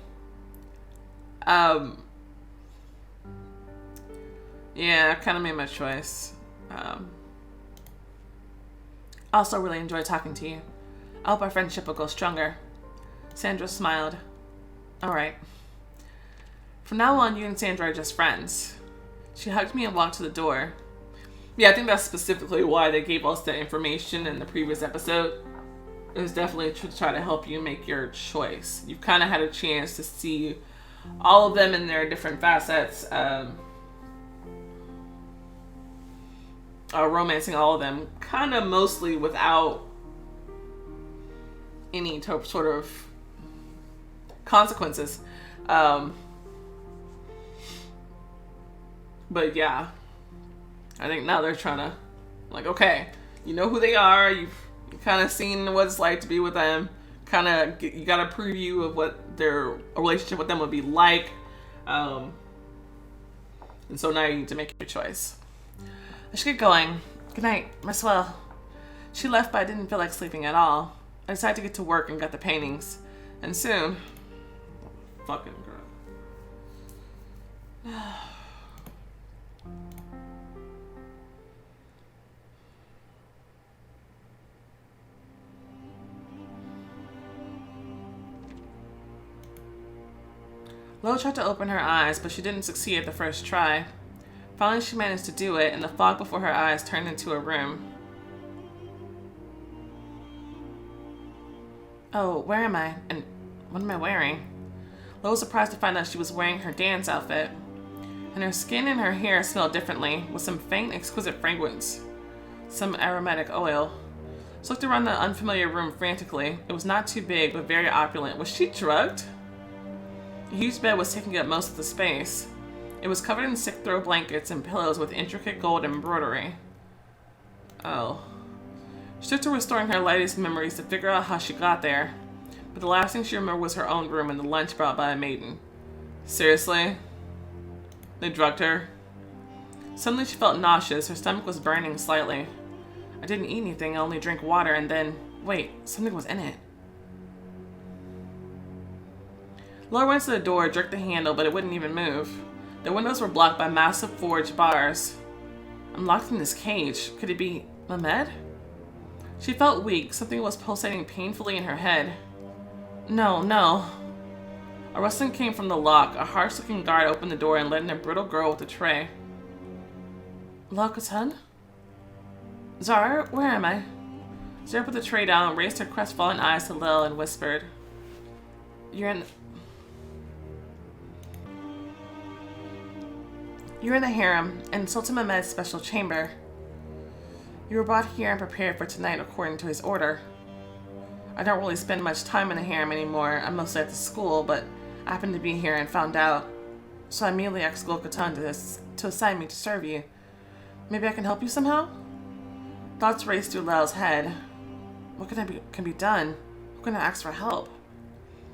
Yeah, I kind of made my choice. I also really enjoy talking to you. I hope our friendship will go stronger. Sandra smiled. Alright. From now on, you and Sandra are just friends. She hugged me and walked to the door. Yeah, I think that's specifically why they gave us that information in the previous episode. It was definitely to try to help you make your choice. You've kind of had a chance to see all of them in their different facets. Romancing all of them, kind of mostly without any sort of consequences. But yeah, I think now they're trying to, like, okay, you know who they are, you've kind of seen what it's like to be with them, you got a preview of what a relationship with them would be like, and so now you need to make your choice. I should get going. Good night, rest well. She left, but I didn't feel like sleeping at all. I decided to get to work and got the paintings, and soon, fucking girl. Lo tried to open her eyes, but she didn't succeed at the first try. Finally, she managed to do it, and the fog before her eyes turned into a room. Oh, where am I? And what am I wearing? Lo was surprised to find out she was wearing her dance outfit. And her skin and her hair smelled differently, with some faint, exquisite fragrance. Some aromatic oil. She looked around the unfamiliar room frantically. It was not too big, but very opulent. Was she drugged? A huge bed was taking up most of the space. It was covered in sick throw blankets and pillows with intricate gold embroidery. Oh. She took to restoring her latest memories to figure out how she got there. But the last thing she remembered was her own room and the lunch brought by a maiden. Seriously? They drugged her? Suddenly she felt nauseous. Her stomach was burning slightly. I didn't eat anything. I only drank water and then... Wait, something was in it. Laura went to the door, jerked the handle, but it wouldn't even move. The windows were blocked by massive forged bars. I'm locked in this cage. Could it be Mehmed? She felt weak. Something was pulsating painfully in her head. No, no. A rustling came from the lock. A harsh-looking guard opened the door and let in a brittle girl with a tray. Lokatan? Zara, where am I? Zara put the tray down, raised her crestfallen eyes to Lil, and whispered, You're in the harem, in Sultan Mehmed's special chamber. You were brought here and prepared for tonight according to his order. I don't really spend much time in the harem anymore. I'm mostly at the school, but I happened to be here and found out. So I immediately asked Lokatan to assign me to serve you. Maybe I can help you somehow? Thoughts raced through Lel's head. What can be done? Who can I ask for help?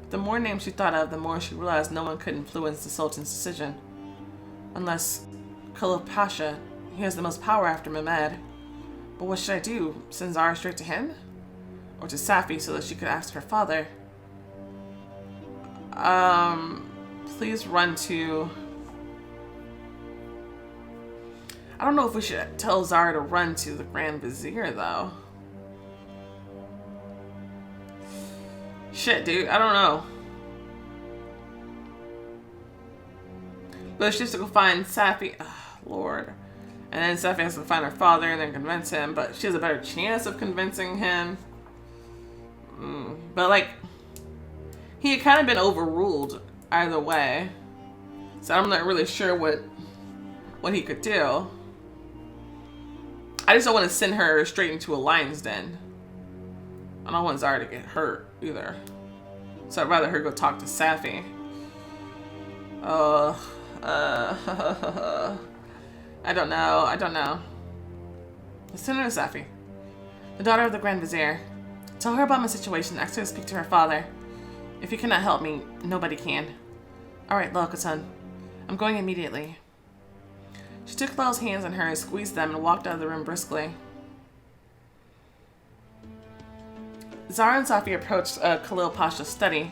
The more names she thought of, the more she realized no one could influence the Sultan's decision. Unless Khalil Pasha, he has the most power after Mehmed. But what should I do? Send Zara straight to him? Or to Safi so that she could ask her father? Please run to... I don't know if we should tell Zara to run to the Grand Vizier, though. Shit, dude. I don't know. But she has to go find Safi. Oh, Lord. And then Safi has to find her father and then convince him. But she has a better chance of convincing him. But, like, he had kind of been overruled either way. So I'm not really sure what he could do. I just don't want to send her straight into a lion's den. I don't want Zara to get hurt either. So I'd rather her go talk to Safi. I don't know. Let's send her to Safi, the daughter of the Grand Vizier. Tell her about my situation. Ask her to speak to her father. If you cannot help me, nobody can. Alright, Lokatan. I'm going immediately. She took Lel's hands in hers, squeezed them, and walked out of the room briskly. Zara and Safi approached Khalil Pasha's study.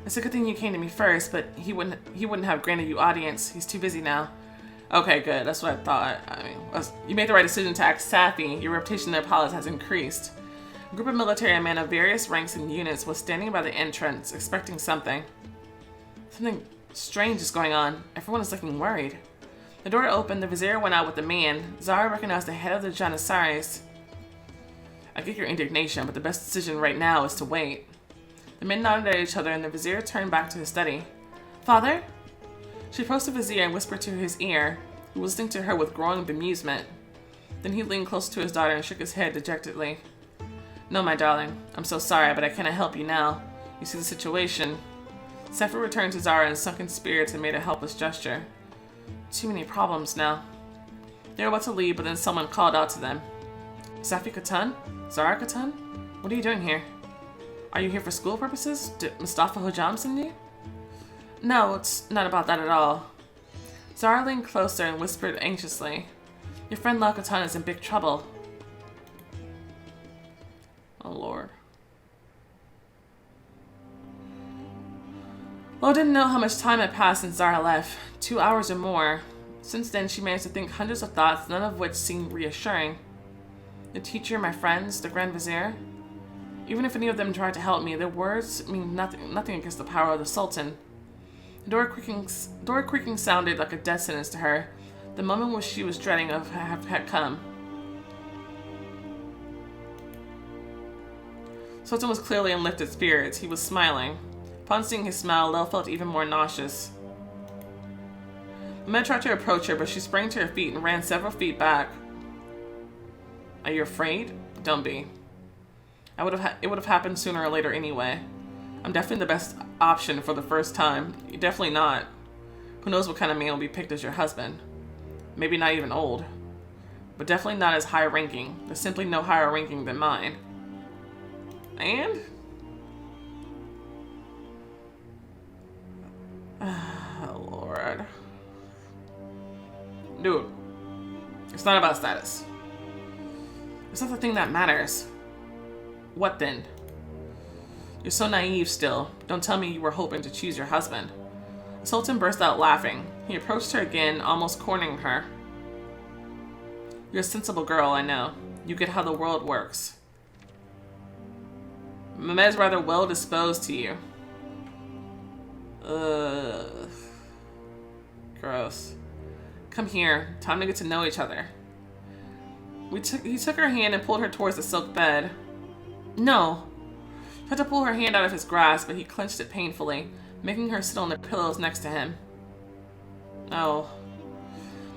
It's a good thing you came to me first, but he wouldn't have granted you audience. He's too busy now. Okay, good. That's what I thought. I mean, you made the right decision to ask Safi. Your reputation in their palace has increased. A group of military men of various ranks and units was standing by the entrance, expecting something. Something strange is going on. Everyone is looking worried. The door opened. The vizier went out with the man. Zara recognized the head of the Janissaries. I get your indignation, but the best decision right now is to wait. The men nodded at each other, and the vizier turned back to his study. Father? She approached the vizier and whispered to his ear, who was listening to her with growing bemusement. Then he leaned close to his daughter and shook his head dejectedly. No, my darling. I'm so sorry, but I cannot help you now. You see the situation. Safi returned to Zara in sunken spirits and made a helpless gesture. Too many problems now. They were about to leave, but then someone called out to them. Safi Katan? Zara Katan? What are you doing here? Are you here for school purposes? Did Mustafa Hojam send you? No, it's not about that at all. Zara leaned closer and whispered anxiously. Your friend Lokatan is in big trouble. Oh, Lord. Lo didn't know how much time had passed since Zara left. 2 hours or more. Since then, she managed to think hundreds of thoughts, none of which seemed reassuring. The teacher, my friends, the Grand Vizier. Even if any of them tried to help me, their words mean nothing against the power of the Sultan. The door creaking sounded like a death sentence to her. The moment which she was dreading had come. Sultan was clearly in lifted spirits. He was smiling. Upon seeing his smile, Lil felt even more nauseous. Mehmed tried to approach her, but she sprang to her feet and ran several feet back. Are you afraid? Don't be. It would have happened sooner or later anyway. I'm definitely the best option for the first time. You're definitely not. Who knows what kind of man will be picked as your husband? Maybe not even old. But definitely not as high ranking. There's simply no higher ranking than mine. And? Oh, Lord. Dude, it's not about status. It's not the thing that matters. What then? You're so naive still. Don't tell me you were hoping to choose your husband. The Sultan burst out laughing. He approached her again, almost cornering her. You're a sensible girl, I know. You get how the world works. Mehmed's rather well disposed to you. Ugh. Gross. Come here. Time to get to know each other. He took her hand and pulled her towards the silk bed. No. He tried to pull her hand out of his grasp, but he clenched it painfully, making her sit on the pillows next to him. Oh.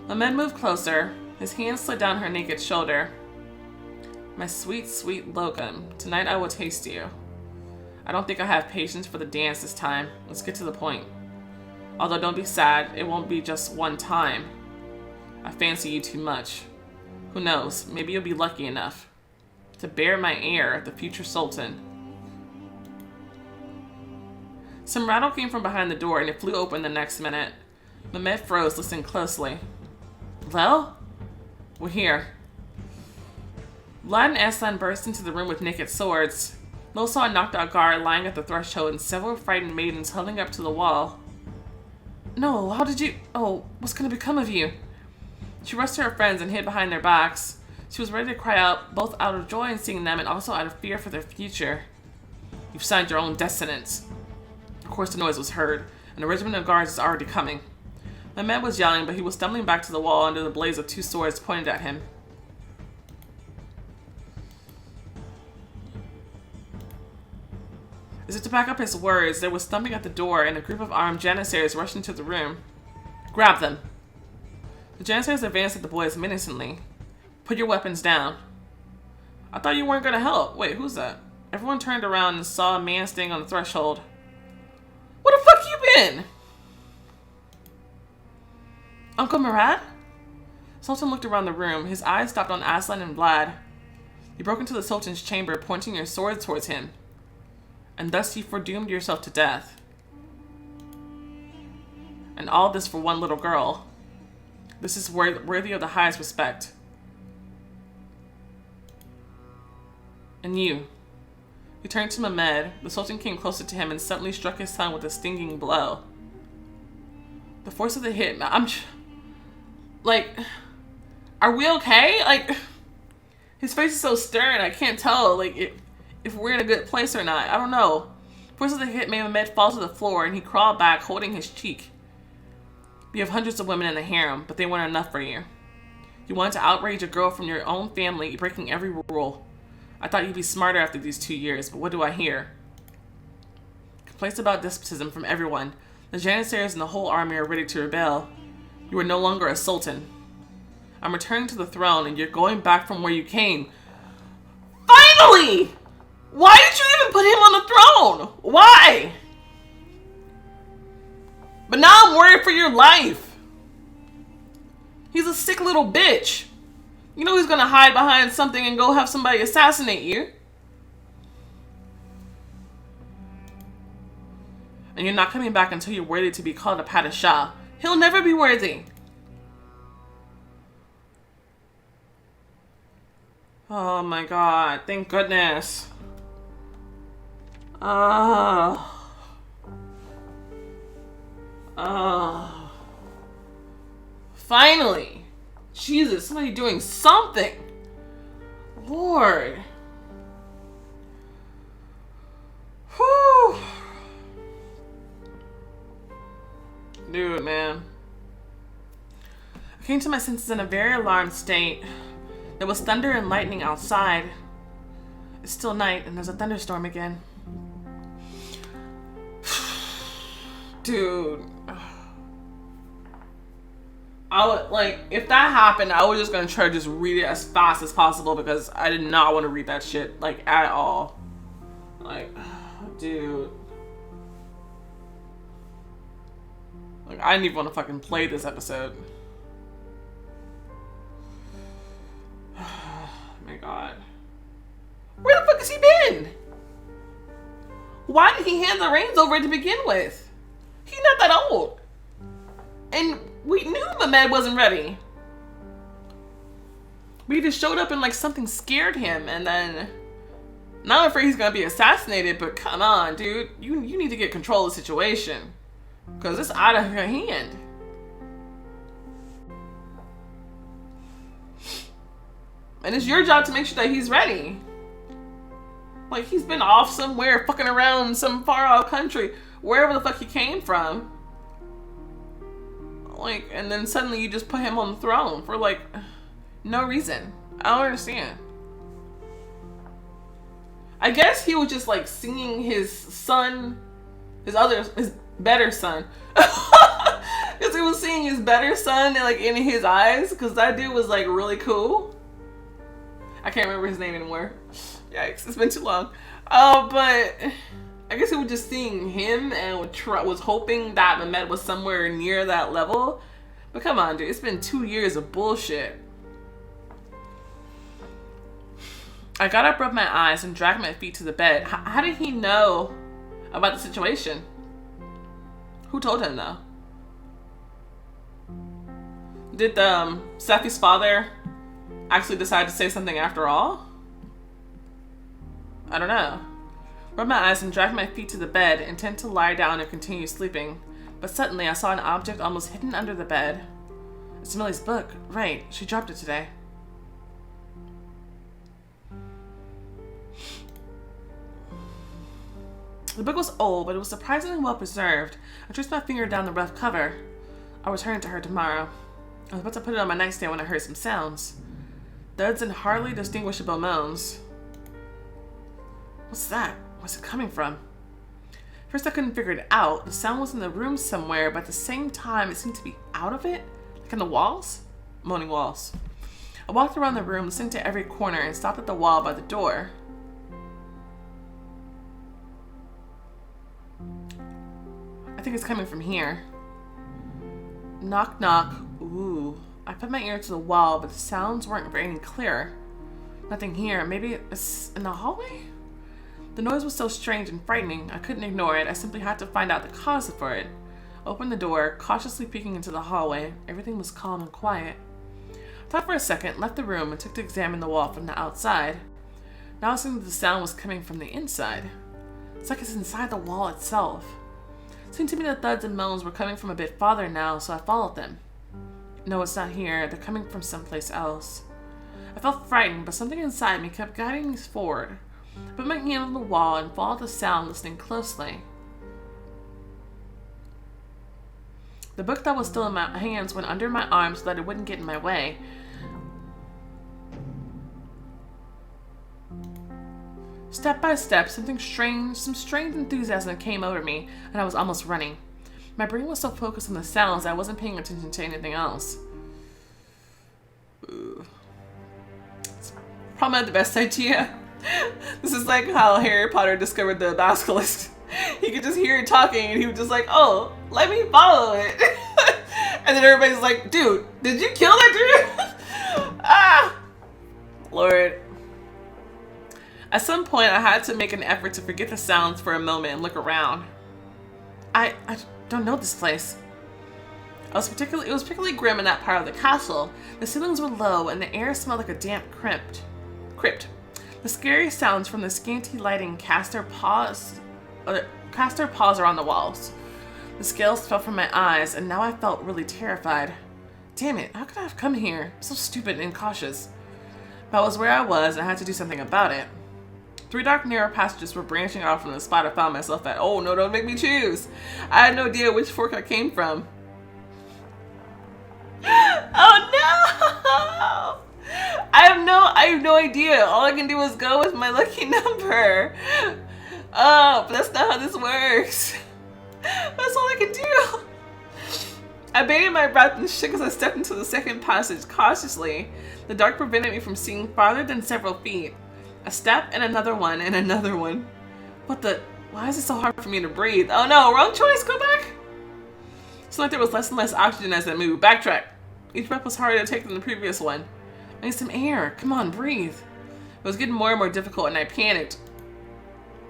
Mehmed moved closer. His hand slid down her naked shoulder. My sweet, sweet locum. Tonight I will taste you. I don't think I have patience for the dance this time. Let's get to the point. Although don't be sad, it won't be just one time. I fancy you too much. Who knows, maybe you'll be lucky enough to bear my heir, the future sultan. Some rattle came from behind the door and it flew open the next minute. Mehmed froze, listening closely. Well? We're here. Vlad and Aslan burst into the room with naked swords. Lil saw a knocked out guard lying at the threshold and several frightened maidens huddling up to the wall. No, how did you... Oh, what's gonna become of you? She rushed to her friends and hid behind their backs. She was ready to cry out, both out of joy in seeing them and also out of fear for their future. You've signed your own destinates. Of course the noise was heard, and a regiment of guards is already coming. Mehmed was yelling, but he was stumbling back to the wall under the blaze of two swords pointed at him. As if to back up his words, there was thumping at the door, and a group of armed janissaries rushed into the room. Grab them. The janissaries advanced at the boys menacingly. Put your weapons down. I thought you weren't going to help. Wait, who's that? Everyone turned around and saw a man standing on the threshold. Where the fuck you been? Uncle Murad? Sultan looked around the room. His eyes stopped on Aslan and Vlad. You broke into the Sultan's chamber, pointing your sword towards him. And thus you foredoomed yourself to death. And all this for one little girl. This is worthy of the highest respect. And you. He turned to Mehmed. The Sultan came closer to him and suddenly struck his son with a stinging blow. The force of the hit... Like... Are we okay? Like... His face is so stern, I can't tell, like, if we're in a good place or not. I don't know. The force of the hit made Mehmed fall to the floor, and he crawled back, holding his cheek. You have hundreds of women in the harem, but they weren't enough for you. You wanted to outrage a girl from your own family, breaking every rule. I thought you'd be smarter after these 2 years, but what do I hear? Complaints about despotism from everyone. The janissaries and the whole army are ready to rebel. You are no longer a sultan. I'm returning to the throne, and you're going back from where you came. Finally! Why did you even put him on the throne? Why? But now I'm worried for your life. He's a sick little bitch. You know he's gonna hide behind something and go have somebody assassinate you. And you're not coming back until you're worthy to be called a Padishah. He'll never be worthy. Oh my god, thank goodness. Finally. Jesus, somebody doing something. Lord. Whew. Dude, man. I came to my senses in a very alarmed state. There was thunder and lightning outside. It's still night and there's a thunderstorm again. Dude. I would, like, if that happened, I was just gonna try to just read it as fast as possible because I did not want to read that shit, like, at all. Like, dude. Like, I didn't even want to fucking play this episode. Oh my god. Where the fuck has he been? Why did he hand the reins over to begin with? He's not that old. And we knew Mehmed wasn't ready. But he just showed up and like something scared him, and then now I'm afraid he's gonna be assassinated, but come on, dude. You need to get control of the situation. Because it's out of your hand. And it's your job to make sure that he's ready. Like, he's been off somewhere, fucking around some far out country, wherever the fuck he came from. Like, and then suddenly you just put him on the throne for like no reason. I don't understand. I guess he was just like seeing his son, his better son. Because he was seeing his better son like in his eyes, because that dude was like really cool. I can't remember his name anymore. Yikes, it's been too long. But I guess he was just seeing him and was hoping that Mehmet was somewhere near that level. But come on, dude, it's been 2 years of bullshit. I got up, rubbed my eyes, and dragged my feet to the bed. How did he know about the situation? Who told him, though? Did Safi's father actually decide to say something after all? I don't know. Rubbed my eyes and dragged my feet to the bed, intent to lie down and continue sleeping. But suddenly I saw an object almost hidden under the bed. It's Millie's book. Right, she dropped it today. The book was old, but it was surprisingly well preserved. I traced my finger down the rough cover. I'll return it to her tomorrow. I was about to put it on my nightstand when I heard some sounds. Thuds and hardly distinguishable moans. What's that? Where's it coming from? First I couldn't figure it out. The sound was in the room somewhere, but at the same time it seemed to be out of it. Like in the walls? Moaning walls. I walked around the room, listening to every corner, and stopped at the wall by the door. I think it's coming from here. Knock, knock. Ooh. I put my ear to the wall, but the sounds weren't any clearer. Nothing here. Maybe it's in the hallway? The noise was so strange and frightening, I couldn't ignore it. I simply had to find out the cause for it. I opened the door, cautiously peeking into the hallway. Everything was calm and quiet. I thought for a second, left the room, and took to examine the wall from the outside. Now it seemed that the sound was coming from the inside. It's like it's inside the wall itself. It seemed to me that thuds and moans were coming from a bit farther now, so I followed them. No, it's not here. They're coming from someplace else. I felt frightened, but something inside me kept guiding me forward. I put my hand on the wall and followed the sound, listening closely. The book that was still in my hands went under my arm so that it wouldn't get in my way. Step by step, some strange enthusiasm came over me, and I was almost running. My brain was so focused on the sounds that I wasn't paying attention to anything else. Ooh. It's probably not the best idea. This is like how Harry Potter discovered the basilisk. He could just hear it talking, and he was just like, oh, let me follow it. And then everybody's like, dude, did you kill that dude? Ah! Lord. At some point, I had to make an effort to forget the sounds for a moment and look around. I don't know this place. It was particularly grim in that part of the castle. The ceilings were low, and the air smelled like a damp crypt. The scary sounds from the scanty lighting cast their paws around the walls. The scales fell from my eyes, and now I felt really terrified. Damn it, how could I have come here? So stupid and incautious. But I was where I was, and I had to do something about it. 3 dark, narrow passages were branching off from the spot I found myself at. Oh no, don't make me choose. I had no idea which fork I came from. Oh no! I have no idea. All I can do is go with my lucky number. Oh, but that's not how this works. That's all I can do. I bated my breath and shook as I stepped into the second passage cautiously. The dark prevented me from seeing farther than several feet. A step and another one and another one. Why is it so hard for me to breathe? Oh no, wrong choice, go back. It's like there was less and less oxygen as I moved. Backtrack. Each breath was harder to take than the previous one. I need some air. Come on, breathe. It was getting more and more difficult, and I panicked.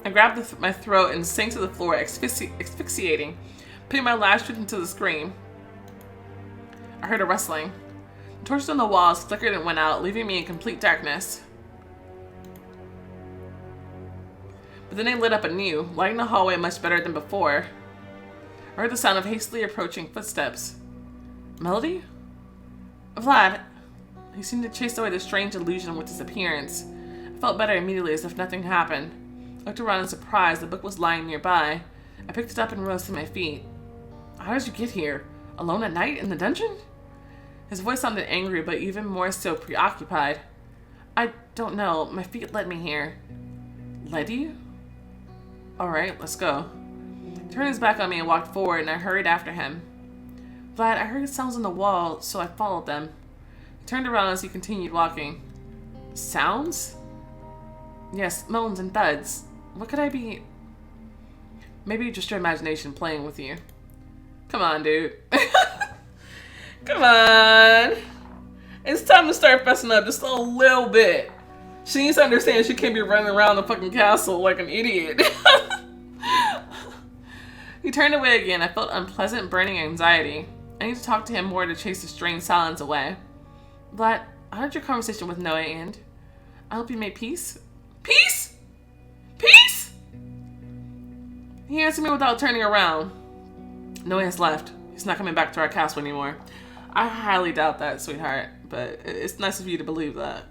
I grabbed my throat and sank to the floor, asphyxiating, putting my last truth into the scream. I heard a rustling. Torches on the walls flickered and went out, leaving me in complete darkness. But then they lit up anew, lighting the hallway much better than before. I heard the sound of hastily approaching footsteps. Melody? Vlad. He seemed to chase away the strange illusion with his appearance. I felt better immediately, as if nothing happened. I looked around in surprise. The book was lying nearby. I picked it up and rose to my feet. How did you get here? Alone at night in the dungeon? His voice sounded angry, but even more so preoccupied. I don't know. My feet led me here. Led you? Alright, let's go. He turned his back on me and walked forward, and I hurried after him. Vlad, I heard sounds on the wall, so I followed them. He turned around as he continued walking. Sounds? Yes, moans and thuds. What could I be? Maybe just your imagination playing with you. Come on, dude. Come on. It's time to start fessing up just a little bit. She needs to understand she can't be running around the fucking castle like an idiot. He turned away again. I felt unpleasant, burning anxiety. I need to talk to him more to chase the strange silence away. Vlad, how did your conversation with Noe end? I hope you made peace. Peace? Peace? He answered me without turning around. Noe has left. He's not coming back to our castle anymore. I highly doubt that, sweetheart, but it's nice of you to believe that.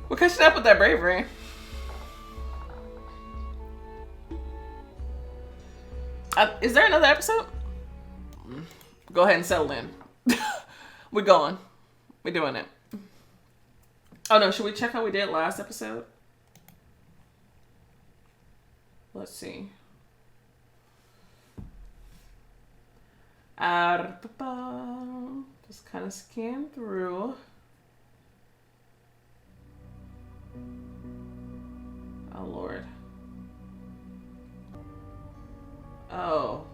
We're catching up with that bravery. Is there another episode? Go ahead and settle in. We're going. We're doing it. Oh no, should we check how we did last episode? Let's see. Just kind of scan through. Oh Lord. Oh.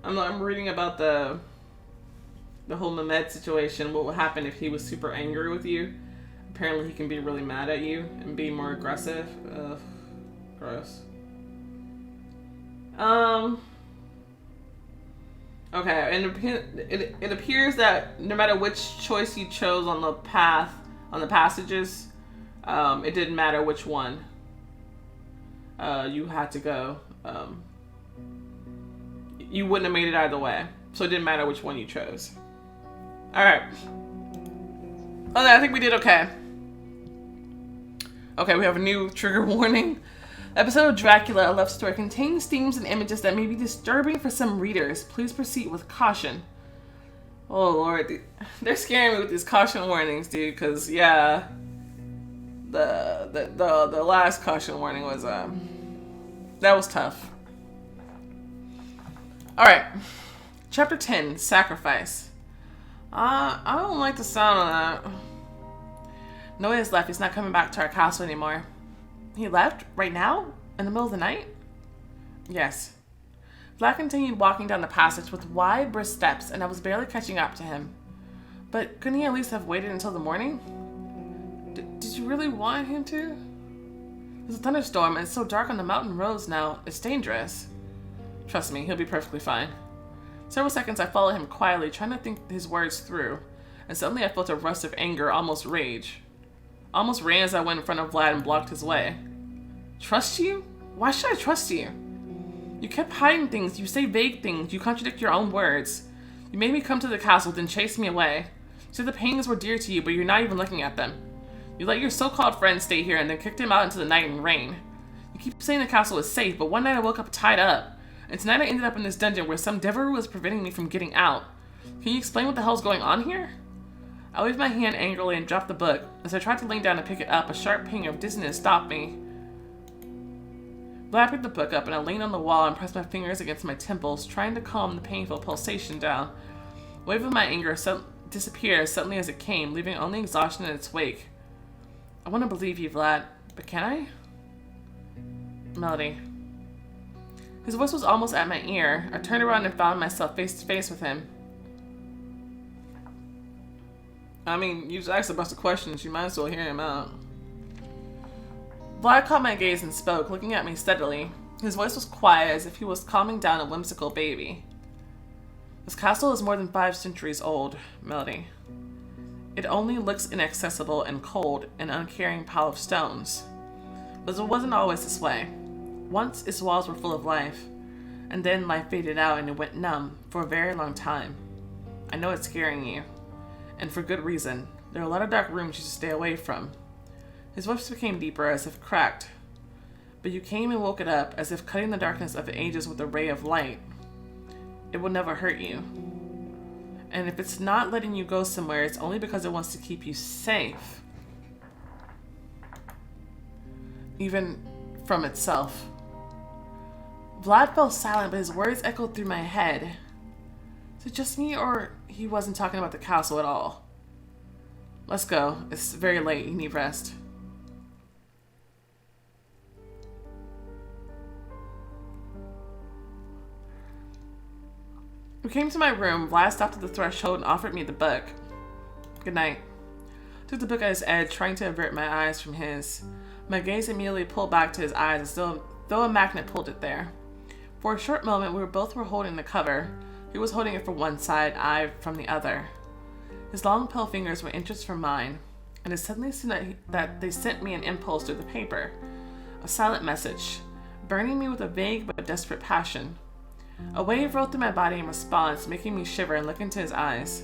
I'm reading about the whole Mehmed situation. What would happen if he was super angry with you? Apparently he can be really mad at you and be more aggressive. Ugh. Gross. Okay, and it appears that no matter which choice you chose on the path, on the passages, it didn't matter which one you had to go. You wouldn't have made it either way, so it didn't matter which one you chose. Alright. Okay, I think we did okay. Okay, we have a new trigger warning. Episode of Dracula, a love story, contains themes and images that may be disturbing for some readers. Please proceed with caution. Oh Lord, they're scaring me with these caution warnings, dude. Cause yeah, the last caution warning was that was tough. All right, chapter 10, sacrifice. I don't like the sound of that. Noe has left. He's not coming back to our castle anymore. He left? Right now? In the middle of the night? Yes. Vlad continued walking down the passage with wide, brisk steps, and I was barely catching up to him. But couldn't he at least have waited until the morning? Did you really want him to? There's a thunderstorm, and it's so dark on the mountain roads now. It's dangerous. Trust me, he'll be perfectly fine. Several seconds I followed him quietly, trying to think his words through, and suddenly I felt a rush of anger, almost rage. I almost ran as I went in front of Vlad and blocked his way. Trust you? Why should I trust you? You kept hiding things, you say vague things, you contradict your own words. You made me come to the castle, then chase me away. You said the paintings were dear to you, but you're not even looking at them. You let your so-called friend stay here and then kicked him out into the night and rain. You keep saying the castle is safe, but one night I woke up tied up. And tonight I ended up in this dungeon where some devil was preventing me from getting out. Can you explain what the hell's going on here? I waved my hand angrily and dropped the book. As I tried to lean down to pick it up, a sharp ping of dizziness stopped me. Vlad picked the book up and I leaned on the wall and pressed my fingers against my temples, trying to calm the painful pulsation down. The wave of my anger disappeared as suddenly as it came, leaving only exhaustion in its wake. I want to believe you, Vlad, but can I? Melody. His voice was almost at my ear. I turned around and found myself face to face with him. I mean, you just asked a bunch of questions. You might as well hear him out. Vlad caught my gaze and spoke, looking at me steadily. His voice was quiet, as if he was calming down a whimsical baby. This castle is more than 5 centuries old, Melody. It only looks inaccessible and cold, an uncaring pile of stones. But it wasn't always this way. Once its walls were full of life, and then life faded out and it went numb for a very long time. I know it's scaring you, and for good reason. There are a lot of dark rooms you should stay away from. His voice became deeper, as if cracked. But you came and woke it up, as if cutting the darkness of the ages with a ray of light. It will never hurt you. And if it's not letting you go somewhere, it's only because it wants to keep you safe. Even from itself. Vlad fell silent, but his words echoed through my head. Is it just me, or he wasn't talking about the castle at all? Let's go. It's very late. You need rest. We came to my room. Vlad stopped at the threshold and offered me the book. Good night. Took the book at his edge, trying to avert my eyes from his. My gaze immediately pulled back to his eyes, as though a magnet pulled it there. For a short moment, we both were holding the cover. He was holding it from one side, I from the other. His long, pale fingers were inches from mine, and it suddenly seemed that they sent me an impulse through the paper. A silent message, burning me with a vague but desperate passion. A wave rolled through my body in response, making me shiver and look into his eyes.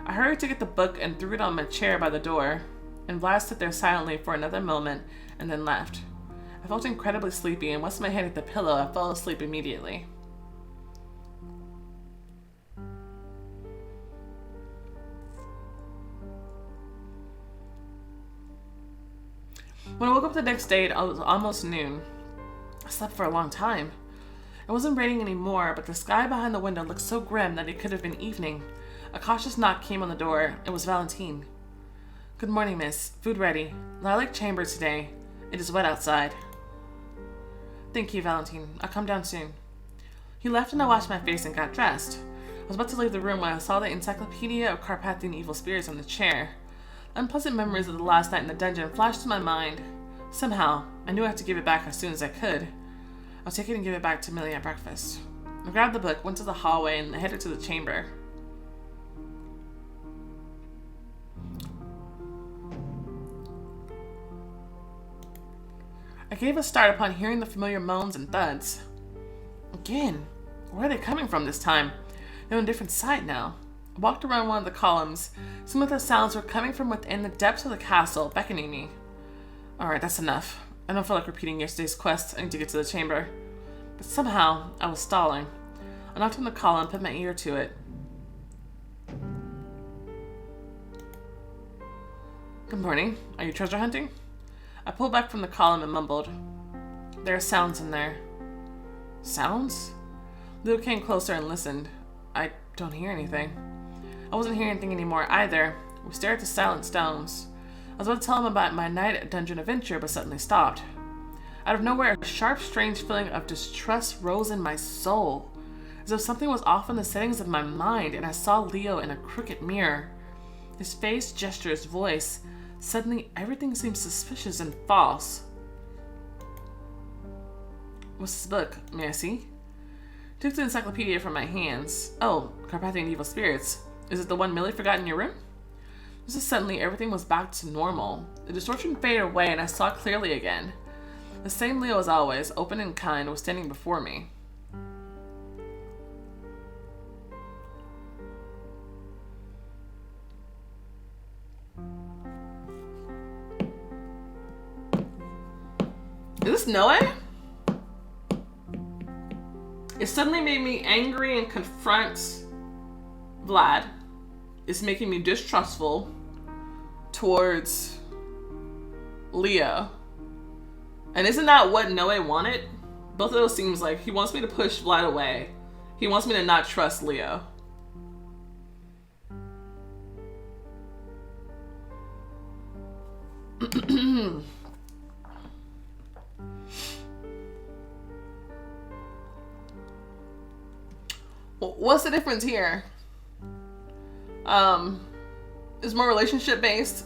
I hurried to get the book and threw it on my chair by the door, and Vlad stood there silently for another moment and then left. I felt incredibly sleepy, and once my head hit the pillow, I fell asleep immediately. When I woke up the next day, it was almost noon. I slept for a long time. It wasn't raining anymore, but the sky behind the window looked so grim that it could have been evening. A cautious knock came on the door. It was Valentine. Good morning, miss. Food ready. Lilac chamber today. It is wet outside. Thank you, Valentine. I'll come down soon. He left and I washed my face and got dressed. I was about to leave the room when I saw the Encyclopedia of Carpathian Evil Spirits on the chair. Unpleasant memories of the last night in the dungeon flashed to my mind. Somehow, I knew I had to give it back as soon as I could. I'll take it and give it back to Millie at breakfast. I grabbed the book, went to the hallway, and headed to the chamber. I gave a start upon hearing the familiar moans and thuds. Again, where are they coming from this time? They're on a different side now. I walked around one of the columns. Some of the sounds were coming from within the depths of the castle, beckoning me. Alright, that's enough. I don't feel like repeating yesterday's quest. I need to get to the chamber. But somehow, I was stalling. I knocked on the column, put my ear to it. Good morning. Are you treasure hunting? I pulled back from the column and mumbled. There are sounds in there. Sounds? Leo came closer and listened. I don't hear anything. I wasn't hearing anything anymore either. We stared at the silent stones. I was about to tell him about my night at dungeon adventure, but suddenly stopped. Out of nowhere, a sharp, strange feeling of distrust rose in my soul, as if something was off in the settings of my mind, and I saw Leo in a crooked mirror. His face, gestures, voice. Suddenly, everything seemed suspicious and false. What's this book? May I see? Took the encyclopedia from my hands. Oh, Carpathian Evil Spirits. Is it the one Millie forgot in your room? Just suddenly, everything was back to normal. The distortion faded away, and I saw clearly again. The same Leo as always, open and kind, was standing before me. Is this Noe? It suddenly made me angry and confront Vlad. It's making me distrustful towards Leo. And isn't that what Noe wanted? Both of those seems like he wants me to push Vlad away. He wants me to not trust Leo. What's the difference here? Is more relationship based.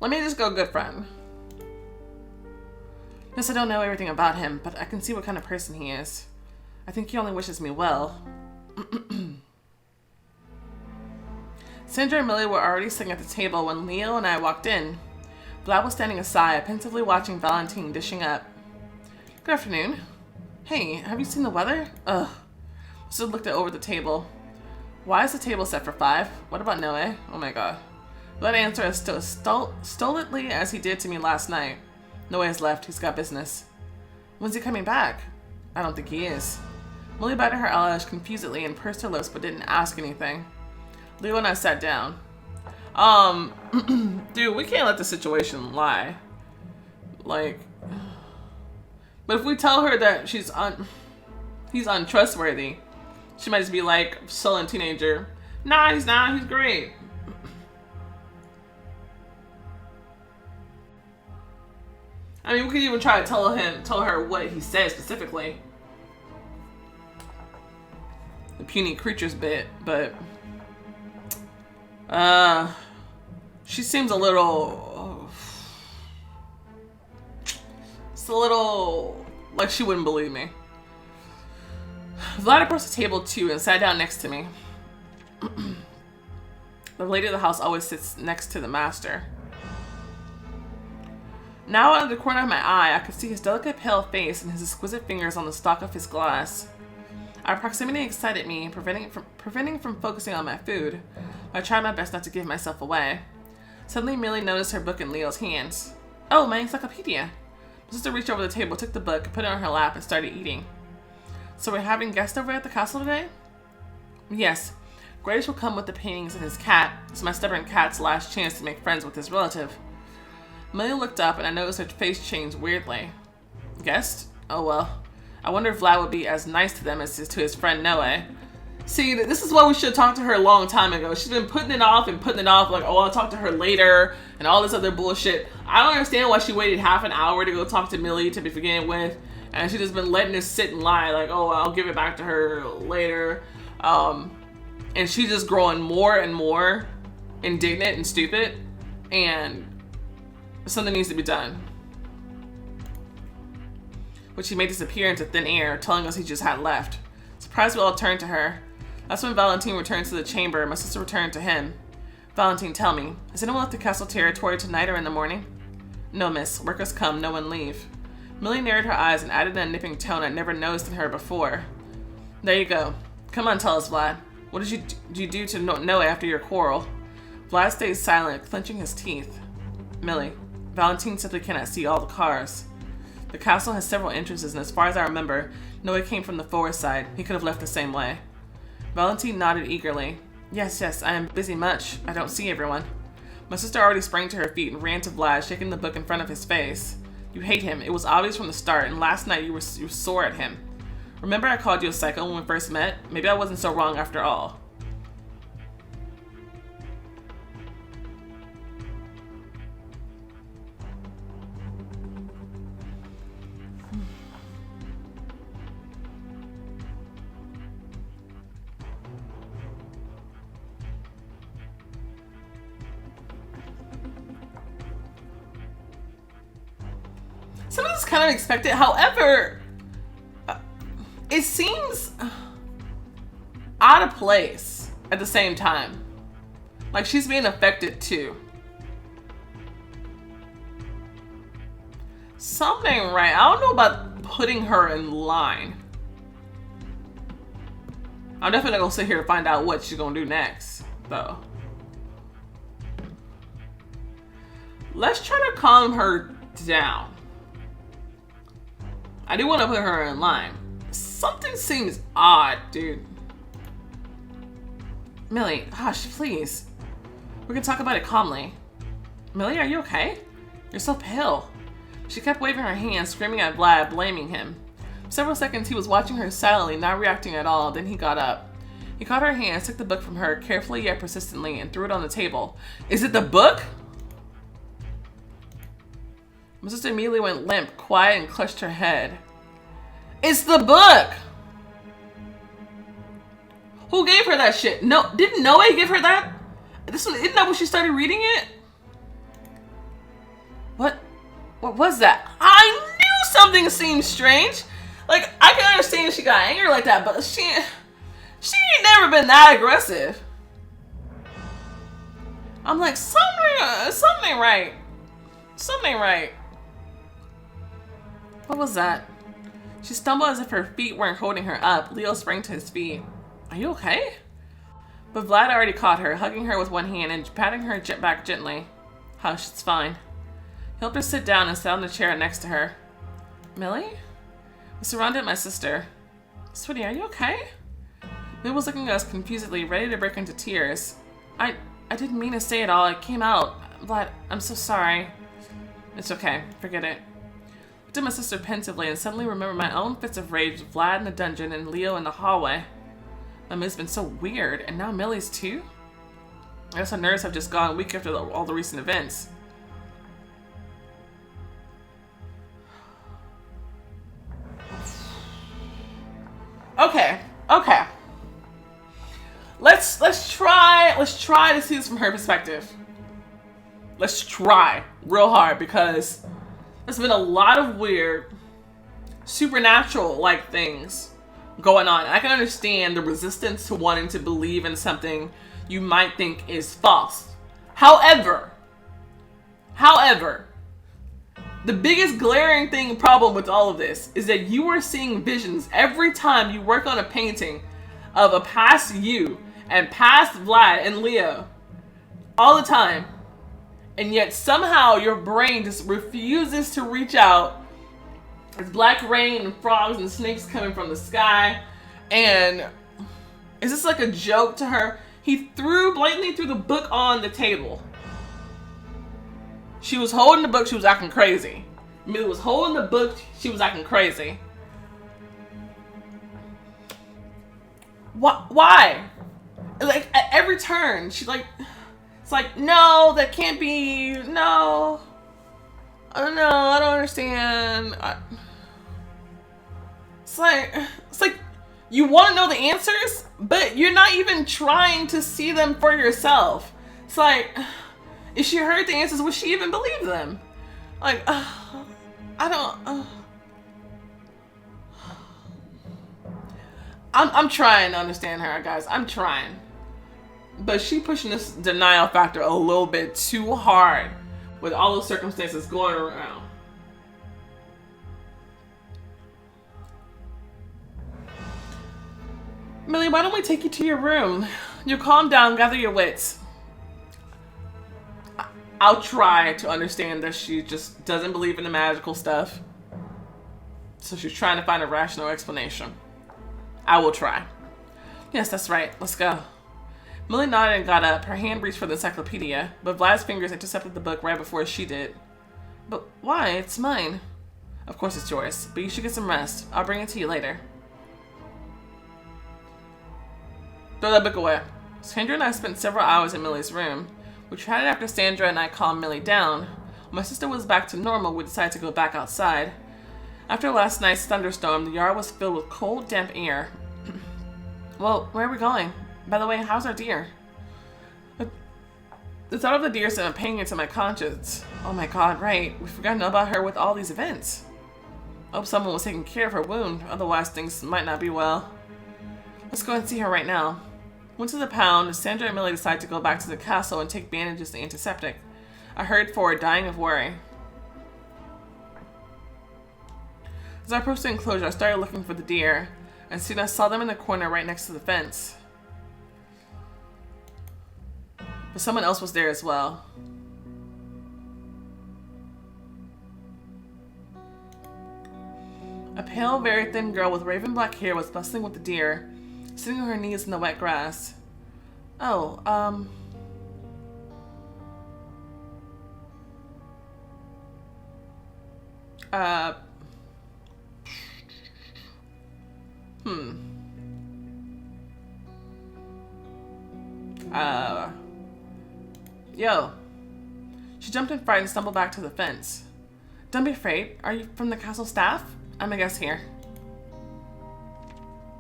Let me just go good friend. Yes, I don't know everything about him, but I can see what kind of person he is. I think he only wishes me well. Sandra and Millie were already sitting at the table when Leo and I walked in. Vlad was standing aside, pensively watching Valentine dishing up. Good afternoon. Hey, have you seen the weather? Ugh. Stood looked over the table. Why is the table set for 5? What about Noe? Oh my god. Vlad answered as stolidly as he did to me last night. Noe has left. He's got business. When's he coming back? I don't think he is. Millie batted her eyelash confusedly and pursed her lips but didn't ask anything. Leo and I sat down. Dude, we can't let the situation lie. Like, but if we tell her that he's untrustworthy, she might just be like, sullen teenager. Nah, he's not. He's great. I mean, we could even try to tell her what he said specifically. The puny creatures bit, but she seems a little, it's a little like she wouldn't believe me. Vlad approached the table too and sat down next to me. The lady of the house always sits next to the master. Now out of the corner of my eye, I could see his delicate pale face and his exquisite fingers on the stalk of his glass. Our proximity excited me, preventing from focusing on my food. I tried my best not to give myself away. Suddenly, Millie noticed her book in Leo's hands. Oh, my encyclopedia. My sister reached over the table, took the book, put it on her lap, and started eating. So we're having guests over at the castle today? Yes. Grace will come with the paintings and his cat. It's my stubborn cat's last chance to make friends with his relative. Millie looked up and I noticed her face changed weirdly. Guest? Oh well. I wonder if Vlad would be as nice to them as to his friend Noe. See, this is why we should have talked to her a long time ago. She's been putting it off, like, oh, I'll talk to her later, and all this other bullshit. I don't understand why she waited half an hour to go talk to Millie to begin with, and she's just been letting this sit and lie, like, oh, I'll give it back to her later. And she's just growing more and more indignant and stupid, and something needs to be done. Which he made disappear into thin air, telling us he just had left. Surprised, we all turned to her. That's when Valentine returned to the chamber and my sister returned to him. Valentine, tell me, has anyone left the castle territory tonight or in the morning? No, miss. Workers come, no one leave. Millie narrowed her eyes and added in a nipping tone I'd never noticed in her before. There you go. Come on, tell us, Vlad. What did you do to Noe after your quarrel? Vlad stayed silent, clenching his teeth. Millie, Valentine simply cannot see all the cars. The castle has several entrances, and as far as I remember, Noe came from the forward side. He could have left the same way. Valentine nodded eagerly. Yes, I am busy much. I don't see everyone. My sister already sprang to her feet and ran to Vlad, shaking the book in front of his face. You hate him. It was obvious from the start, and last night you were sore at him. Remember I called you a psycho when we first met? Maybe I wasn't so wrong after all. Some of this is kind of expected. However, it seems out of place at the same time. Like she's being affected too. Something right. I don't know about putting her in line. I'm definitely gonna sit here to find out what she's gonna do next, though. Let's try to calm her down. I do want to put her in line. Something seems odd, dude. Millie, hush, please. We can talk about it calmly. Millie, are you okay? You're so pale. She kept waving her hand, screaming at Vlad, blaming him. For several seconds, he was watching her silently, not reacting at all. Then he got up. He caught her hand, took the book from her, carefully yet persistently, and threw it on the table. Is it the book? My sister immediately went limp, quiet, and clutched her head. It's the book! Who gave her that shit? No, didn't Noe give her that? Isn't that when she started reading it? What? What was that? I knew something seemed strange. Like, I can understand she got angry like that, but she ain't never been that aggressive. I'm like, something ain't right. Something ain't right. What was that? She stumbled as if her feet weren't holding her up. Leo sprang to his feet. Are you okay? But Vlad already caught her, hugging her with one hand and patting her back gently. Hush, it's fine. He helped her sit down and sat on the chair next to her. Millie? We surrounded my sister. Sweetie, are you okay? Millie was looking at us confusedly, ready to break into tears. I didn't mean to say it all. It came out. Vlad, I'm so sorry. It's okay. Forget it. I looked at my sister pensively and suddenly remembered my own fits of rage with Vlad in the dungeon and Leo in the hallway. My mood's been so weird, and now Millie's too? I guess her nerves have just gone weak after all the recent events. Okay. Let's try to see this from her perspective. Let's try real hard, because there's been a lot of weird supernatural like things going on. I can understand the resistance to wanting to believe in something you might think is false. However, the biggest glaring problem with all of this is that you are seeing visions every time you work on a painting of a past you and past Vlad and Leo all the time. And yet somehow your brain just refuses to reach out. There's black rain and frogs and snakes coming from the sky. And is this like a joke to her? He blatantly threw the book on the table. She was holding the book, she was acting crazy. Millie was holding the book, she was acting crazy. Why? Like, at every turn, she like, it's like, no, that can't be, no. I don't know, I don't understand. It's like, you want to know the answers, but you're not even trying to see them for yourself. It's like, if she heard the answers, would she even believe them? Like, I'm trying to understand her, guys. I'm trying. But she pushing this denial factor a little bit too hard with all the circumstances going around. Millie, why don't we take you to your room? You calm down, gather your wits. I'll try to understand that she just doesn't believe in the magical stuff. So she's trying to find a rational explanation. I will try. Yes, that's right. Let's go. Millie nodded and got up. Her hand reached for the encyclopedia, but Vlad's fingers intercepted the book right before she did. But why? It's mine. Of course it's yours, but you should get some rest. I'll bring it to you later. Throw that book away. Sandra and I spent several hours in Millie's room. We chatted after Sandra and I calmed Millie down. When my sister was back to normal, we decided to go back outside. After last night's thunderstorm, the yard was filled with cold, damp air. Well, where are we going? By the way, how's our deer? The thought of the deer sent a pang into my conscience. Oh my god, right. We've forgotten about her with all these events. I hope someone was taking care of her wound, otherwise things might not be well. Let's go and see her right now. Went to the pound. Sandra and Millie decided to go back to the castle and take bandages and antiseptic. I hurried forward, dying of worry. As I approached the enclosure, I started looking for the deer, and soon I saw them in the corner right next to the fence. But someone else was there as well. A pale, very thin girl with raven black hair was bustling with the deer, sitting on her knees in the wet grass. Oh, Yo. She jumped in fright and stumbled back to the fence. Don't be afraid. Are you from the castle staff? I'm a guest here.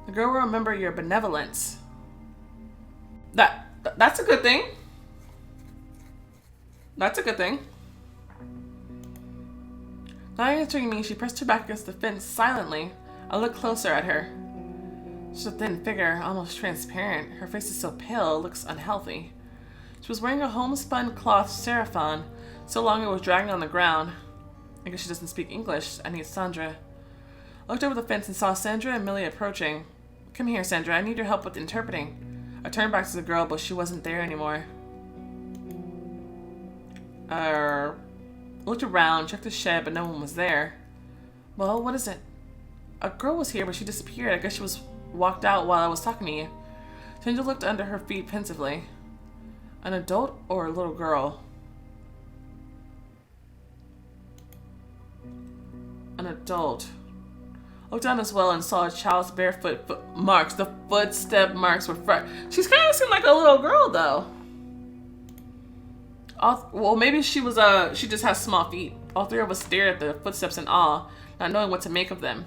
The girl will remember your benevolence. That's a good thing. That's a good thing. Not answering me, she pressed her back against the fence silently. I looked closer at her. She's a thin figure, almost transparent. Her face is so pale, it looks unhealthy. She was wearing a homespun cloth seraphon, so long it was dragging on the ground. I guess she doesn't speak English. I need Sandra. I looked over the fence and saw Sandra and Millie approaching. Come here, Sandra. I need your help with interpreting. I turned back to the girl, but she wasn't there anymore. I looked around, checked the shed, but no one was there. Well, what is it? A girl was here, but she disappeared. I guess she was walked out while I was talking to you. Sandra looked under her feet pensively. An adult or a little girl? An adult. Looked down as well and saw a child's barefoot marks. The footstep marks were fresh. She's kind of seemed like a little girl, though. Well, maybe she was she just has small feet. All three of us stared at the footsteps in awe, not knowing what to make of them.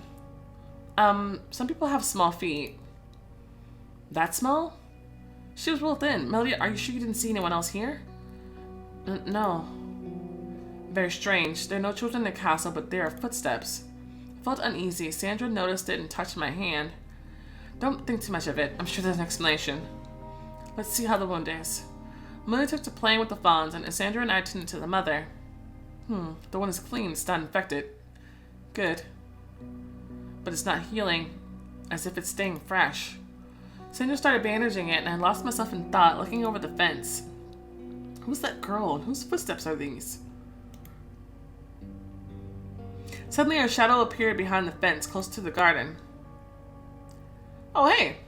Some people have small feet. That small? She was real thin. Melody, are you sure you didn't see anyone else here? No. Very strange. There are no children in the castle, but there are footsteps. I felt uneasy. Sandra noticed it and touched my hand. Don't think too much of it. I'm sure there's an explanation. Let's see how the wound is. Millie took to playing with the fawns, and Sandra and I tended to the mother. The one is clean. It's not infected. Good. But it's not healing, as if it's staying fresh. Sandra started bandaging it, and I lost myself in thought, looking over the fence. Who's that girl, and whose footsteps are these? Suddenly, a shadow appeared behind the fence, close to the garden. Oh, hey!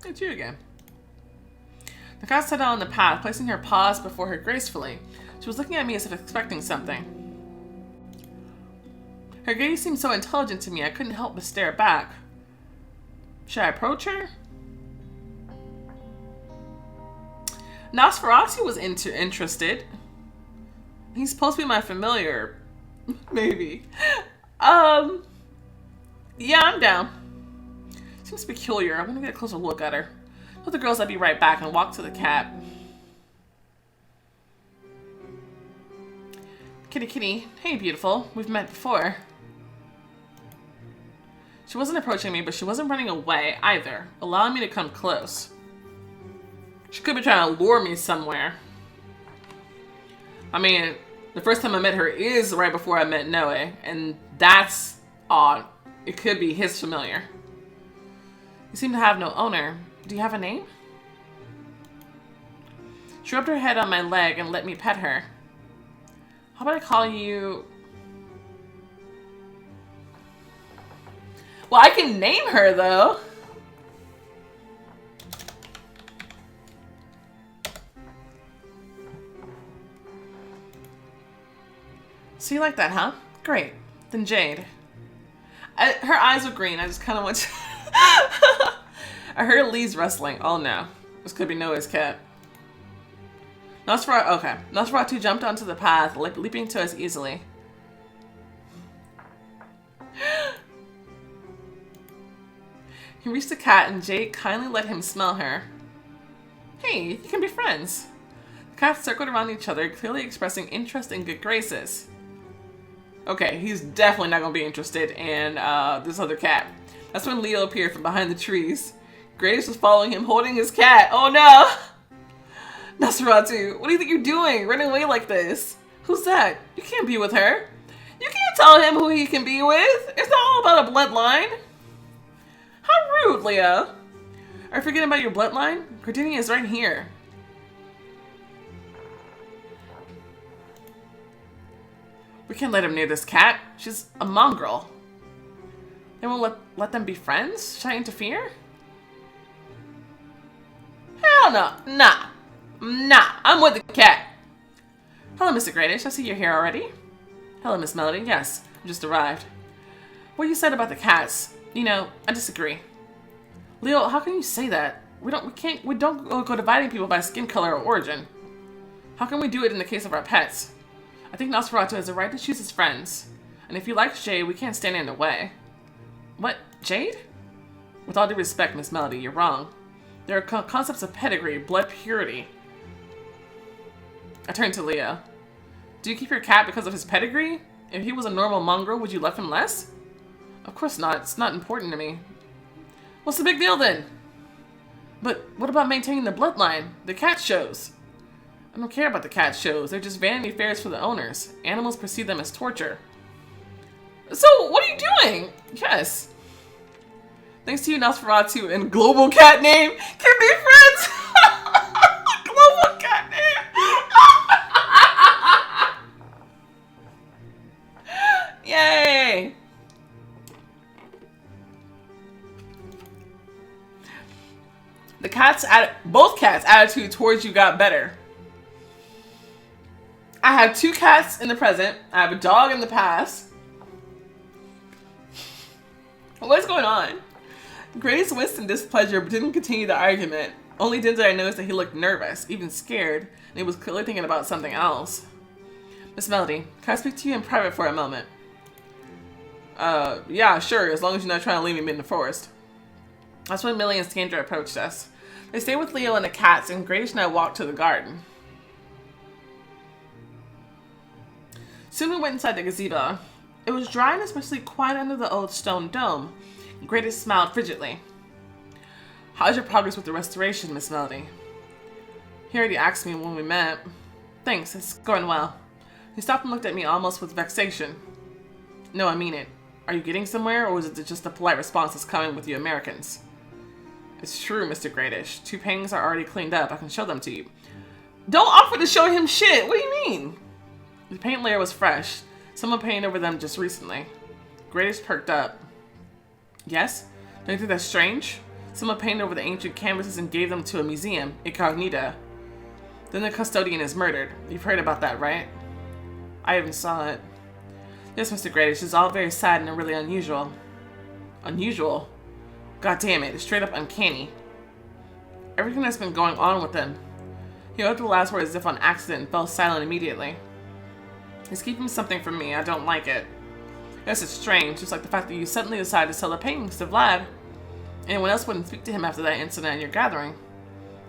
It's you again. The cat sat down on the path, placing her paws before her gracefully. She was looking at me as if expecting something. Her gaze seemed so intelligent to me, I couldn't help but stare back. Should I approach her? Nosferatu was interested. He's supposed to be my familiar. Maybe. Yeah, I'm down. Seems peculiar. I want to get a closer look at her. Told the girls I'd be right back and walked to the cat. Kitty, kitty. Hey, beautiful. We've met before. She wasn't approaching me, but she wasn't running away either, allowing me to come close. She could be trying to lure me somewhere. I mean, the first time I met her is right before I met Noe, and that's odd. It could be his familiar. You seem to have no owner. Do you have a name? She rubbed her head on my leg and let me pet her. How about I call you... Well, I can name her, though. So you like that, huh? Great. Then Jade. Her eyes are green. I just kind of want to... I heard Lee's rustling. Oh, no. This could be Noah's cat. Nosferatu... Okay. Nosferatu jumped onto the path, leaping to us easily. He reached the cat, and Jade kindly let him smell her. Hey, you can be friends. The cats circled around each other, clearly expressing interest and good graces. Okay, he's definitely not going to be interested in this other cat. That's when Leo appeared from behind the trees. Grace was following him, holding his cat. Oh no! Nosferatu, what do you think you're doing? Running away like this? Who's that? You can't be with her. You can't tell him who he can be with. It's not all about a bloodline. How rude, Leo. Are you forgetting about your bloodline? Cordelia is right here. We can't let him near this cat. She's a mongrel. They won't let them be friends? Should I interfere? Hell no. Nah. I'm with the cat. Hello, Mr. Gradish. I see you're here already. Hello, Miss Melody. Yes, I just arrived. What you said about the cats, you know, I disagree. Leo, how can you say that? We don't go dividing people by skin color or origin. How can we do it in the case of our pets? I think Nosferatu has the right to choose his friends. And if he likes Jade, we can't stand in the way. What? Jade? With all due respect, Miss Melody, you're wrong. There are concepts of pedigree, blood purity. I turned to Leo. Do you keep your cat because of his pedigree? If he was a normal mongrel, would you love him less? Of course not. It's not important to me. What's the big deal then? But what about maintaining the bloodline? The cat shows. I don't care about the cat shows. They're just vanity fairs for the owners. Animals perceive them as torture. So, what are you doing? Yes. Thanks to you, Nosferatu and Global Cat Name can be friends. Global Cat Name. Yay. Both cats' attitude towards you got better. I have 2 cats in the present. I have a dog in the past. What's going on? Grace winced in displeasure but didn't continue the argument. Only then did I notice that he looked nervous, even scared, and he was clearly thinking about something else. Miss Melody, can I speak to you in private for a moment? Yeah, sure, as long as you're not trying to leave me in the forest. That's when Millie and Scandra approached us. They stayed with Leo and the cats, and Gradish and I walked to the garden. Soon we went inside the gazebo. It was dry and especially quiet under the old stone dome. Gradish smiled frigidly. How's your progress with the restoration, Miss Melody? He already asked me when we met. Thanks, it's going well. He stopped and looked at me almost with vexation. No, I mean it. Are you getting somewhere, or is it just a polite response that's coming with you Americans? It's true, Mr. Gradish. 2 paintings are already cleaned up. I can show them to you. Don't offer to show him shit! What do you mean? The paint layer was fresh. Someone painted over them just recently. Gradish perked up. Yes? Don't you think that's strange? Someone painted over the ancient canvases and gave them to a museum, incognita. Then the custodian is murdered. You've heard about that, right? I even saw it. Yes, Mr. Gradish, it's all very sad and really unusual. Unusual? God damn it, it's straight up uncanny. Everything that's been going on with him. He uttered the last word as if on accident and fell silent immediately. He's keeping something from me. I don't like it. Yes, it's strange, just like the fact that you suddenly decided to sell the paintings to Vlad. Anyone else wouldn't speak to him after that incident in your gathering.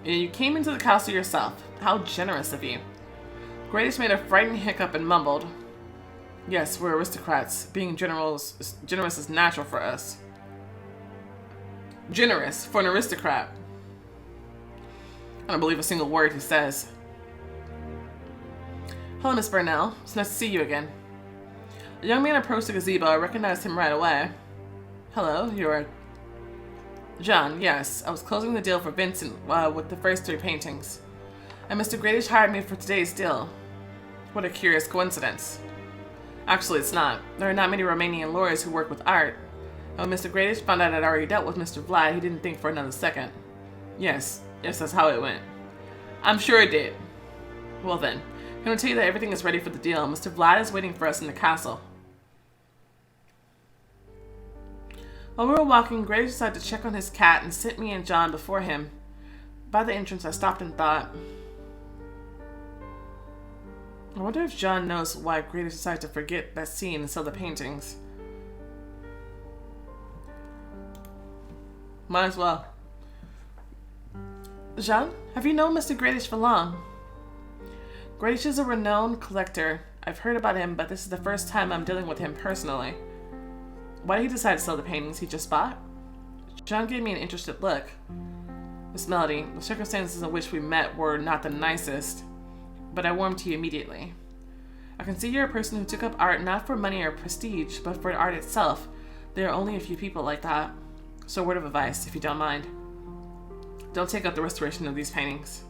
And you came into the castle yourself. How generous of you. Gradish made a frightened hiccup and mumbled. Yes, we're aristocrats. Being generous is natural for us. Generous for an aristocrat. I don't believe a single word he says. Hello, Miss Burnell. It's nice to see you again. A young man approached the gazebo. I recognized him right away. Hello, you're... John, yes. I was closing the deal for Vincent with the first 3 paintings. And Mr. Gradish hired me for today's deal. What a curious coincidence. Actually, it's not. There are not many Romanian lawyers who work with art. And when Mr. Gradish found out I'd already dealt with Mr. Vlad, he didn't think for another second. Yes, that's how it went. I'm sure it did. Well then, I'm going to tell you that everything is ready for the deal. Mr. Vlad is waiting for us in the castle. While we were walking, Gradish decided to check on his cat and sent me and John before him. By the entrance, I stopped and thought. I wonder if John knows why Gradish decided to forget that scene and sell the paintings. Might as well. Jean, have you known Mr. Gradish for long? Gradish is a renowned collector. I've heard about him, but this is the first time I'm dealing with him personally. Why did he decide to sell the paintings he just bought? John gave me an interested look. Miss Melody, the circumstances in which we met were not the nicest, but I warmed to you immediately. I can see you're a person who took up art not for money or prestige, but for art itself. There are only a few people like that. So a word of advice, if you don't mind. Don't take up the restoration of these paintings.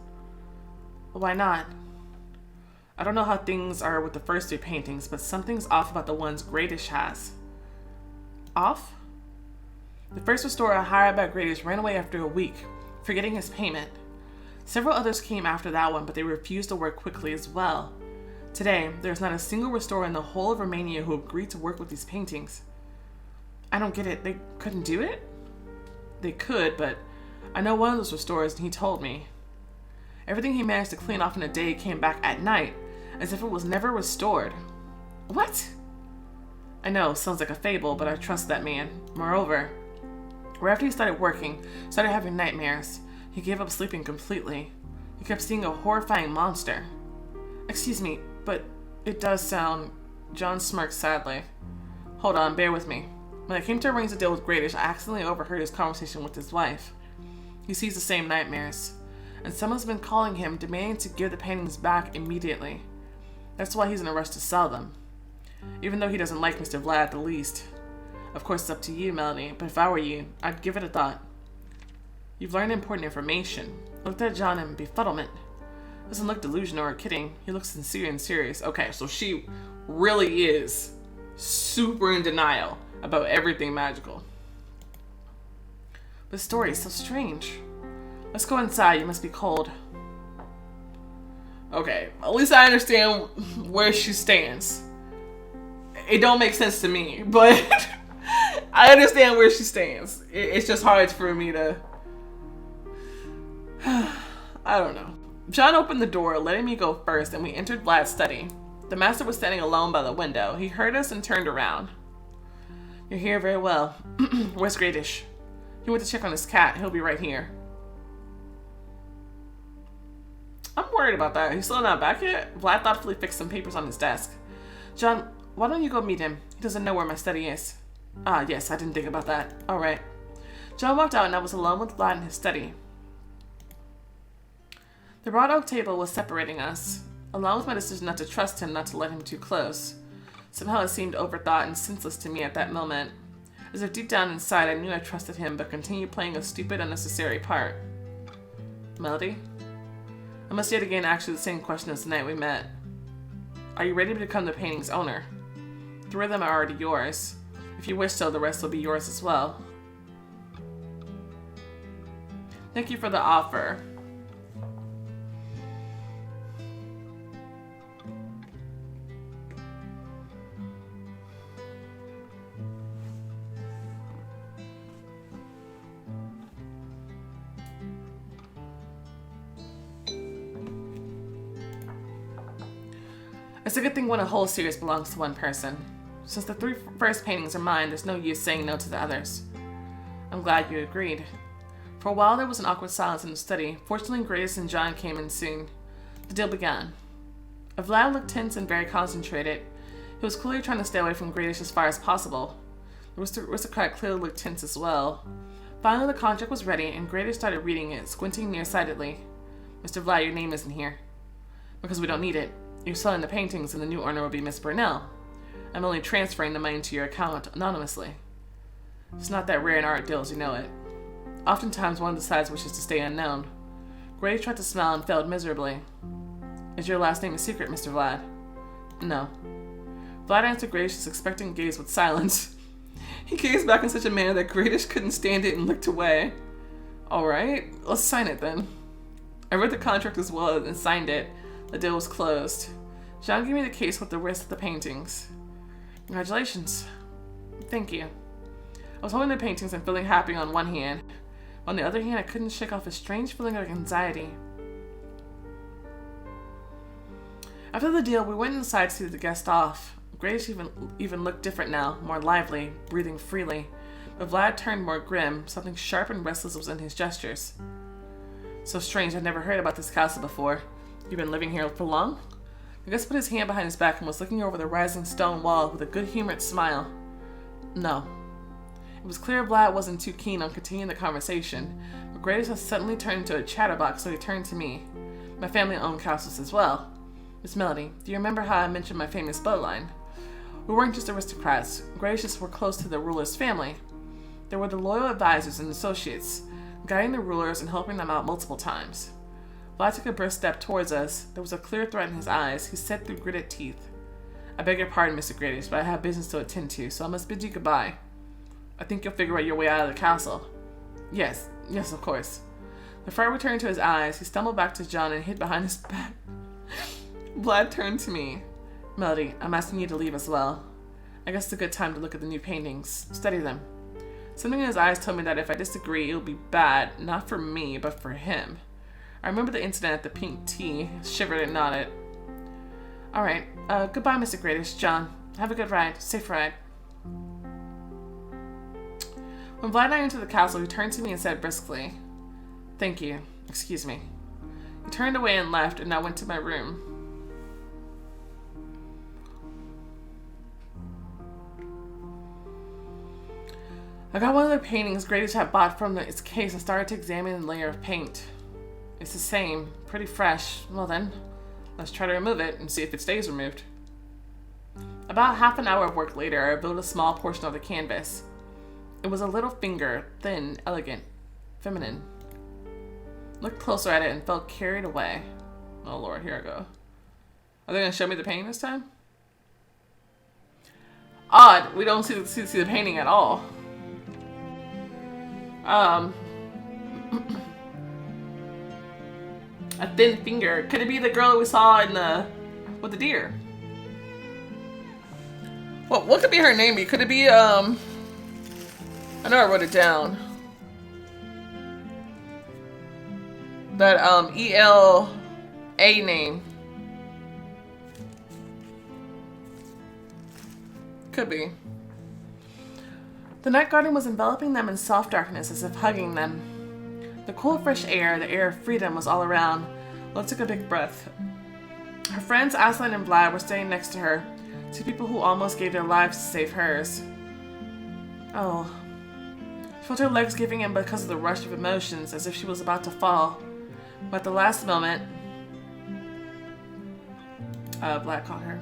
Why not? I don't know how things are with the first 3 paintings, but something's off about the ones Gradish has. Off? The first restorer hired by Gradish ran away after a week, forgetting his payment. Several others came after that one, but they refused to work quickly as well. Today, there's not a single restorer in the whole of Romania who agreed to work with these paintings. I don't get it. They couldn't do it? They could, but I know one of those restorers and he told me. Everything he managed to clean off in a day came back at night, as if it was never restored. What? I know, sounds like a fable, but I trust that man. Moreover, right after he started working, started having nightmares. He gave up sleeping completely. He kept seeing a horrifying monster. Excuse me, but it does sound John smirked sadly. Hold on, bear with me. When I came to arrange the deal with Gradish, I accidentally overheard his conversation with his wife. He sees the same nightmares, and someone's been calling him, demanding to give the paintings back immediately. That's why he's in a rush to sell them. Even though he doesn't like Mr. Vlad the least. Of course, it's up to you, Melody, but if I were you, I'd give it a thought. You've learned important information. Looked at John in befuddlement. Doesn't look delusional or kidding. He looks sincere and serious. Okay, so she really is super in denial about everything magical. But the story is so strange. Let's go inside. You must be cold. Okay, at least I understand where she stands. It don't make sense to me, but I understand where she stands. It's just hard for me to... I don't know. John opened the door, letting me go first, and we entered Vlad's study. The master was standing alone by the window. He heard us and turned around. You're here very well. Where's Gradish? He went to check on his cat. He'll be right here. I'm worried about that. He's still not back yet? Vlad thoughtfully fixed some papers on his desk. John, why don't you go meet him? He doesn't know where my study is. Ah, yes, I didn't think about that. All right. John walked out and I was alone with Vlad in his study. The broad oak table was separating us, along with my decision not to trust him, not to let him too close. Somehow it seemed overthought and senseless to me at that moment, as if deep down inside I knew I trusted him but continued playing a stupid, unnecessary part. Melody? I must yet again ask you the same question as the night we met. Are you ready to become the painting's owner? 3 of them are already yours. If you wish so, the rest will be yours as well. Thank you for the offer. It's a good thing when a whole series belongs to one person. Since the 3 first paintings are mine, there's no use saying no to the others. I'm glad you agreed. For a while there was an awkward silence in the study. Fortunately, Grace and John came in soon. The deal began. Vlad looked tense and very concentrated. He was clearly trying to stay away from Gradish as far as possible. The aristocrat clearly looked tense as well. Finally, the contract was ready, and Gradish started reading it, squinting nearsightedly. Mr. Vlad, your name isn't here. Because we don't need it. You're selling the paintings and the new owner will be Miss Burnell. I'm only transferring the money to your account anonymously. It's not that rare in art deals, you know it. Oftentimes one of the sides wishes to stay unknown. Gray tried to smile and failed miserably. Is your last name a secret, Mr. Vlad? No. Vlad answered Gradish's expectant gaze with silence. He gazed back in such a manner that Gradish couldn't stand it and looked away. Alright, let's sign it then. I read the contract as well and signed it. The deal was closed. John gave me the case with the rest of the paintings. Congratulations. Thank you. I was holding the paintings and feeling happy on one hand. On the other hand, I couldn't shake off a strange feeling of anxiety. After the deal, we went inside to see the guest off. Grace even looked different now, more lively, breathing freely. But Vlad turned more grim. Something sharp and restless was in his gestures. So strange, I'd never heard about this castle before. You've been living here for long? The guest put his hand behind his back and was looking over the rising stone wall with a good-humored smile. No. It was clear Vlad wasn't too keen on continuing the conversation, but Grace had suddenly turned into a chatterbox, so he turned to me. My family owned castles as well. Miss Melody, do you remember how I mentioned my famous bloodline? We weren't just aristocrats. Gracious were close to the ruler's family. They were the loyal advisors and associates, guiding the rulers and helping them out multiple times. Vlad took a brisk step towards us. There was a clear threat in his eyes. He said through gritted teeth, I beg your pardon, Mr. Gradish, but I have business to attend to, so I must bid you goodbye. I think you'll figure out your way out of the castle. Yes, of course. The fright returned to his eyes. He stumbled back to John and hid behind his back. Vlad turned to me. Melody, I'm asking you to leave as well. I guess it's a good time to look at the new paintings. Study them. Something in his eyes told me that if I disagree, it would be bad, not for me, but for him. I remember the incident at the pink tea, shivered and nodded. Alright, goodbye, Mr. Gradish. John, have a good ride. Safe ride. When Vlad and I entered the castle, he turned to me and said briskly, Thank you. Excuse me. He turned away and left, and I went to my room. I got one of the paintings Grady had bought from its case and started to examine the layer of paint. It's the same, pretty fresh. Well then, let's try to remove it and see if it stays removed. About half an hour of work later, I revealed a small portion of the canvas. It was a little finger, thin, elegant, feminine. Looked closer at it and felt carried away. Oh lord, here I go. Are they going to show me the painting this time? Odd, we don't see the painting at all. A thin finger. Could it be the girl that we saw in with the deer? Well, what could be her name? Could it be, I know I wrote it down. That, ELA name. Could be. The night garden was enveloping them in soft darkness as if hugging them. The cool, fresh air, the air of freedom, was all around. Lo took a big breath. Her friends, Aslan and Vlad, were standing next to her, two people who almost gave their lives to save hers. Oh. She felt her legs giving in because of the rush of emotions, as if she was about to fall. But at the last moment, Vlad caught her.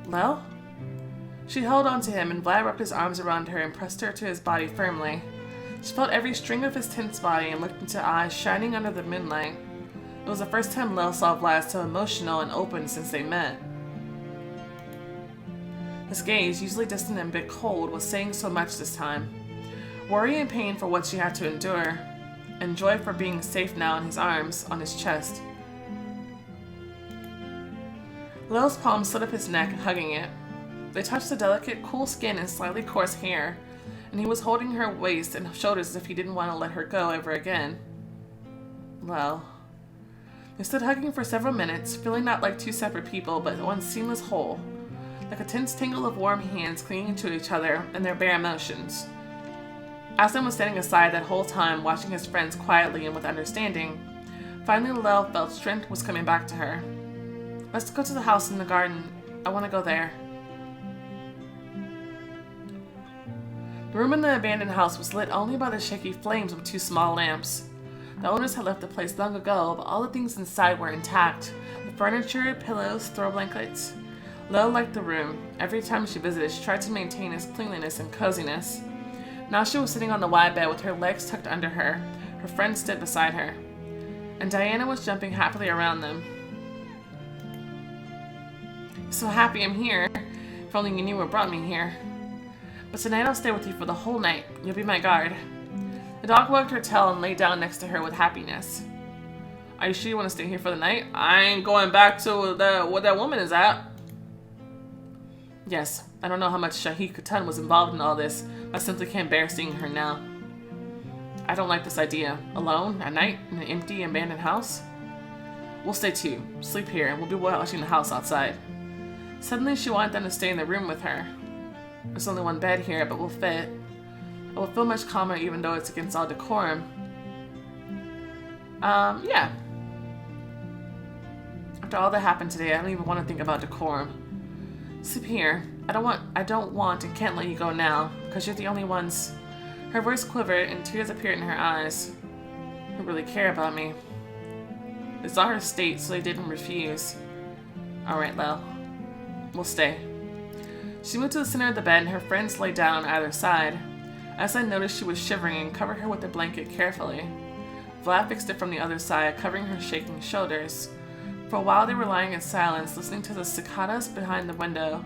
Lel? She held on to him, and Vlad wrapped his arms around her and pressed her to his body firmly. She felt every string of his tense body and looked into eyes shining under the moonlight. It was the first time Lel saw Vlad so emotional and open since they met. His gaze, usually distant and a bit cold, was saying so much this time. Worry and pain for what she had to endure, and joy for being safe now in his arms, on his chest. Lel's palm slid up his neck, hugging it. They touched the delicate, cool skin and slightly coarse hair, and he was holding her waist and shoulders as if he didn't want to let her go ever again. Well, they stood hugging for several minutes, feeling not like two separate people, but one seamless whole, like a tense tangle of warm hands clinging to each other and their bare emotions. Aslan was standing aside that whole time, watching his friends quietly and with understanding. Finally, Lel felt strength was coming back to her. Let's go to the house in the garden. I want to go there. The room in the abandoned house was lit only by the shaky flames of two small lamps. The owners had left the place long ago, but all the things inside were intact. The furniture, pillows, throw blankets. Lel liked the room. Every time she visited, she tried to maintain its cleanliness and coziness. Now she was sitting on the wide bed with her legs tucked under her. Her friend stood beside her. And Diana was jumping happily around them. So happy I'm here. If only you knew what brought me here. But tonight I'll stay with you for the whole night. You'll be my guard. The dog wagged her tail and lay down next to her with happiness. Are you sure you want to stay here for the night? I ain't going back to where that woman is at. Yes, I don't know how much Shahid Khatan was involved in all this. I simply can't bear seeing her now. I don't like this idea. Alone, at night, in an empty, abandoned house? We'll stay too. Sleep here, and we'll be watching the house outside. Suddenly, she wanted them to stay in the room with her. There's only one bed here, but we'll fit. I will feel much calmer even though it's against all decorum. Yeah. After all that happened today, I don't even want to think about decorum. Sleep here. I don't want and can't let you go now, because you're the only ones. Her voice quivered and tears appeared in her eyes. Who really care about me. They saw her state, so they didn't refuse. Alright, Lel. We'll stay. She moved to the center of the bed and her friends lay down on either side. As I noticed she was shivering and covered her with the blanket carefully. Vlad fixed it from the other side, covering her shaking shoulders. For a while they were lying in silence, listening to the cicadas behind the window.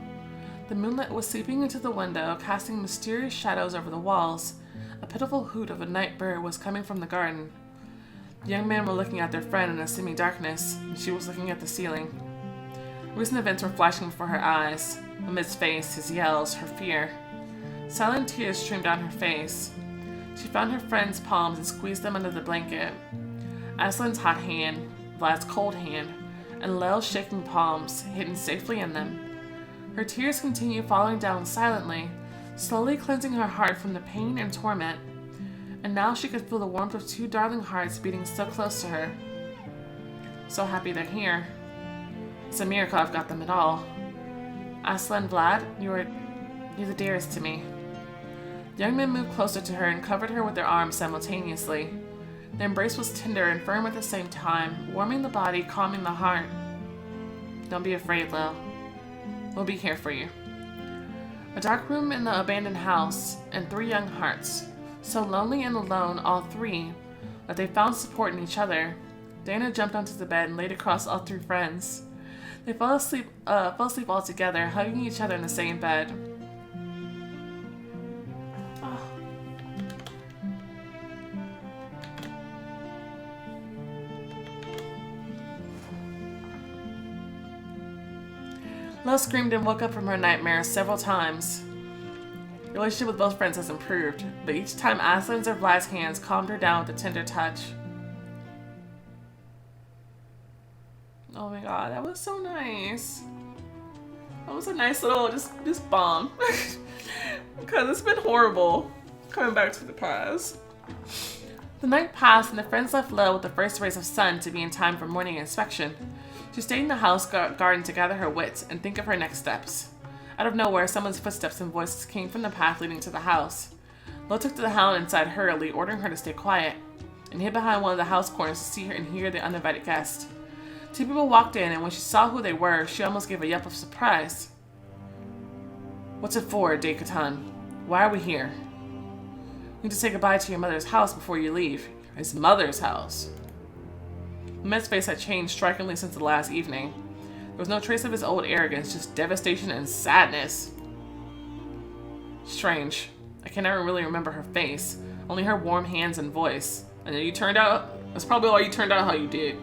The moonlight was seeping into the window, casting mysterious shadows over the walls. A pitiful hoot of a night bird was coming from the garden. The young men were looking at their friend in the semi-darkness, and she was looking at the ceiling. Recent events were flashing before her eyes. Amid's face, his yells, her fear. Silent tears streamed down her face. She found her friend's palms and squeezed them under the blanket. Aslan's hot hand, Vlad's cold hand, and Lel's shaking palms, hidden safely in them. Her tears continued falling down silently, slowly cleansing her heart from the pain and torment. And now she could feel the warmth of two darling hearts beating so close to her. So happy they're here. It's a miracle I've got them at all. Aslan, Vlad, you're the dearest to me. The young men moved closer to her and covered her with their arms simultaneously. The embrace was tender and firm at the same time, warming the body, calming the heart. Don't be afraid, Lil. We'll be here for you. A dark room in the abandoned house, and 3 young hearts, so lonely and alone, all 3, that they found support in each other. Dana jumped onto the bed and laid across all 3 friends. They fell asleep all together, hugging each other in the same bed. Oh. Lil screamed and woke up from her nightmares several times. The relationship with both friends has improved, but each time Aslan's or Vlad's hands calmed her down with a tender touch. Oh my god, that was so nice. That was a nice little just bomb. Because it's been horrible coming back to the past. The night passed and the friends left Lil with the first rays of sun to be in time for morning inspection. She stayed in the house garden to gather her wits and think of her next steps. Out of nowhere, someone's footsteps and voices came from the path leading to the house. Lil took to the hound inside hurriedly, ordering her to stay quiet, and hid behind one of the house corners to see her and hear the uninvited guest. 2 people walked in, and when she saw who they were, she almost gave a yelp of surprise. What's it for, Dekatan? Why are we here? We need to say goodbye to your mother's house before you leave. His mother's house. Mehmet's face had changed strikingly since the last evening. There was no trace of his old arrogance, just devastation and sadness. Strange. I cannot really remember her face, only her warm hands and voice. And then you turned out, that's probably why you turned out how you did.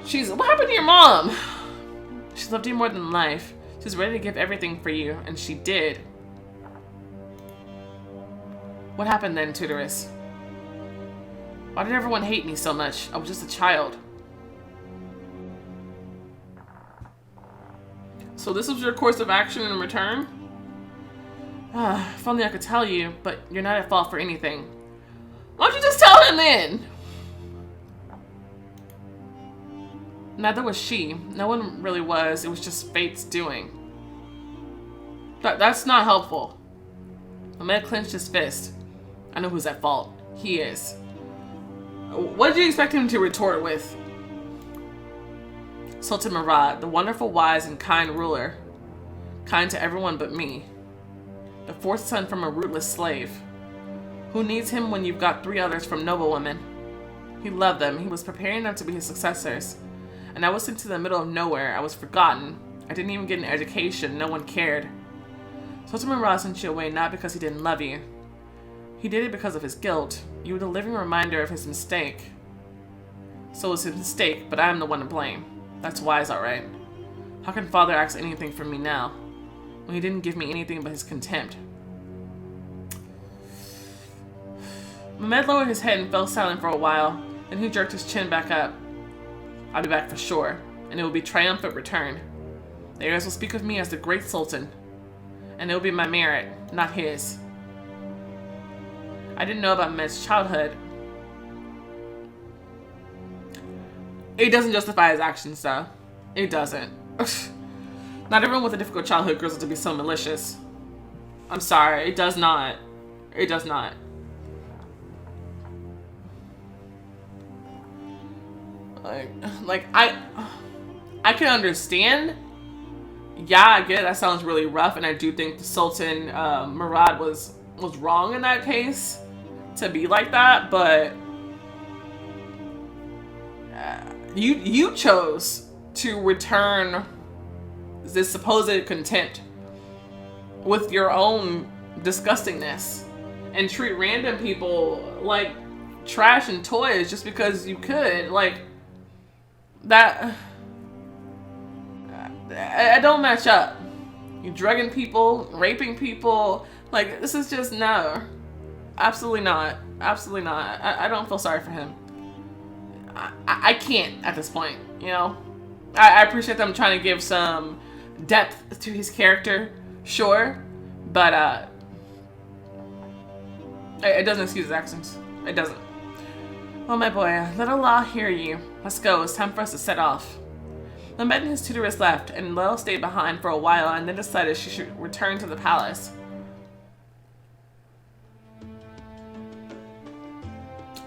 What happened to your mom? She loved you more than life. She was ready to give everything for you, and she did. What happened then, Tutoress? Why did everyone hate me so much? I was just a child. So this was your course of action in return? If only I could tell you, but you're not at fault for anything. Why don't you just tell him then? Neither was she. No one really was. It was just fate's doing. That's not helpful. Mehmet clenched his fist. I know who's at fault. He is. What did you expect him to retort with? Sultan Murad, the wonderful, wise, and kind ruler. Kind to everyone but me. The 4th son from a rootless slave. Who needs him when you've got 3 others from noble women? He loved them. He was preparing them to be his successors. And I was sent to the middle of nowhere. I was forgotten. I didn't even get an education. No one cared. Sultan Murad sent you away not because he didn't love you. He did it because of his guilt. You were the living reminder of his mistake. So it was his mistake, but I am the one to blame. That's wise, alright. How can father ask anything from me now, when he didn't give me anything but his contempt? Mehmet lowered his head and fell silent for a while, then he jerked his chin back up. I'll be back for sure, and it will be triumphant return. The heirs will speak of me as the great Sultan, and it will be my merit, not his. I didn't know about Mehmet's childhood. It doesn't justify his actions, though. It doesn't. Not everyone with a difficult childhood grows up to be so malicious. I'm sorry, it does not. It does not. Like I can understand. Yeah, I get it. That sounds really rough, and I do think the Sultan Murad was wrong in that case to be like that. But you chose to return this supposed contempt with your own disgustingness and treat random people like trash and toys just because you could. Like that. I don't match up. You drugging people, raping people. Like, this is just, no. Absolutely not. Absolutely not. I don't feel sorry for him. I can't at this point, you know? I appreciate them trying to give some depth to his character, sure. But, it doesn't excuse his actions. It doesn't. Oh, my boy, let Allah hear you. Let's go. It's time for us to set off. Mehmet and his tutoress left, and Lil stayed behind for a while and then decided she should return to the palace.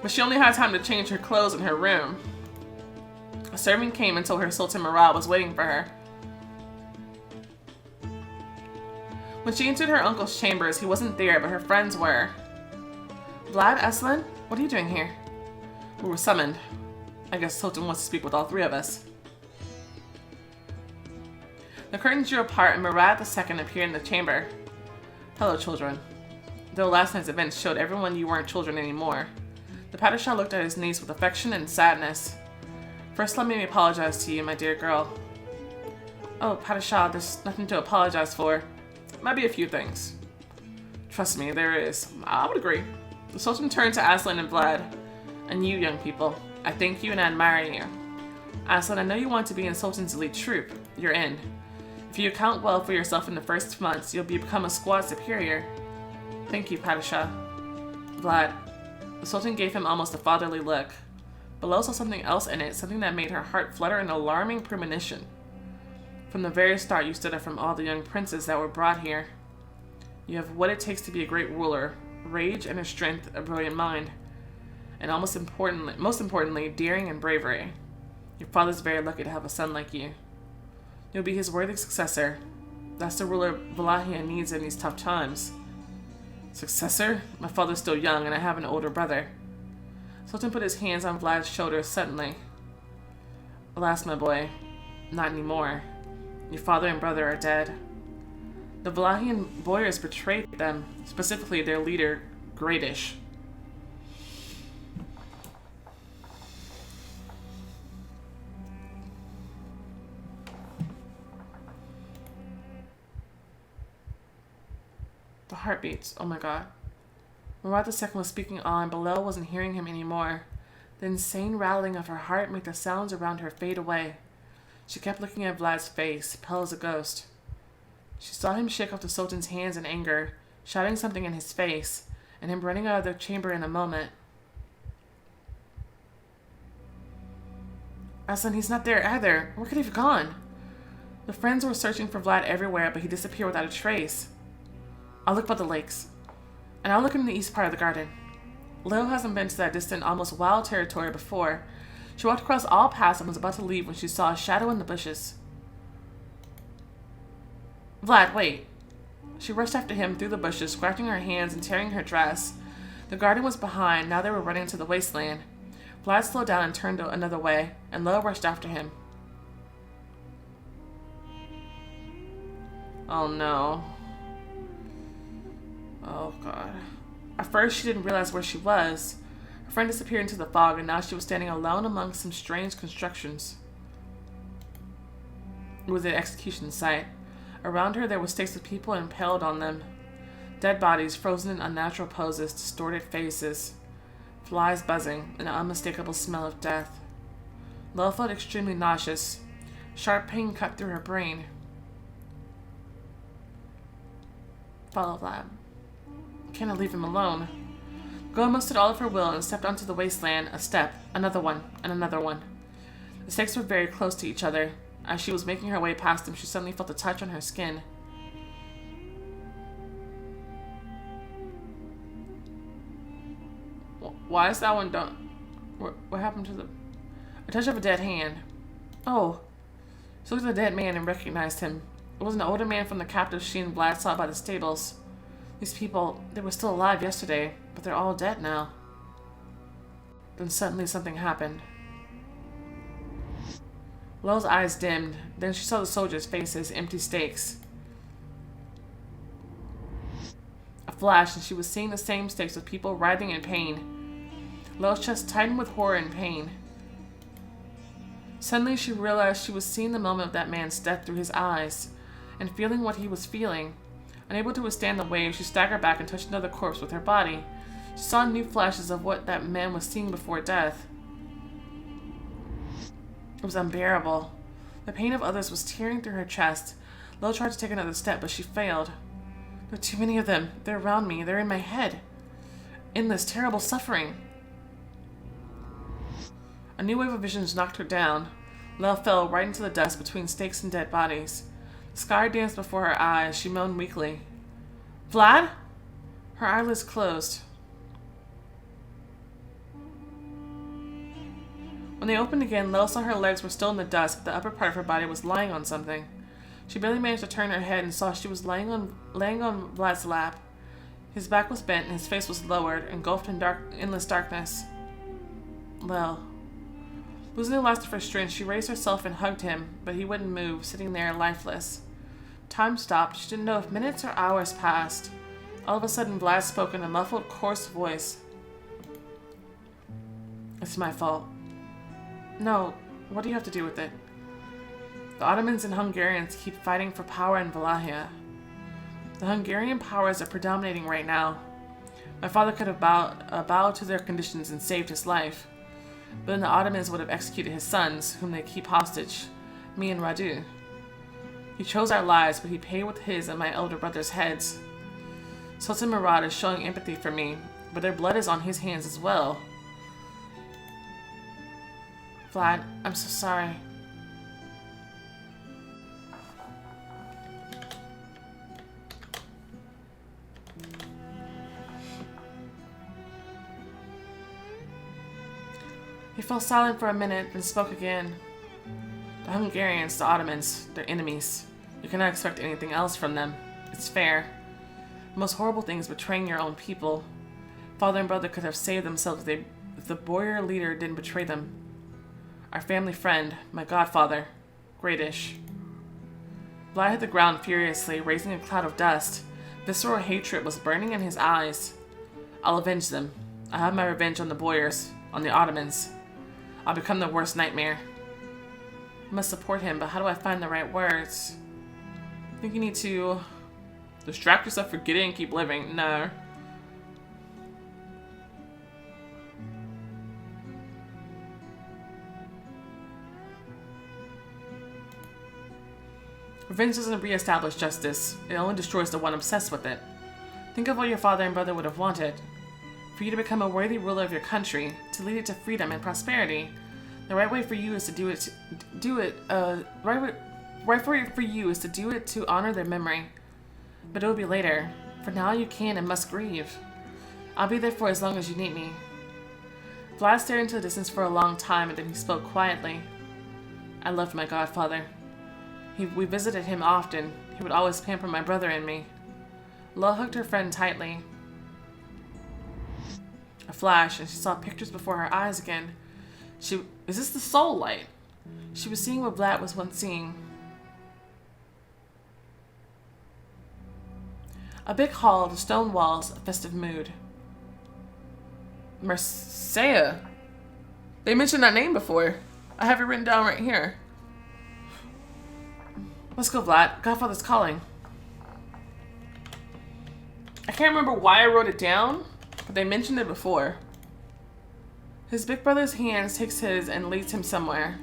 But she only had time to change her clothes in her room. A servant came and told her Sultan Murad was waiting for her. When she entered her uncle's chambers, he wasn't there, but her friends were. Vlad, Aslan, what are you doing here? We were summoned. I guess Sultan wants to speak with all three of us. The curtains drew apart and Murad II appeared in the chamber. Hello, children. Though last night's events showed everyone you weren't children anymore, the Padishah looked at his niece with affection and sadness. First, let me apologize to you, my dear girl. Oh, Padishah, there's nothing to apologize for. Might be a few things. Trust me, there is. I would agree. The Sultan turned to Aslan and Vlad. And you, young people, I thank you and I admire you. Aslan, I know you want to be in Sultan's elite troop. You're in. If you account well for yourself in the first months, you'll become a squad superior. Thank you, Padishah. Vlad. The Sultan gave him almost a fatherly look. Below saw something else in it, something that made her heart flutter, an alarming premonition. From the very start, you stood up from all the young princes that were brought here. You have what it takes to be a great ruler, rage and a strength, a brilliant mind, and most importantly, daring and bravery. Your father's very lucky to have a son like you. You'll be his worthy successor. That's the ruler Valahia needs in these tough times. Successor? My father's still young and I have an older brother. Sultan put his hands on Vlad's shoulders suddenly. Alas, my boy, not anymore. Your father and brother are dead. The Valahian boyars betrayed them, specifically their leader, Gradish. The heartbeats, oh my god. Murad II was speaking on, below wasn't hearing him anymore. The insane rattling of her heart made the sounds around her fade away. She kept looking at Vlad's face, pale as a ghost. She saw him shake off the Sultan's hands in anger, shouting something in his face, and him running out of the chamber in a moment. Aslan, he's not there either. Where could he have gone? The friends were searching for Vlad everywhere, but he disappeared without a trace. I'll look by the lakes, and I'll look in the east part of the garden. Lil hasn't been to that distant, almost wild territory before. She walked across all paths and was about to leave when she saw a shadow in the bushes. Vlad, wait. She rushed after him through the bushes, scratching her hands and tearing her dress. The garden was behind, now they were running to the wasteland. Vlad slowed down and turned another way, and Lil rushed after him. Oh no. Oh god. At first she didn't realize where she was. Her friend disappeared into the fog and now she was standing alone among some strange constructions. It was an execution site. Around her there were stakes with people impaled on them. Dead bodies frozen in unnatural poses, distorted faces. Flies buzzing, and an unmistakable smell of death. Lil felt extremely nauseous. Sharp pain cut through her brain. Follow Vlad. Cannot leave him alone. The girl mustered all of her will and stepped onto the wasteland, a step, another one, and another one. The stakes were very close to each other. As she was making her way past them, she suddenly felt a touch on her skin. Why is that one done? What happened to the... A touch of a dead hand. Oh. She looked at the dead man and recognized him. It was an older man from the captives she and Vlad saw by the stables. These people, they were still alive yesterday, but they're all dead now. Then suddenly something happened. Lil's eyes dimmed. Then she saw the soldiers' faces, empty stakes. A flash, and she was seeing the same stakes with people writhing in pain. Lil's chest tightened with horror and pain. Suddenly she realized she was seeing the moment of that man's death through his eyes, and feeling what he was feeling. Unable to withstand the wave, she staggered back and touched another corpse with her body. She saw new flashes of what that man was seeing before death. It was unbearable. The pain of others was tearing through her chest. Lil tried to take another step, but she failed. There are too many of them. They're around me. They're in my head. Endless, terrible suffering. A new wave of visions knocked her down. Lil fell right into the dust between stakes and dead bodies. The sky danced before her eyes. She moaned weakly. Vlad? Her eyelids closed. When they opened again, Lil saw her legs were still in the dust, but the upper part of her body was lying on something. She barely managed to turn her head and saw she was laying on Vlad's lap. His back was bent and his face was lowered, engulfed in endless darkness. Lil. Losing the last of her strength, she raised herself and hugged him, but he wouldn't move, sitting there lifeless. Time stopped. She didn't know if minutes or hours passed. All of a sudden, Vlad spoke in a muffled, coarse voice. It's my fault. No, what do you have to do with it? The Ottomans and Hungarians keep fighting for power in Wallachia. The Hungarian powers are predominating right now. My father could have bowed to their conditions and saved his life. But then the Ottomans would have executed his sons, whom they keep hostage, me and Radu. He chose our lives, but he paid with his and my elder brother's heads. Sultan Murad is showing empathy for me, but their blood is on his hands as well. Vlad, I'm so sorry. He fell silent for a minute, then spoke again. The Hungarians, the Ottomans, they're enemies. You cannot expect anything else from them. It's fair. The most horrible thing is betraying your own people. Father and brother could have saved themselves if the warrior leader didn't betray them. Our family friend, my godfather, Greatish. Vlad hit the ground furiously, raising a cloud of dust. Visceral hatred was burning in his eyes. I'll avenge them. I have my revenge on the Boyars, on the Ottomans. I'll become the worst nightmare. I must support him, but how do I find the right words? I think you need to distract yourself, forget it, and keep living. No. Revenge doesn't re-establish justice. It only destroys the one obsessed with it. Think of what your father and brother would have wanted. For you to become a worthy ruler of your country, to lead it to freedom and prosperity. The right way for you is to do it to honor their memory. But it will be later. For now you can and must grieve. I'll be there for as long as you need me. Vlad stared into the distance for a long time, and then he spoke quietly. I loved my godfather. We visited him often. He would always pamper my brother and me. Lo hugged her friend tightly. A flash, and she saw pictures before her eyes again. Is this the soul light? She was seeing what Vlad was once seeing. A big hall, the stone walls, a festive mood. Marseille. They mentioned that name before. I have it written down right here. Let's go, Vlad. Godfather's calling. I can't remember why I wrote it down, but they mentioned it before. His big brother's hands takes his and leads him somewhere.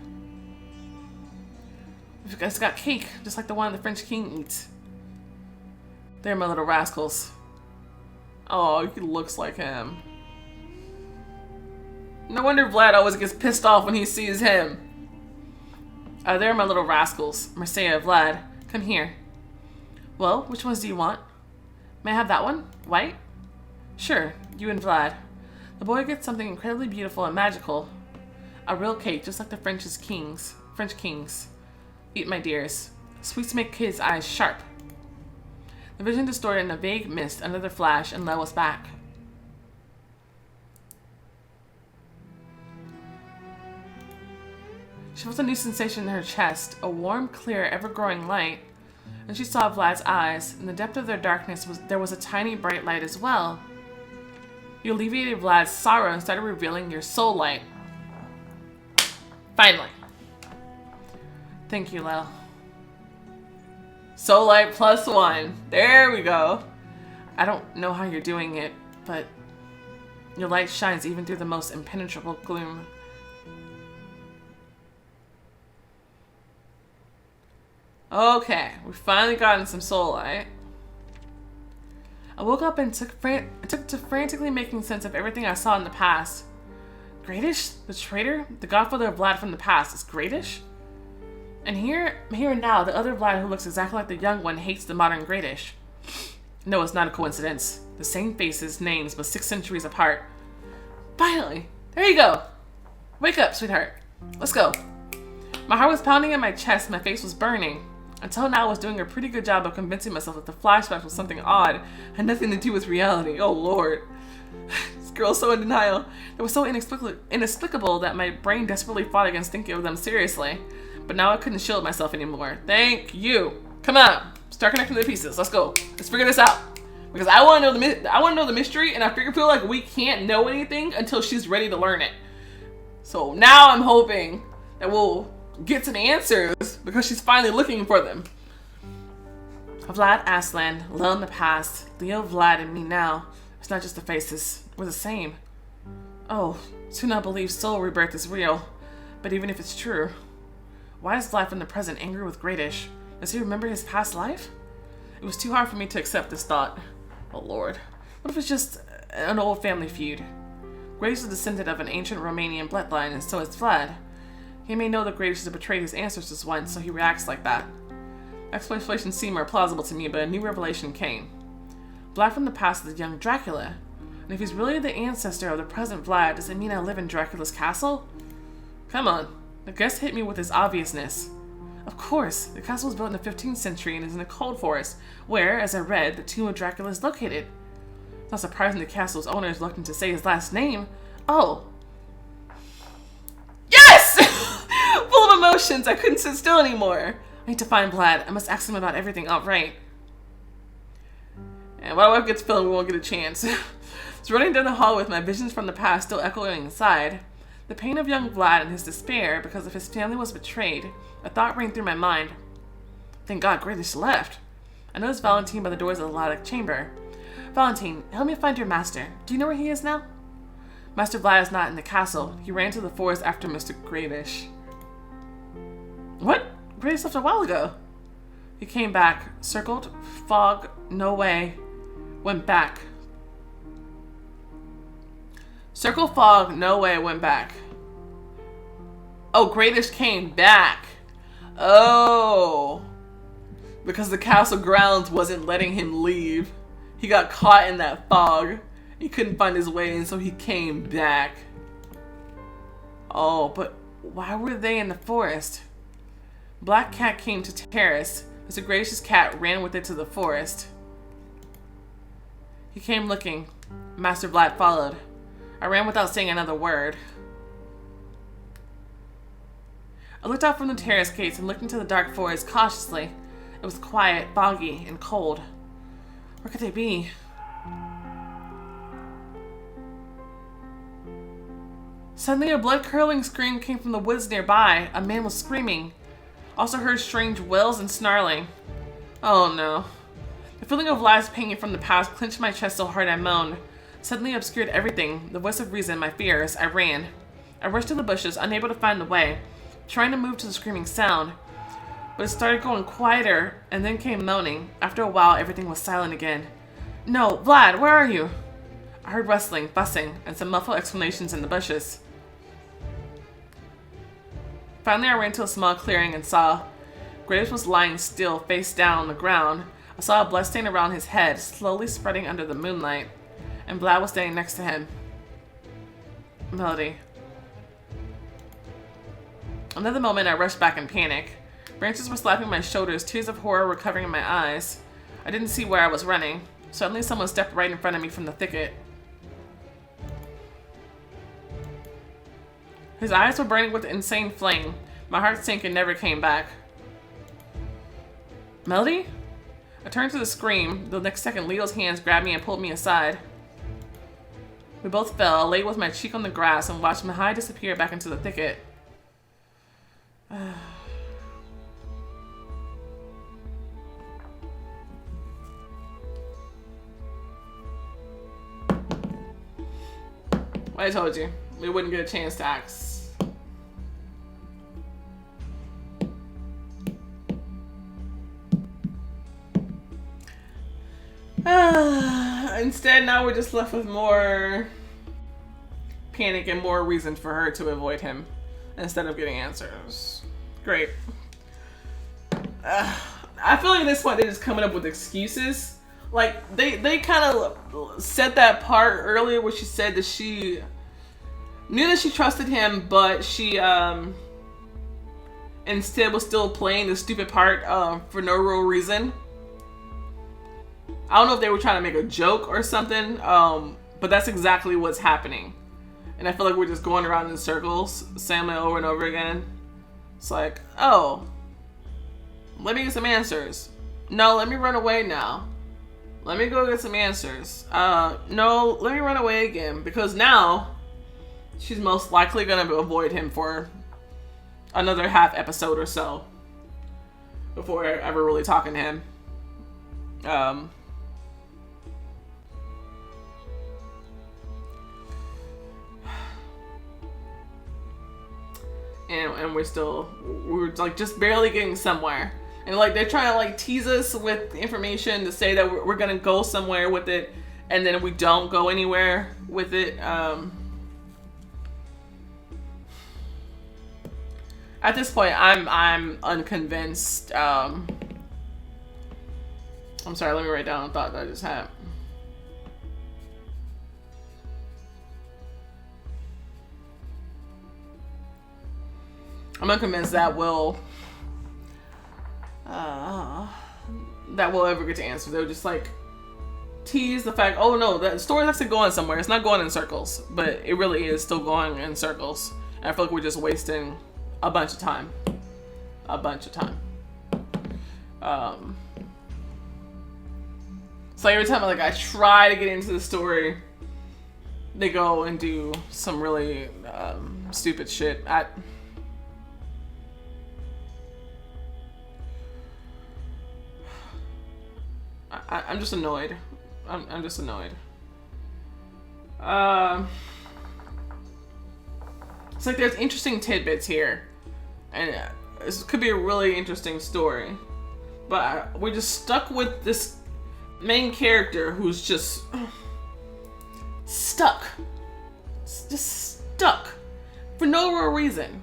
It's got cake, just like the one the French king eats. They're my little rascals. Oh, he looks like him. No wonder Vlad always gets pissed off when he sees him. They're my little rascals. Marseille, Vlad, come here. Well, which ones do you want? May I have that one? White? Sure, you and Vlad. The boy gets something incredibly beautiful and magical. A real cake, just like the French kings. Eat, my dears. Sweets make kids' eyes sharp. The vision distorted in a vague mist, another flash, and Lo was back. She felt a new sensation in her chest, a warm, clear, ever-growing light. And she saw Vlad's eyes. In the depth of their darkness, there was a tiny, bright light as well. You alleviated Vlad's sorrow and started revealing your soul light. Finally. Thank you, Lo. Soul light +1. There we go. I don't know how you're doing it, but your light shines even through the most impenetrable gloom. Okay, we finally gotten some soul light. I woke up and took to frantically making sense of everything I saw in the past. Greatish? The traitor? The godfather of Vlad from the past is Greatish? And here and now, the other Vlad who looks exactly like the young one hates the modern Greatish. No, it's not a coincidence. The same faces, names, but 6 centuries apart. Finally! There you go! Wake up, sweetheart. Let's go. My heart was pounding in my chest and my face was burning. Until now, I was doing a pretty good job of convincing myself that the flashback was something odd, had nothing to do with reality. Oh lord. This girl's so in denial. They were so inexplicable that my brain desperately fought against thinking of them seriously. But now I couldn't shield myself anymore. Thank you. Come on. Start connecting the pieces. Let's go. Let's figure this out. Because I want to know the mystery, and I feel like we can't know anything until she's ready to learn it. So now I'm hoping that we'll get to the answers because she's finally looking for them. Vlad Aslan, Lil in the past, Leo, Vlad, and me now. It's not just the faces. We're the same. Oh, do not believe soul rebirth is real. But even if it's true, why is Vlad from the present angry with Gradish? Does he remember his past life? It was too hard for me to accept this thought. Oh lord. What if it's just an old family feud? Gradish is descendant of an ancient Romanian bloodline, and so is Vlad. He may know that Gradish has betrayed his ancestors once, so he reacts like that. Explanations seem more plausible to me, but a new revelation came. Vlad from the past is a young Dracula. And if he's really the ancestor of the present Vlad, does it mean I live in Dracula's castle? Come on. The guest hit me with his obviousness. Of course, the castle was built in the 15th century and is in a cold forest, where, as I read, the tomb of Dracula is located. It's not surprising the castle's owner is reluctant to say his last name. Oh. Yes! Full of emotions, I couldn't sit still anymore. I need to find Vlad. I must ask him about everything outright. And my wife gets feeling we won't get a chance. So running down the hall with my visions from the past still echoing inside. The pain of young Vlad and his despair because of his family was betrayed. A thought ran through my mind. Thank God Gradish left. I noticed Valentine by the doors of the lilac chamber. Valentine, help me find your master. Do you know where he is now? Master Vlad is not in the castle. He ran to the forest after Mr. Gradish. What? Gradish left a while ago. He came back. Circled. Fog. No way. Went back. Circle fog. No way. Went back. Oh, Gradish came back. Oh. Because the castle grounds wasn't letting him leave. He got caught in that fog. He couldn't find his way, and so he came back. Oh, but why were they in the forest? Black Cat came to terrace. Mr. Gradish's cat ran with it to the forest. He came looking. Master Vlad followed. I ran without saying another word. I looked out from the terrace gates and looked into the dark forest cautiously. It was quiet, foggy, and cold. Where could they be? Suddenly a blood-curdling scream came from the woods nearby. A man was screaming. Also heard strange wails and snarling. Oh no. The feeling of Vlad's pain from the past clenched my chest so hard I moaned. Suddenly obscured everything, the voice of reason, my fears. I ran. I rushed to the bushes, unable to find the way, trying to move to the screaming sound. But it started going quieter, and then came moaning. After a while, everything was silent again. No, Vlad, where are you? I heard rustling, fussing, and some muffled exclamations in the bushes. Finally, I ran to a small clearing and saw Gradish was lying still, face down on the ground. I saw a bloodstain around his head, slowly spreading under the moonlight, and Vlad was standing next to him. Melody. Another moment, I rushed back in panic. Branches were slapping my shoulders, tears of horror were covering my eyes. I didn't see where I was running. Suddenly, someone stepped right in front of me from the thicket. His eyes were burning with insane flame. My heart sank and never came back. Melody? I turned to the scream. The next second, Leo's hands grabbed me and pulled me aside. We both fell. I lay with my cheek on the grass and watched Mahai disappear back into the thicket. I told you, we wouldn't get a chance to ask. Instead, now we're just left with more panic and more reason for her to avoid him instead of getting answers. Great. I feel like at this point they're just coming up with excuses. Like, they kind of said that part earlier where she said that she knew that she trusted him, but she instead was still playing the stupid part for no real reason. I don't know if they were trying to make a joke or something, but that's exactly what's happening. And I feel like we're just going around in circles, saying it over and over again. It's like, oh, let me get some answers. No, let me run away now. Let me go get some answers. No, let me run away again. Because now, she's most likely going to avoid him for another half episode or so. Before ever really talking to him. And we were like just barely getting somewhere. And like they're trying to like tease us with information to say that we're gonna go somewhere with it, and then we don't go anywhere with it. At this point, I'm unconvinced. I'm sorry, let me write down a thought that I just had. I'm unconvinced that will ever get to answer. They'll just like tease the fact, oh no, the story's actually going somewhere. It's not going in circles, but it really is still going in circles. And I feel like we're just wasting a bunch of time. So every time I try to get into the story, they go and do some really stupid shit. I'm just annoyed. I'm just annoyed. It's like there's interesting tidbits here, and this could be a really interesting story, but we're just stuck with this main character who's just stuck, for no real reason.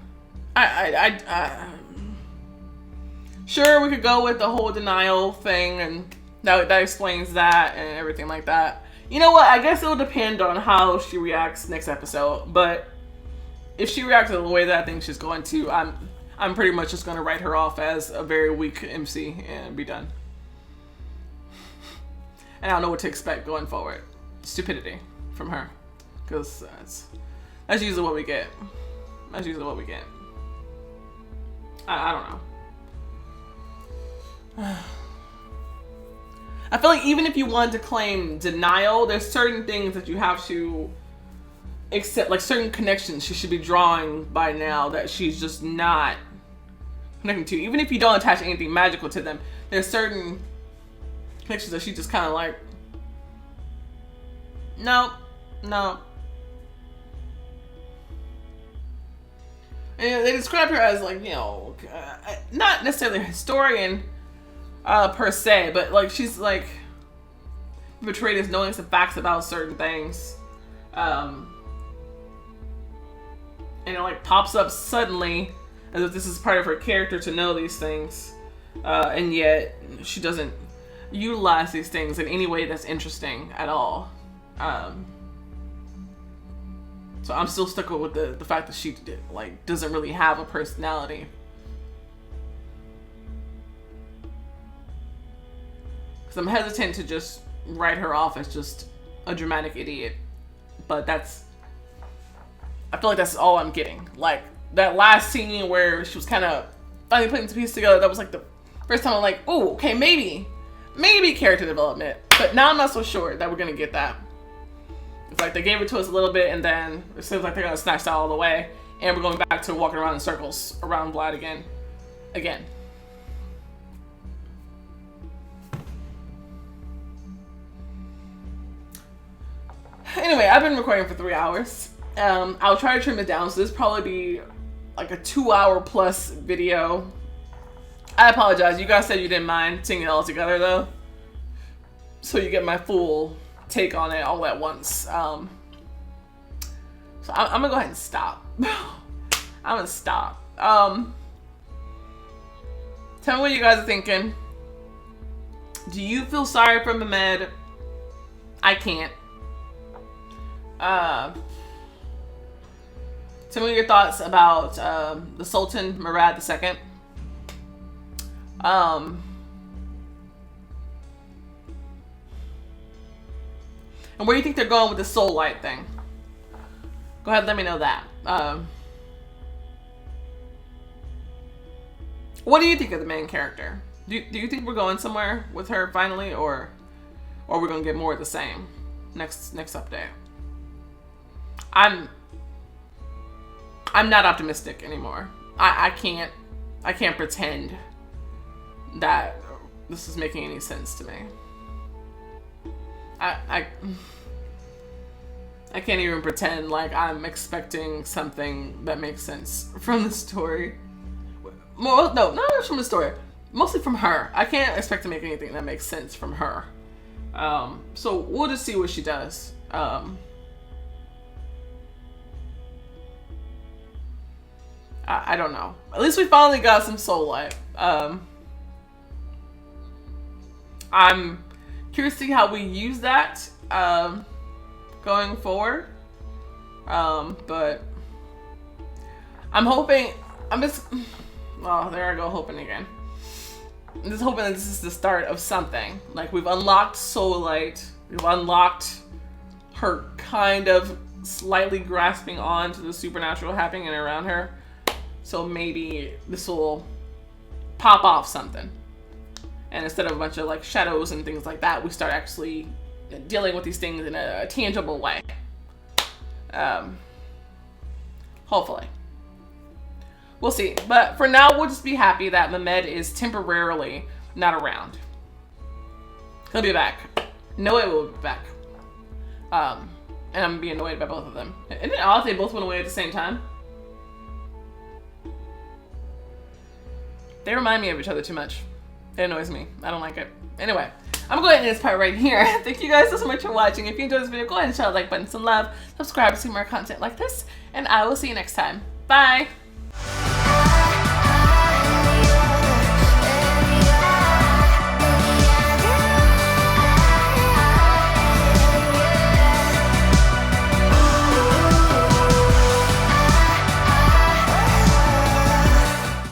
Sure, we could go with the whole denial thing, and that explains that and everything like that. You know what? I guess it'll depend on how she reacts next episode. But if she reacts the way that I think she's going to, I'm pretty much just going to write her off as a very weak MC and be done. And I don't know what to expect going forward. Stupidity from her, because that's usually what we get. I don't know. I feel like even if you want to claim denial, there's certain things that you have to accept, like certain connections she should be drawing by now that she's just not connecting to. Even if you don't attach anything magical to them, there's certain connections that she just kind of like, no. And they describe her as like, you know, not necessarily a historian per se, but like she's like portrayed as knowing some facts about certain things, and it like pops up suddenly as if this is part of her character to know these things, and yet she doesn't utilize these things in any way that's interesting at all. So I'm still stuck with the fact that she doesn't really have a personality. Because I'm hesitant to just write her off as just a dramatic idiot. But I feel like that's all I'm getting. Like, that last scene where she was kind of finally putting the pieces together, that was like the first time I'm like, oh, okay, maybe character development. But now I'm not so sure that we're going to get that. It's like they gave it to us a little bit, and then it seems like they're going to snatch that all the way. And we're going back to walking around in circles around Vlad again. Anyway, I've been recording for 3 hours. I'll try to trim it down, so this will probably be like a 2-hour plus video. I apologize. You guys said you didn't mind seeing it all together, though. So you get my full take on it all at once. So I'm gonna go ahead and stop. I'm gonna stop. Tell me what you guys are thinking. Do you feel sorry for Mehmed? I can't. Tell me your thoughts about the Sultan Murad II. And where do you think they're going with the soul light thing? Go ahead, let me know that. What do you think of the main character? Do you think we're going somewhere with her finally, or we're gonna get more of the same next update? I'm not optimistic anymore. I can't pretend that this is making any sense to me. I can't even pretend like I'm expecting something that makes sense from the story. Well, no, not just from the story. Mostly from her. I can't expect to make anything that makes sense from her. So we'll just see what she does. I don't know. At least we finally got some soul light. I'm curious to see how we use that going forward. But I'm hoping, oh, there I go, hoping again. I'm just hoping that this is the start of something. Like, we've unlocked soul light. We've unlocked her kind of slightly grasping on to the supernatural happening around her. So maybe this will pop off something. And instead of a bunch of like shadows and things like that, we start actually dealing with these things in a tangible way. Hopefully. We'll see. But for now, we'll just be happy that Mehmed is temporarily not around. He'll be back. Noe will be back. And I'm gonna be annoyed by both of them. Isn't it odd they both went away at the same time? They remind me of each other too much. It annoys me. I don't like it. Anyway, I'm going to end this part right here. Thank you guys so much for watching. If you enjoyed this video, go ahead and hit the like button, some love, subscribe to see more content like this, and I will see you next time. Bye!